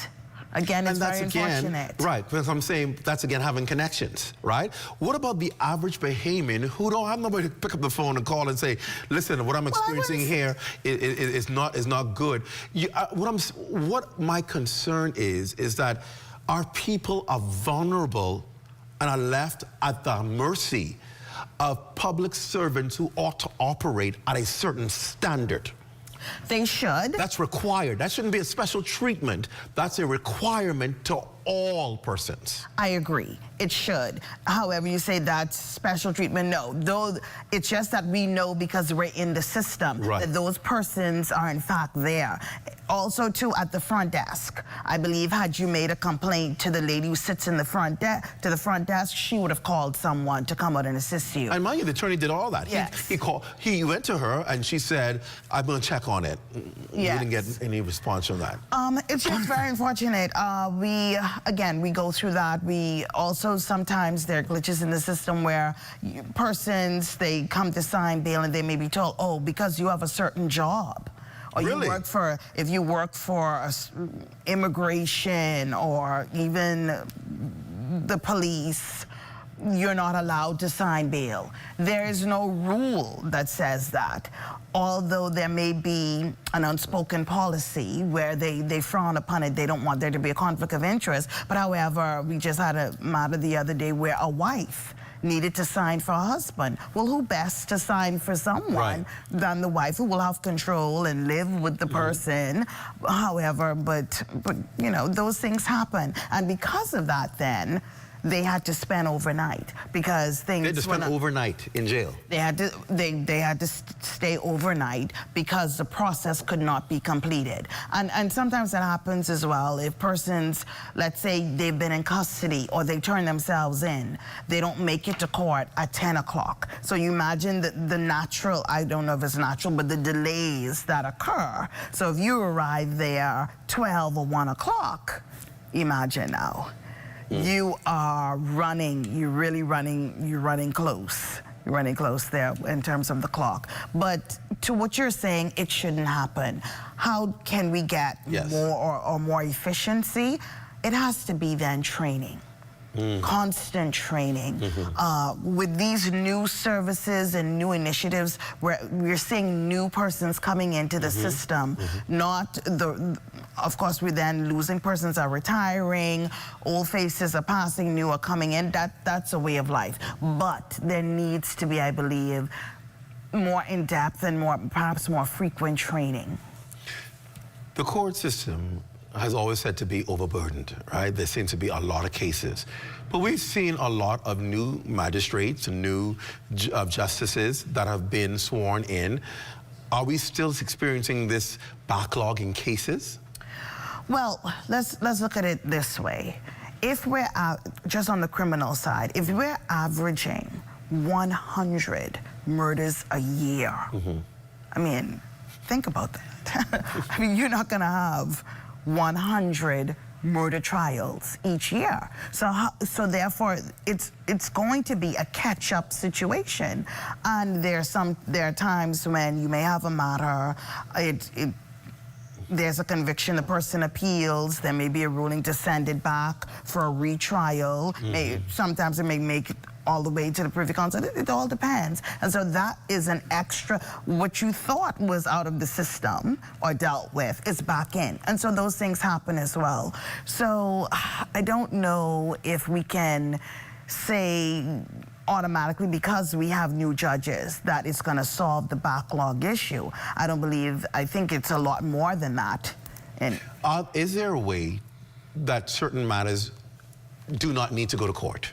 again, it's very unfortunate. Right, because I'm saying that's again having connections, right? What about the average Bahamian who don't have nobody to pick up the phone and call and say, listen, what I'm experiencing here is not good. What my concern is that our people are vulnerable and are left at the mercy of public servants who ought to operate at a certain standard. They should. That's required. That shouldn't be a special treatment. That's a requirement to all persons. I agree. It should. However, you say that's special treatment. No. Though it's just that we know because we're in the system that those persons are in fact there. Also, too, at the front desk, I believe had you made a complaint to the lady who sits in the front desk, she would have called someone to come out and assist you. And mind you, the attorney did all that. Yes. He went to her and she said, I'm going to check on it. Yes. We didn't get any response from that. It's just very unfortunate. We go through that. We also sometimes there are glitches in the system where persons, they come to sign bail and they may be told, oh, because you have a certain job. Or if you work for immigration or even the police, you're not allowed to sign bail. There is no rule that says that. Although there may be an unspoken policy where they frown upon it, they don't want there to be a conflict of interest. But however, we just had a matter the other day where a wife needed to sign for her husband. Well, who best to sign for someone than the wife, who will have control and live with the person. However, but those things happen. And because of that then, they had to spend overnight because things. They had to spend overnight in jail. They had to stay overnight because the process could not be completed. And sometimes that happens as well. If persons, let's say they've been in custody or they turn themselves in, they don't make it to court at 10 o'clock. So you imagine the natural, I don't know if it's natural, but the delays that occur. So if you arrive there 12 or 1 o'clock, imagine now. You are running, you're really running, you're running close. You're running close there in terms of the clock. But to what you're saying, it shouldn't happen. How can we get more or more efficiency? It has to be then training. Constant training. With these new services and new initiatives, we're seeing new persons coming into the system, not the, of course, we're then losing persons are retiring, old faces are passing, new are coming in. That's a way of life. But there needs to be, I believe, more in-depth and perhaps more frequent training. The court system has always said to be overburdened, right? There seems to be a lot of cases. But we've seen a lot of new magistrates and new justices that have been sworn in. Are we still experiencing this backlog in cases? Well, let's look at it this way. If we're just on the criminal side, if we're averaging 100 murders a year, I mean, think about that. I mean, you're not going to have 100 murder trials each year. So therefore, it's going to be a catch-up situation. And there are times when you may have a matter, there's a conviction, the person appeals, there may be a ruling to send it back for a retrial. Sometimes it may make it all the way to the Privy Council. It all depends. And so that is an extra, what you thought was out of the system or dealt with is back in. And so those things happen as well. So I don't know if we can say automatically because we have new judges that it's going to solve the backlog issue. I don't believe, I think it's a lot more than that. And is there a way that certain matters do not need to go to court?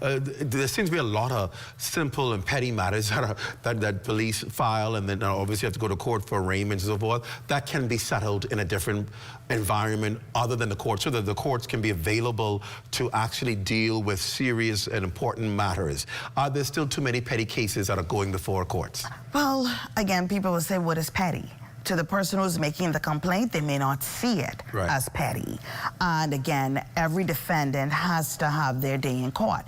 There seems to be a lot of simple and petty matters that police file and then obviously have to go to court for arraignments and so forth. That can be settled in a different environment other than the court, so that the courts can be available to actually deal with serious and important matters. Are there still too many petty cases that are going before courts? Well, again, people will say, what is petty? To the person who's making the complaint, they may not see it as petty. And again, every defendant has to have their day in court.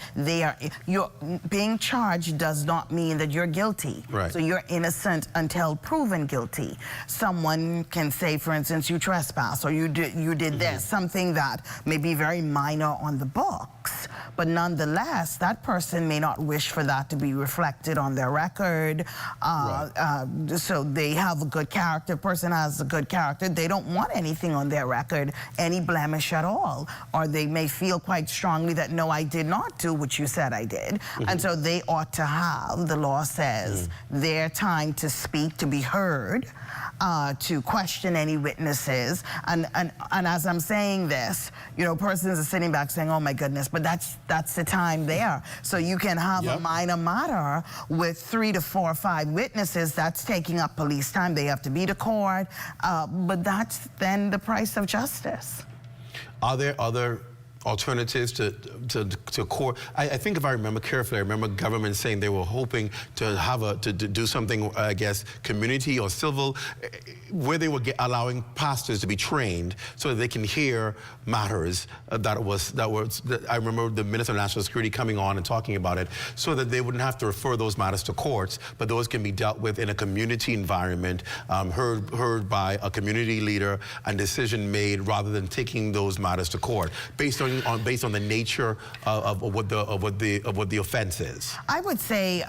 You're being charged does not mean that you're guilty. So you're innocent until proven guilty. Someone can say, for instance, you trespass or you did this, something that may be very minor on the books, but nonetheless, that person may not wish for that to be reflected on their record. So they have a good character. The person has a good character, they don't want anything on their record, any blemish at all. Or they may feel quite strongly that, no, I did not do what you said I did. And so they ought to have, the law says, their time to speak, to be heard, to question any witnesses. And as I'm saying this, you know, persons are sitting back saying, oh my goodness, but that's the time there. So you can have a minor matter with 3 to 4 or 5 witnesses, that's taking up police time. They have to be to court, but that's then the price of justice. Are there other alternatives to court? I think if I remember carefully, I remember government saying they were hoping to have to do something, I guess, community or civil, where they were allowing pastors to be trained so that they can hear matters I remember the Minister of National Security coming on and talking about it, so that they wouldn't have to refer those matters to courts, but those can be dealt with in a community environment, heard by a community leader and decision made rather than taking those matters to court based on the nature of what the offense is. I would say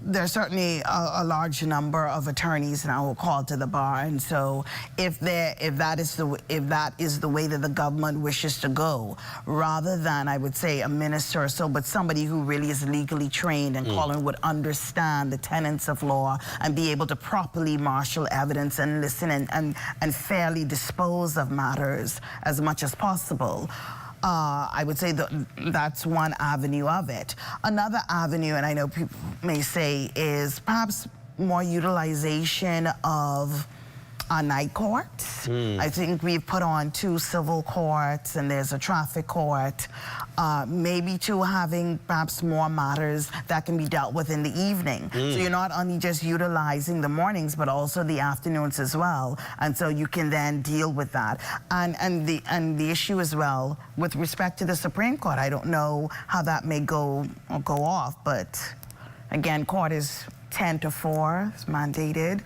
there's certainly a large number of attorneys now who are called to the bar, and so if that is the way that the government wishes to go, rather than, I would say, a minister or so, but somebody who really is legally trained and Colin would understand the tenets of law and be able to properly marshal evidence and listen and fairly dispose of matters as much as possible. I would say that's one avenue of it. Another avenue, and I know people may say, is perhaps more utilization of night courts. I think we've put on 2 civil courts and there's a traffic court. Maybe too having perhaps more matters that can be dealt with in the evening. So you're not only just utilizing the mornings, but also the afternoons as well. And so you can then deal with that. And the issue as well, with respect to the Supreme Court, I don't know how that may go off, but again, court is 10 to 4 is mandated.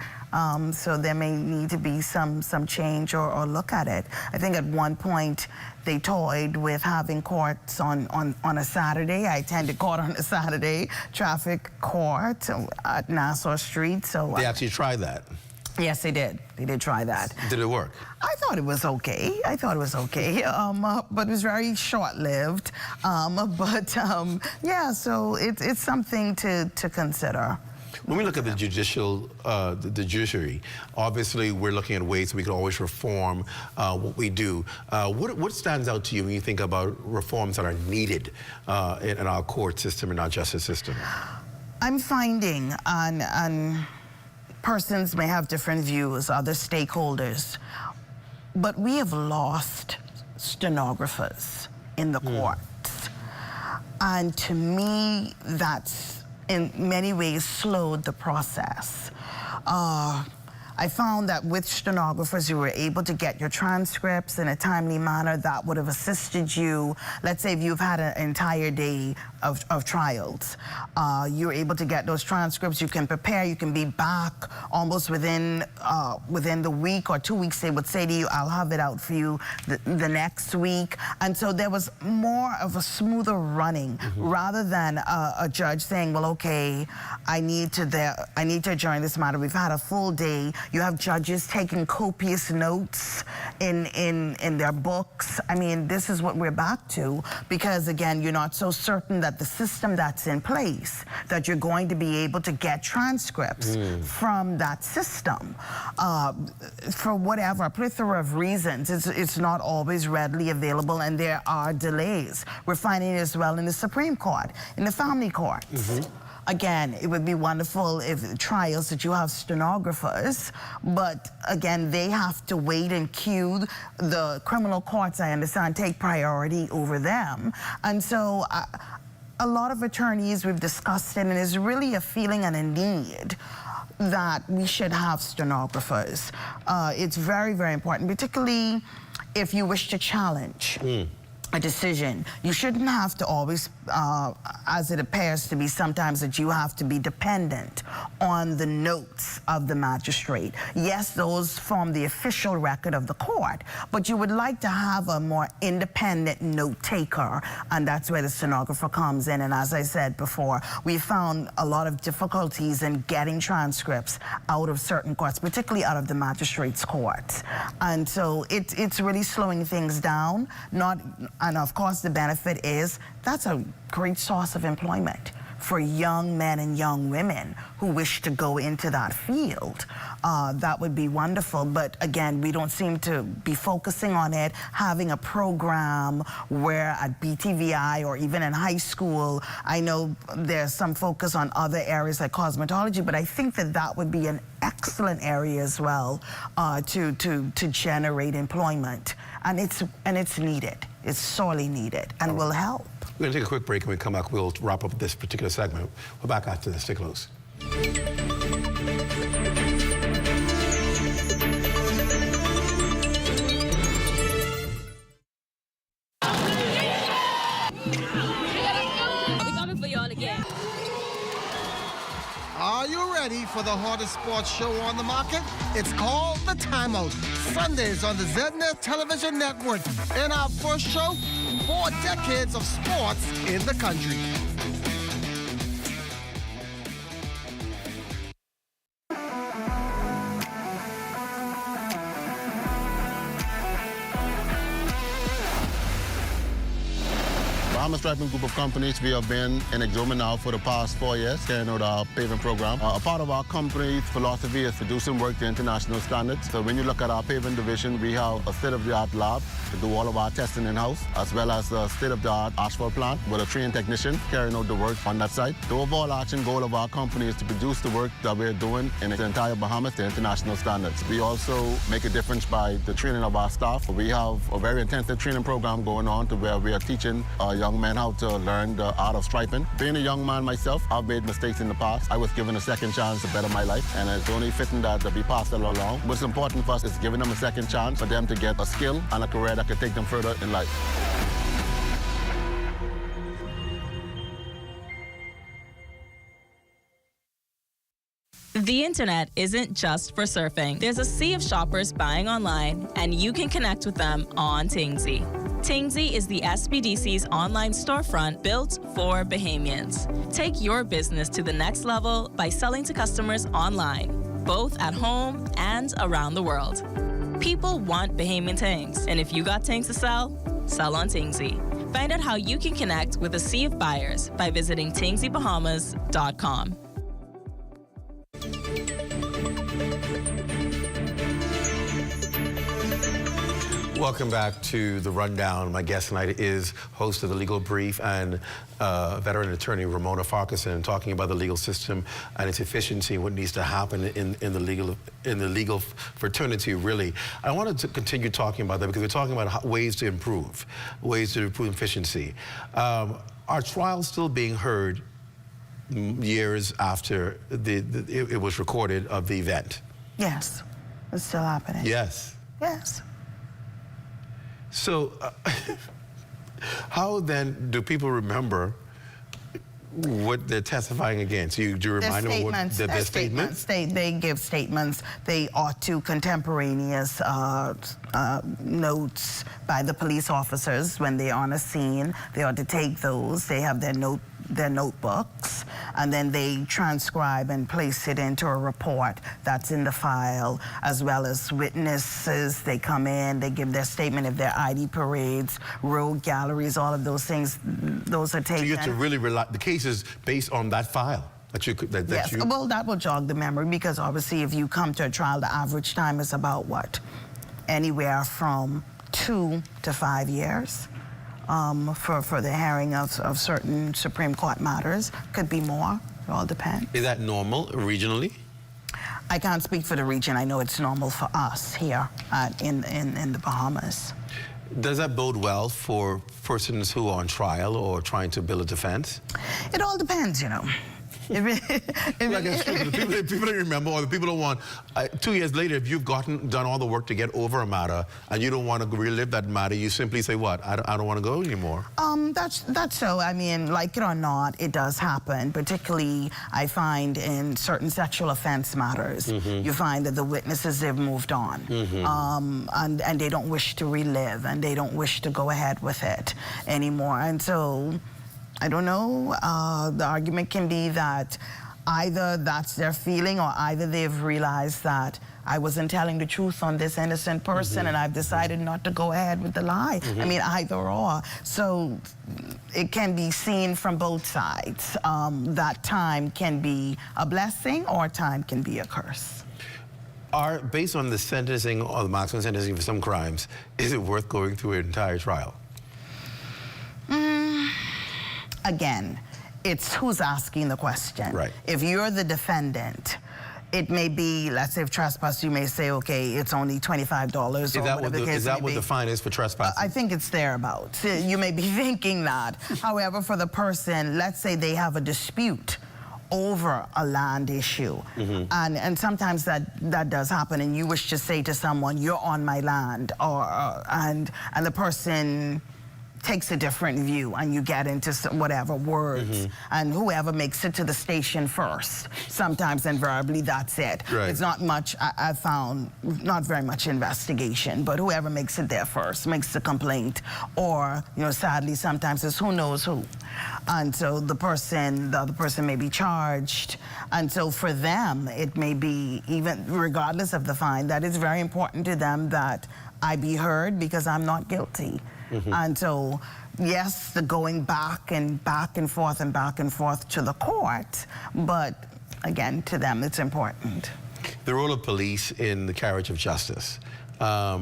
So there may need to be some change or look at it. I think at one point they toyed with having courts on a Saturday. I attended court on a Saturday, traffic court at Nassau Street. So they actually tried that. Yes, they did. They did try that. Did it work? I thought it was okay. But it was very short-lived. Yeah, so it's something to consider. When we look at the the judiciary, obviously we're looking at ways we can always reform what we do. What stands out to you when you think about reforms that are needed in our court system and our justice system? I'm finding, and persons may have different views, other stakeholders, but we have lost stenographers in the courts. And to me, that's in many ways slowed the process. I found that with stenographers, you were able to get your transcripts in a timely manner that would have assisted you. Let's say if you've had an entire day of trials, you're able to get those transcripts, you can prepare, you can be back almost within the week or 2 weeks. They would say to you, I'll have it out for you the next week. And so there was more of a smoother running rather than a judge saying, well, okay, I need to adjourn this matter. We've had a full day. You have judges taking copious notes in their books. I mean, this is what we're back to because, again, you're not so certain that the system that's in place, that you're going to be able to get transcripts from that system. For whatever plethora of reasons, it's not always readily available and there are delays. We're finding it as well in the Supreme Court, in the family courts. Again, it would be wonderful if trials that you have stenographers, but again, they have to wait and queue. The criminal courts, I understand, take priority over them. And so a lot of attorneys, we've discussed it, and there's really a feeling and a need that we should have stenographers. It's very, very important, particularly if you wish to challenge a decision. You shouldn't have to always, as it appears to be sometimes, that you have to be dependent on the notes of the magistrate. Yes, those form the official record of the court, but you would like to have a more independent note taker, and that's where the stenographer comes in. And as I said before, we found a lot of difficulties in getting transcripts out of certain courts, particularly out of the magistrate's courts. And so it's really slowing things down. And of course, the benefit is that's a great source of employment for young men and young women who wish to go into that field. That would be wonderful. But again, we don't seem to be focusing on it, having a program where at BTVI or even in high school, I know there's some focus on other areas like cosmetology, but I think that that would be an excellent area as well to generate employment. And it's needed. It's sorely needed and will help. We're going to take a quick break, and when we come back, we'll wrap up this particular segment. We're back after this. Stay close. Are you ready for the hardest sports show on the market? It's called The Timeout. Sundays on the ZNS television network. In our first show, 4 decades of sports in the country. Bahamas Striping Group of Companies, we have been in Exoma now for the past 4 years, carrying out our paving program. A part of our company's philosophy is to do some work to international standards. So when you look at our paving division, we have a state-of-the-art lab to do all of our testing in-house, as well as a state-of-the-art asphalt plant with a trained technician carrying out the work on that site. The overarching goal of our company is to produce the work that we're doing in the entire Bahamas to international standards. We also make a difference by the training of our staff. We have a very intensive training program going on to where we are teaching young men how to learn the art of striping. Being a young man myself, I've made mistakes in the past. I was given a second chance to better my life, and it's only fitting that we pass it along. What's important for us is giving them a second chance for them to get a skill and a career that could take them further in life. The internet isn't just for surfing. There's a sea of shoppers buying online, and you can connect with them on Tingsy. Tingsy is the SBDC's online storefront built for Bahamians. Take your business to the next level by selling to customers online, both at home and around the world. People want Bahamian things, and if you got things to sell, sell on Tingsy. Find out how you can connect with a sea of buyers by visiting tingsybahamas.com. Welcome back to The Rundown. My guest tonight is host of The Legal Brief and veteran attorney Ramona Farquharson, talking about the legal system and its efficiency and what needs to happen in the legal fraternity, really. I wanted to continue talking about that because we're talking about ways to improve efficiency. Are trials still being heard years after it was recorded of the event? Yes, it's still happening. Yes. Yes. So, how then do people remember what they're testifying against? Do you remind them of what their statements? They give statements. They ought to contemporaneous notes by the police officers when they're on a scene. They ought to take those. They have their notebooks, and then they transcribe and place it into a report that's in the file, as well as witnesses. They come in, they give their statement of their ID parades, road galleries, all of those things. Those are taken. So you have to really rely, the case is based on that file that you could, yes, well, that will jog the memory, because obviously if you come to a trial, the average time is about what? Anywhere from 2 to 5 years. For the hearing of certain Supreme Court matters. Could be more, it all depends. Is that normal regionally? I can't speak for the region. I know it's normal for us here in the Bahamas. Does that bode well for persons who are on trial or trying to build a defense? It all depends, you know. People don't remember, or the people don't want. 2 years later, if you've done all the work to get over a matter and you don't want to relive that matter, you simply say, what? I don't want to go anymore. That's so. I mean, like it or not, it does happen. Particularly, I find in certain sexual offense matters, you find that the witnesses have moved on, and they don't wish to relive, and they don't wish to go ahead with it anymore, and so. I don't know, the argument can be that either that's their feeling, or either they've realized that I wasn't telling the truth on this innocent person and I've decided not to go ahead with the lie. I mean, either or. So it can be seen from both sides. That time can be a blessing, or time can be a curse. Based on the sentencing or the maximum sentencing for some crimes, is it worth going through an entire trial? Again, it's who's asking the question. Right. If you're the defendant, it may be, let's say, if trespass, you may say, okay, it's only $25 or whatever the case may be. Is that what the fine is for trespass? I think it's thereabouts. You may be thinking that. However, for the person, let's say they have a dispute over a land issue, and sometimes that does happen, and you wish to say to someone, you're on my land, and the person takes a different view, and you get into whatever words, and whoever makes it to the station first, sometimes invariably that's it. Right. It's not much, I've found, not very much investigation, but whoever makes it there first makes the complaint, or, you know, sadly sometimes it's who knows who. And so the other person may be charged, and so for them it may be, even regardless of the fine, that it's very important to them that I be heard because I'm not guilty. And so, yes, the going back and forth and back and forth to the court, but again, to them, it's important. The role of police in the carriage of justice. How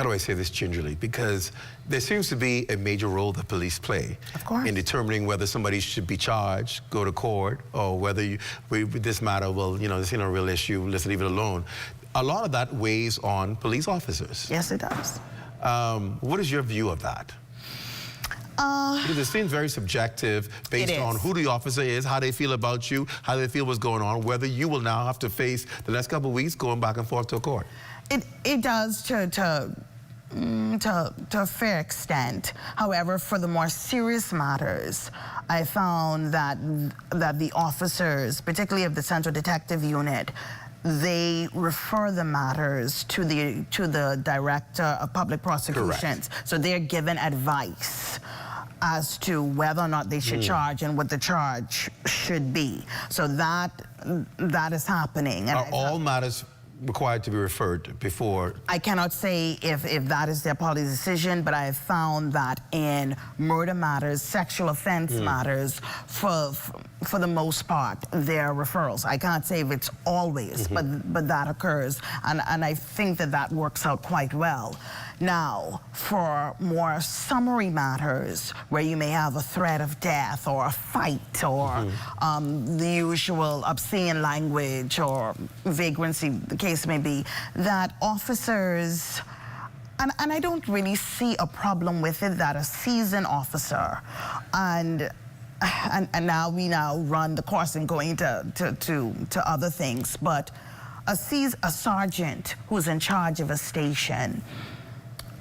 do I say this gingerly? Because there seems to be a major role that police play in determining whether somebody should be charged, go to court, or whether this matter, well, you know, this ain't a real issue, let's leave it alone. A lot of that weighs on police officers. Yes, it does. What is your view of that? Because it seems very subjective based on who the officer is, how they feel about you, how they feel what's going on, whether you will now have to face the next couple of weeks going back and forth to a court. It does to to a fair extent. However, for the more serious matters, I found that the officers, particularly of the Central Detective Unit, they refer the matters to the Director of Public Prosecutions. Correct. So they're given advice as to whether or not they should charge and what the charge should be. So that is happening. And are all matters required to be referred before? I cannot say if that is their policy decision, but I have found that in murder matters, sexual offense matters, for the most part, they're referrals. I can't say if it's always, but that occurs, and I think that works out quite well. Now, for more summary matters, where you may have a threat of death or a fight or the usual obscene language or vagrancy, the case may be, that officers, and I don't really see a problem with it, that a seasoned officer, and now we run the course and going to other things, but a sergeant who's in charge of a station,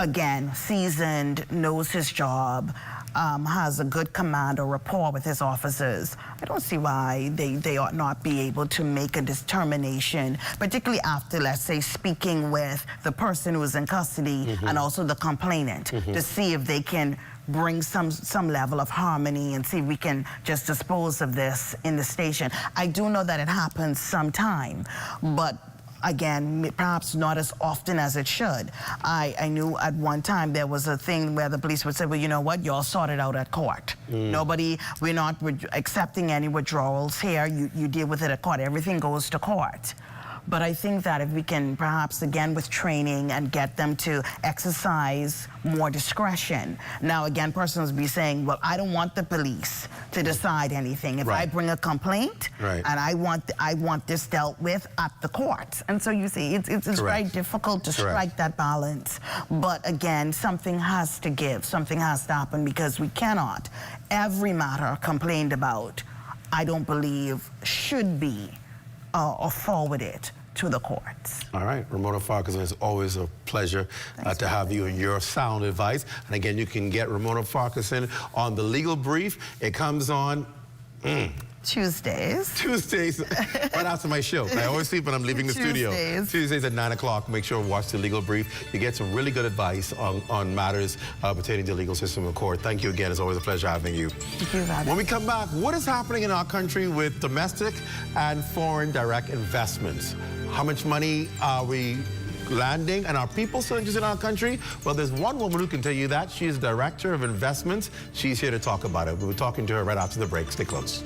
again, seasoned, knows his job, has a good command or rapport with his officers, I don't see why they ought not be able to make a determination, particularly after, let's say, speaking with the person who is in custody and also the complainant, to see if they can bring some level of harmony and see if we can just dispose of this in the station. I do know that it happens sometime, but again, perhaps not as often as it should. I knew at one time there was a thing where the police would say, well, you know what, y'all sort it out at court. We're not accepting any withdrawals here. You deal with it at court. Everything goes to court. But I think that if we can perhaps, again, with training and get them to exercise more discretion. Now, again, persons will be saying, well, I don't want the police to decide anything. If I bring a complaint and I want this dealt with at the courts. And so you see, it's very difficult to strike that balance. But again, something has to give, something has to happen, because we cannot, every matter complained about, I don't believe should be or forward it to the courts. All right, Ramona Farquharson, it's always a pleasure to have you and your sound advice. And again, you can get Ramona Farquharson on the Legal Brief. It comes on Tuesdays, right after my show. I always sleep when I'm leaving the studio. Tuesdays at 9 o'clock. Make sure to watch the Legal Brief. You get some really good advice on matters pertaining to the legal system of court. Thank you again. It's always a pleasure having you. Thank you, Robert. When we come back, what is happening in our country with domestic and foreign direct investments? How much money are we landing, and are people still interested in our country? Well, there's one woman who can tell you that. She is Director of Investments. She's here to talk about it. We'll be talking to her right after the break. Stay close.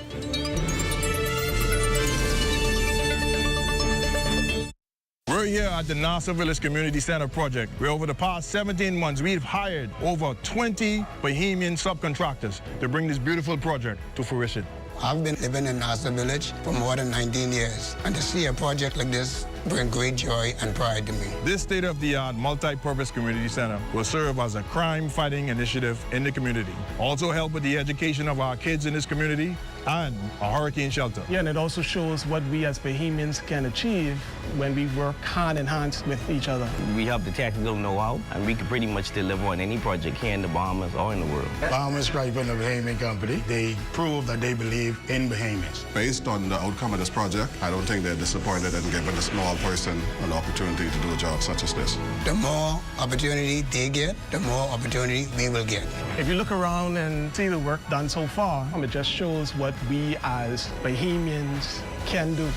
We're here at the Nassau Village Community Center project, where over the past 17 months, we've hired over 20 Bahamian subcontractors to bring this beautiful project to fruition. I've been living in Nassau Village for more than 19 years, and to see a project like this bring great joy and pride to me. This state-of-the-art multi-purpose community center will serve as a crime-fighting initiative in the community, also help with the education of our kids in this community, and a hurricane shelter. Yeah, and it also shows what we as Bahamians can achieve when we work hand in hand with each other. We have the technical know-how, and we can pretty much deliver on any project here in the Bahamas or in the world. Bahamas Stripe and the Bahamian Company, they prove that they believe in Bahamians. Based on the outcome of this project, I don't think they're disappointed in giving a small person an opportunity to do a job such as this. The more opportunity they get, the more opportunity we will get. If you look around and see the work done so far, it just shows what we as Bahamians can do.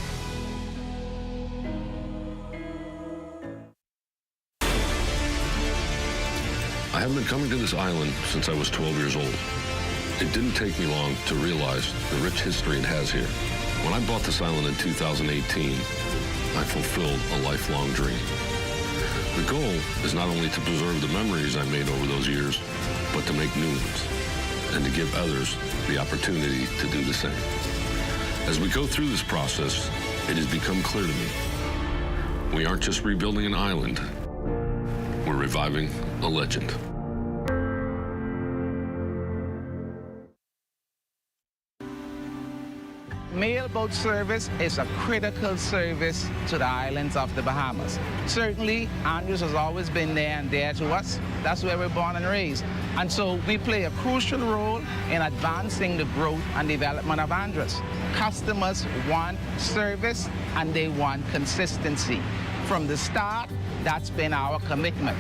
I have been coming to this island since I was 12 years old. It didn't take me long to realize the rich history it has here. When I bought this island in 2018, I fulfilled a lifelong dream. The goal is not only to preserve the memories I made over those years, but to make new ones, and to give others the opportunity to do the same. As we go through this process, it has become clear to me, we aren't just rebuilding an island, we're reviving a legend. mailboat service is a critical service to the islands of the Bahamas. Certainly, Andros has always been there and dear to us. That's where we're born and raised. And so we play a crucial role in advancing the growth and development of Andros. Customers want service and they want consistency. From the start, that's been our commitment.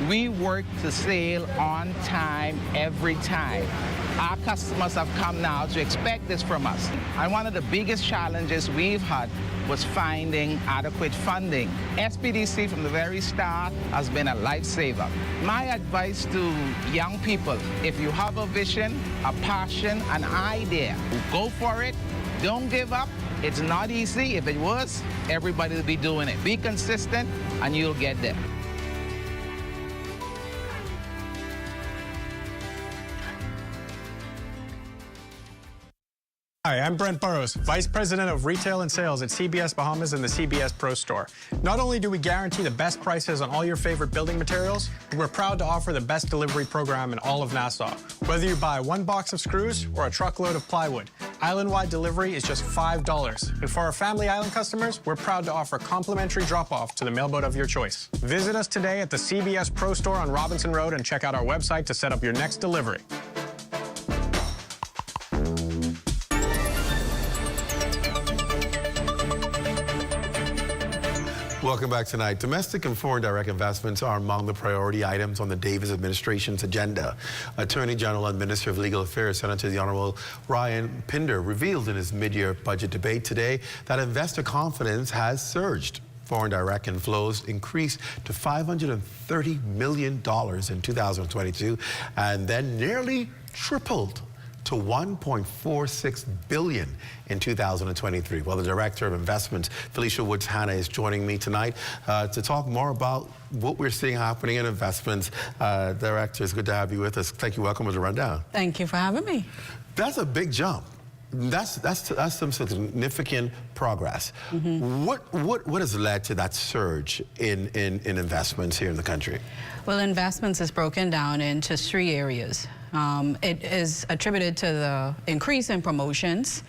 We work to sail on time every time. Our customers have come now to expect this from us. And one of the biggest challenges we've had was finding adequate funding. SPDC from the very start has been a lifesaver. My advice to young people, if you have a vision, a passion, an idea, go for it. Don't give up. It's not easy. If it was, everybody would be doing it. Be consistent and you'll get there. Hi, I'm Brent Burrows, Vice President of Retail and Sales at CBS Bahamas and the CBS Pro Store. Not only do we guarantee the best prices on all your favorite building materials, but we're proud to offer the best delivery program in all of Nassau. Whether you buy one box of screws or a truckload of plywood, island-wide delivery is just $5. And for our Family Island customers, we're proud to offer complimentary drop-off to the mailboat of your choice. Visit us today at the CBS Pro Store on Robinson Road and check out our website to set up your next delivery. Welcome back tonight. Domestic and foreign direct investments are among the priority items on the Davis administration's agenda. Attorney General and Minister of Legal Affairs, Senator the Honorable Ryan Pinder, revealed in his mid-year budget debate today that investor confidence has surged. Foreign direct inflows increased to $530 million in 2022 and then nearly tripled to $1.46 billion in 2023. Well, the Director of Investments, Felicia Woods-Hanna, is joining me tonight to talk more about what we're seeing happening in investments. Director, it's good to have you with us. Thank you. Welcome to the Rundown. Thank you for having me. That's a big jump. That's some significant progress. Mm-hmm. What has led to that surge in investments here in the country? Well, investments is broken down into three areas. It is attributed to the increase in promotions,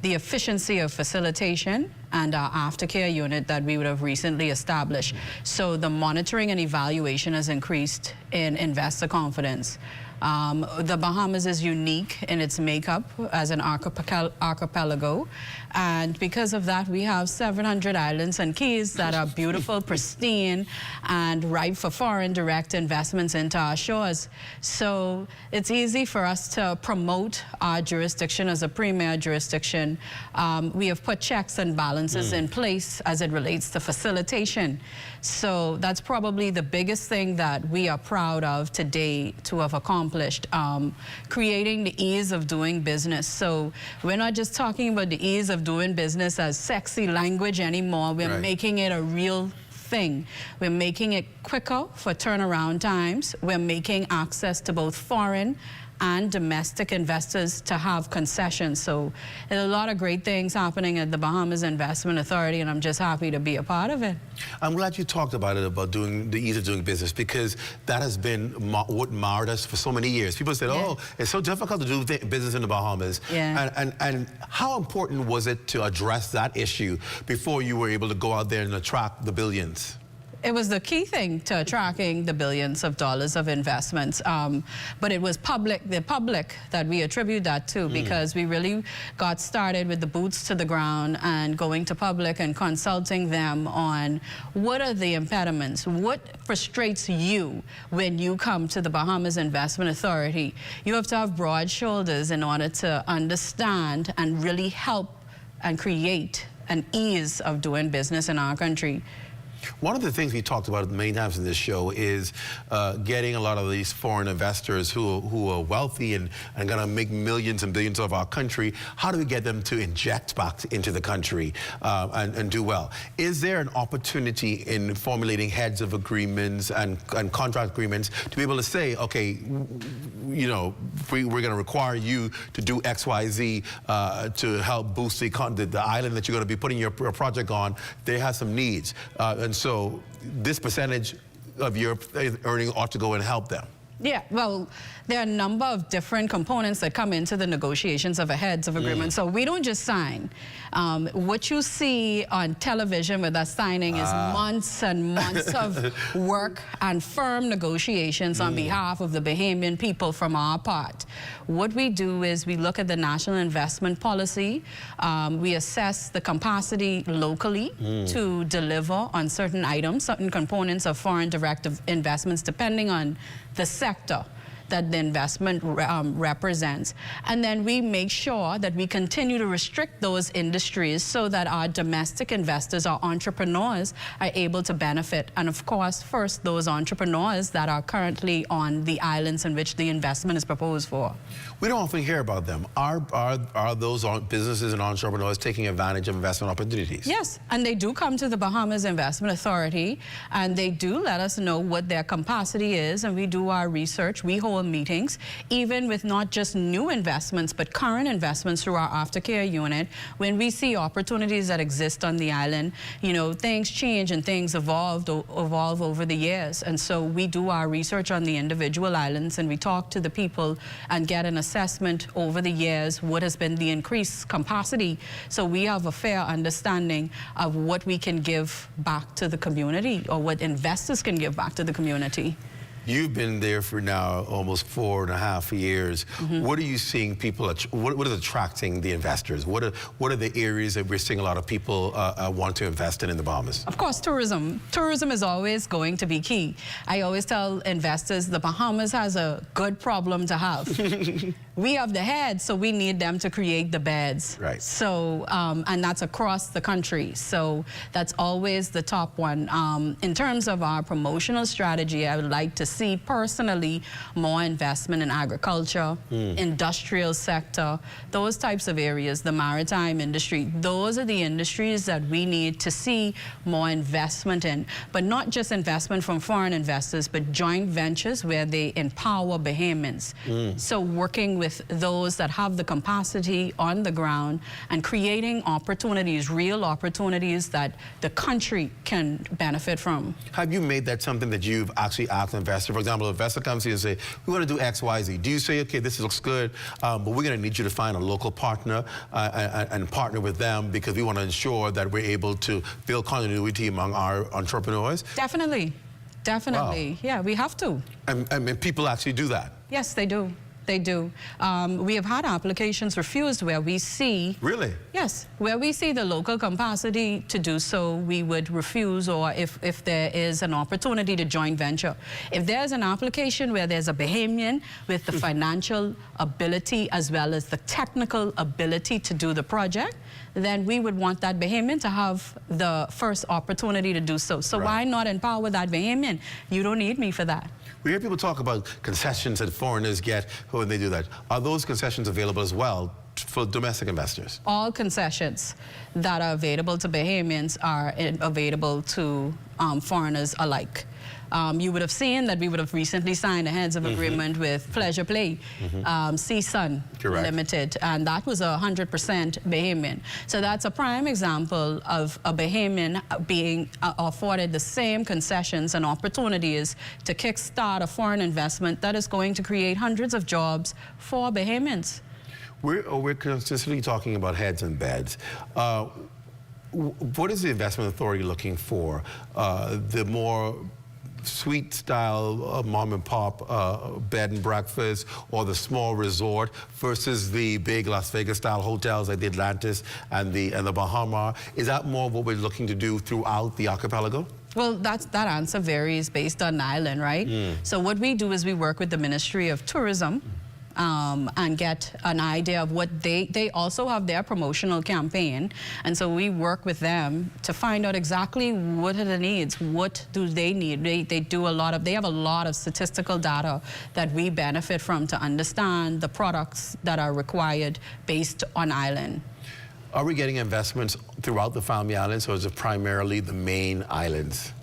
the efficiency of facilitation, and our aftercare unit that we would have recently established. So the monitoring and evaluation has increased in investor confidence. The Bahamas is unique in its makeup as an archipelago, and because of that we have 700 islands and keys that are beautiful, pristine, and ripe for foreign direct investments into our shores. So it's easy for us to promote our jurisdiction as a premier jurisdiction. We have put checks and balances in place as it relates to facilitation. So that's probably the biggest thing that we are proud of today to have accomplished, creating the ease of doing business. So we're not just talking about the ease of doing business as sexy language anymore. We're making it a real thing. We're making it quicker for turnaround times. We're making access to both foreign and domestic investors to have concessions. So there's a lot of great things happening at the Bahamas Investment Authority, and I'm just happy to be a part of it. I'm glad you talked about it, about doing the ease of doing business, because that has been what marred us for so many years. People said, oh, it's so difficult to do business in the Bahamas. And how important was it to address that issue before you were able to go out there and attract the billions? It was the key thing to attracting the billions of dollars of investments. But it was the public that we attribute that to, because we really got started with the boots to the ground and going to public and consulting them on what are the impediments, what frustrates you when you come to the Bahamas Investment Authority. You have to have broad shoulders in order to understand and really help and create an ease of doing business in our country. One of the things we talked about many times in this show is getting a lot of these foreign investors who are wealthy and going to make millions and billions of our country. How do we get them to inject back into the country and do well? Is there an opportunity in formulating heads of agreements and contract agreements to be able to say, okay, you know, we're going to require you to do X, Y, Z to help boost the island that you're going to be putting your project on? They have some needs. And so this percentage of your earning ought to go and help them. Yeah, well, there are a number of different components that come into the negotiations of a heads of agreement. So we don't just sign. What you see on television with us signing is months and months of work and firm negotiations on behalf of the Bahamian people from our part. What we do is we look at the national investment policy. We assess the capacity locally to deliver on certain items, certain components of foreign direct investments, depending on the sector that the investment represents. And then we make sure that we continue to restrict those industries so that our domestic investors, our entrepreneurs, are able to benefit. And of course, first, those entrepreneurs that are currently on the islands in which the investment is proposed for. We don't often hear about them. Are those businesses and entrepreneurs taking advantage of investment opportunities? Yes, and they do come to the Bahamas Investment Authority, and they do let us know what their capacity is, and we do our research. We hold meetings, even with not just new investments, but current investments through our aftercare unit. When we see opportunities that exist on the island, you know, things change and things evolve over the years. And so we do our research on the individual islands, and we talk to the people and get an assessment over the years, what has been the increased capacity. So we have a fair understanding of what we can give back to the community, or what investors can give back to the community. You've been there for now almost 4.5 years. What are you seeing people, what is attracting the investors? What are the areas that we're seeing a lot of people want to invest in the Bahamas? Of course, tourism. Tourism is always going to be key. I always tell investors the Bahamas has a good problem to have. We have the heads, so we need them to create the beds. Right. So, and that's across the country. So that's always the top one. In terms of our promotional strategy, I would like to see personally more investment in agriculture, industrial sector, those types of areas, the maritime industry. Those are the industries that we need to see more investment in, but not just investment from foreign investors, but joint ventures where they empower Bahamians. So working with those that have the capacity on the ground and creating opportunities, real opportunities that the country can benefit from. Have you made that something that you've actually asked investors? For example, an investor comes to you and say, we want to do X, Y, Z. Do you say, okay, this looks good, but we're going to need you to find a local partner and partner with them because we want to ensure that we're able to build continuity among our entrepreneurs? Definitely. Definitely. Wow. Yeah, we have to. And people actually do that? Yes, they do. They do. We have had applications refused where we see... Really? Yes. Where we see the local capacity to do so, we would refuse, or if there is an opportunity to joint venture. If there's an application where there's a Bahamian with the financial ability as well as the technical ability to do the project, then we would want that Bahamian to have the first opportunity to do so. So why not empower that Bahamian? You don't need me for that. We hear people talk about concessions that foreigners get when they do that. Are those concessions available as well for domestic investors? All concessions that are available to Bahamians are available to foreigners alike. You would have seen that we would have recently signed a heads of agreement with Pleasure Play, Sea Sun Limited, and that was 100% Bahamian. So that's a prime example of a Bahamian being afforded the same concessions and opportunities to kickstart a foreign investment that is going to create hundreds of jobs for Bahamians. We're consistently talking about heads and beds. What is the investment authority looking for? The more suite style mom and pop bed and breakfast, or the small resort versus the big Las Vegas style hotels like the Atlantis and the Bahama? Is that more what we're looking to do throughout the archipelago? Well, that answer varies based on the island, right? So what we do is we work with the Ministry of Tourism and get an idea of what they also have their promotional campaign, and so we work with them to find out exactly what are the needs, what do they need. They have a lot of statistical data that we benefit from to understand the products that are required based on island. Are we getting investments throughout the Family Islands, or is it primarily the main islands?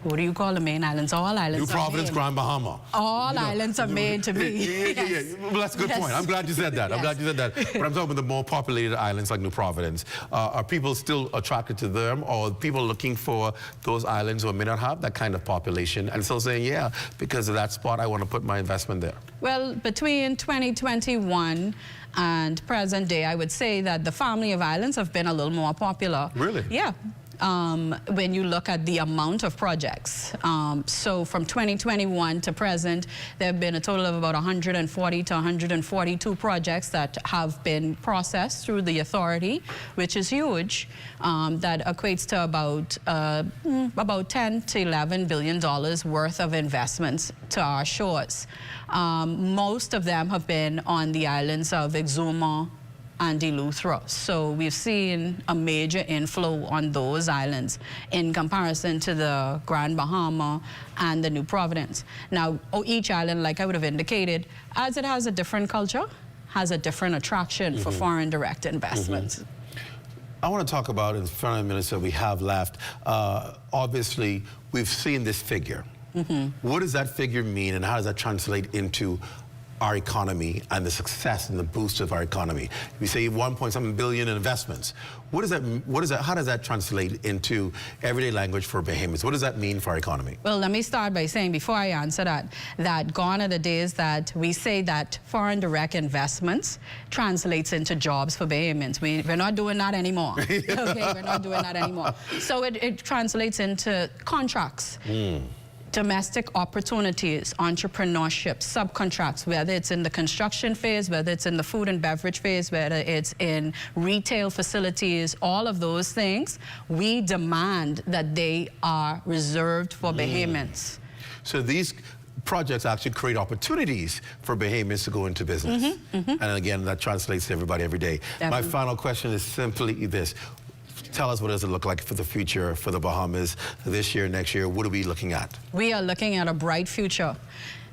what do you call the main islands? All islands New Providence, Grand Bahama. All islands are made to me. Yeah. Well, that's a good point. I'm glad you said that. I'm glad you said that. But I'm talking about the more populated islands like New Providence. Are people still attracted to them, or people looking for those islands who may not have that kind of population and still saying, yeah, because of that spot, I want to put my investment there? Well, between 2021 and present day, I would say that the family of islands have been a little more popular. Really? Yeah. When you look at the amount of projects. So from 2021 to present, there have been a total of about 140 to 142 projects that have been processed through the authority, which is huge. That equates to about 10 to 11 billion dollars worth of investments to our shores. Most of them have been on the islands of Exuma and Eleuthera. So we've seen a major inflow on those islands in comparison to the Grand Bahama and the New Providence. Now, each island, like I would have indicated, as it has a different culture, has a different attraction for foreign direct investments. I want to talk about, in the 5 minutes that we have left, obviously, we've seen this figure. What does that figure mean, and how does that translate into our economy and the success and the boost of our economy? We say 1.7 billion in investments. How does that translate into everyday language for Bahamians? What does that mean for our economy? Well, let me start by saying, before I answer that gone are the days that we say that foreign direct investments translates into jobs for Bahamians. We're not doing that anymore. Okay, we're not doing that anymore. So it translates into contracts. Domestic opportunities, entrepreneurship, subcontracts, whether it's in the construction phase, whether it's in the food and beverage phase, whether it's in retail facilities, all of those things, we demand that they are reserved for Bahamians. So these projects actually create opportunities for Bahamians to go into business. And again, that translates to everybody every day. My final question is simply this. Tell us, what does it look like for the future for the Bahamas this year, next year? What are we looking at? We are looking at a bright future.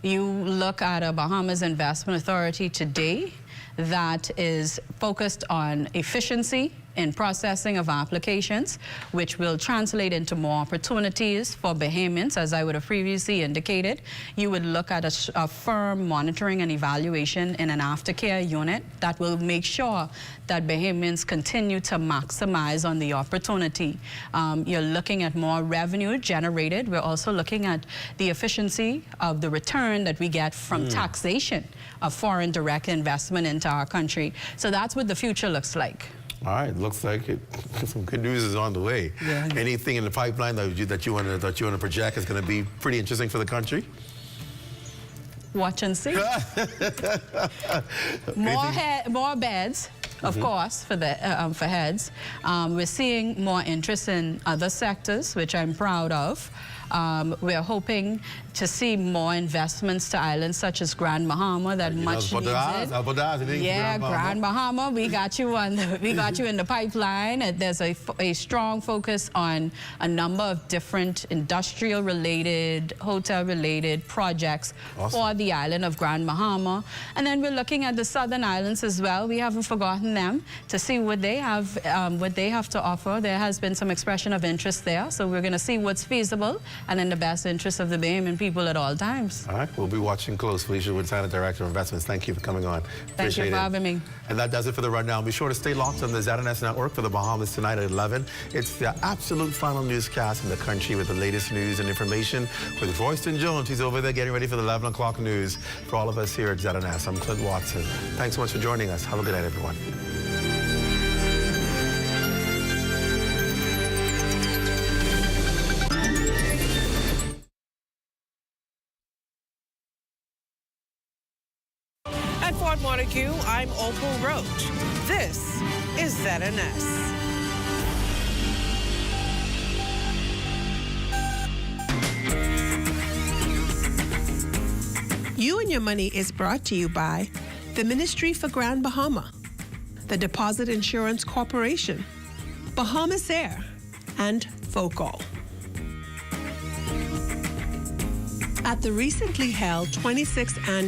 You look at a Bahamas Investment Authority today that is focused on efficiency in processing of applications, which will translate into more opportunities for Bahamians, as I would have previously indicated. You would look at a firm monitoring and evaluation in an aftercare unit that will make sure that Bahamians continue to maximize on the opportunity. You're looking at more revenue generated. We're also looking at the efficiency of the return that we get from taxation of foreign direct investment into our country. So that's what the future looks like. All right, looks like some good news is on the way. Anything in the pipeline that you want to project is going to be pretty interesting for the country? Watch and see. More beds, of course, for heads. We're seeing more interest in other sectors, which I'm proud of. We're hoping to see more investments to islands such as Grand Bahama that much needed. Yeah, Grand Bahama, we got you in the pipeline. There's a strong focus on a number of different industrial-related, hotel-related projects for the island of Grand Bahama. And then we're looking at the southern islands as well. We haven't forgotten them to see what they have to offer. There has been some expression of interest there, so we're going to see what's feasible and in the best interest of the Bahamian people at all times. All right, we'll be watching close. Felicia Wood-Tyler, Director of Investments, thank you for coming on. Thank you for having me. And that does it for the rundown. Be sure to stay locked on the ZNS network for the Bahamas tonight at 11. It's the absolute final newscast in the country with the latest news and information with Royston Jones. He's over there getting ready for the 11 o'clock news. For all of us here at ZNS, I'm Clint Watson. Thanks so much for joining us. Have a good night, everyone. At Fort Montague, I'm Opal Roach. This is ZNS. You and Your Money is brought to you by the Ministry for Grand Bahama, the Deposit Insurance Corporation, Bahamas Air, and FOCO. At the recently held 26th Annual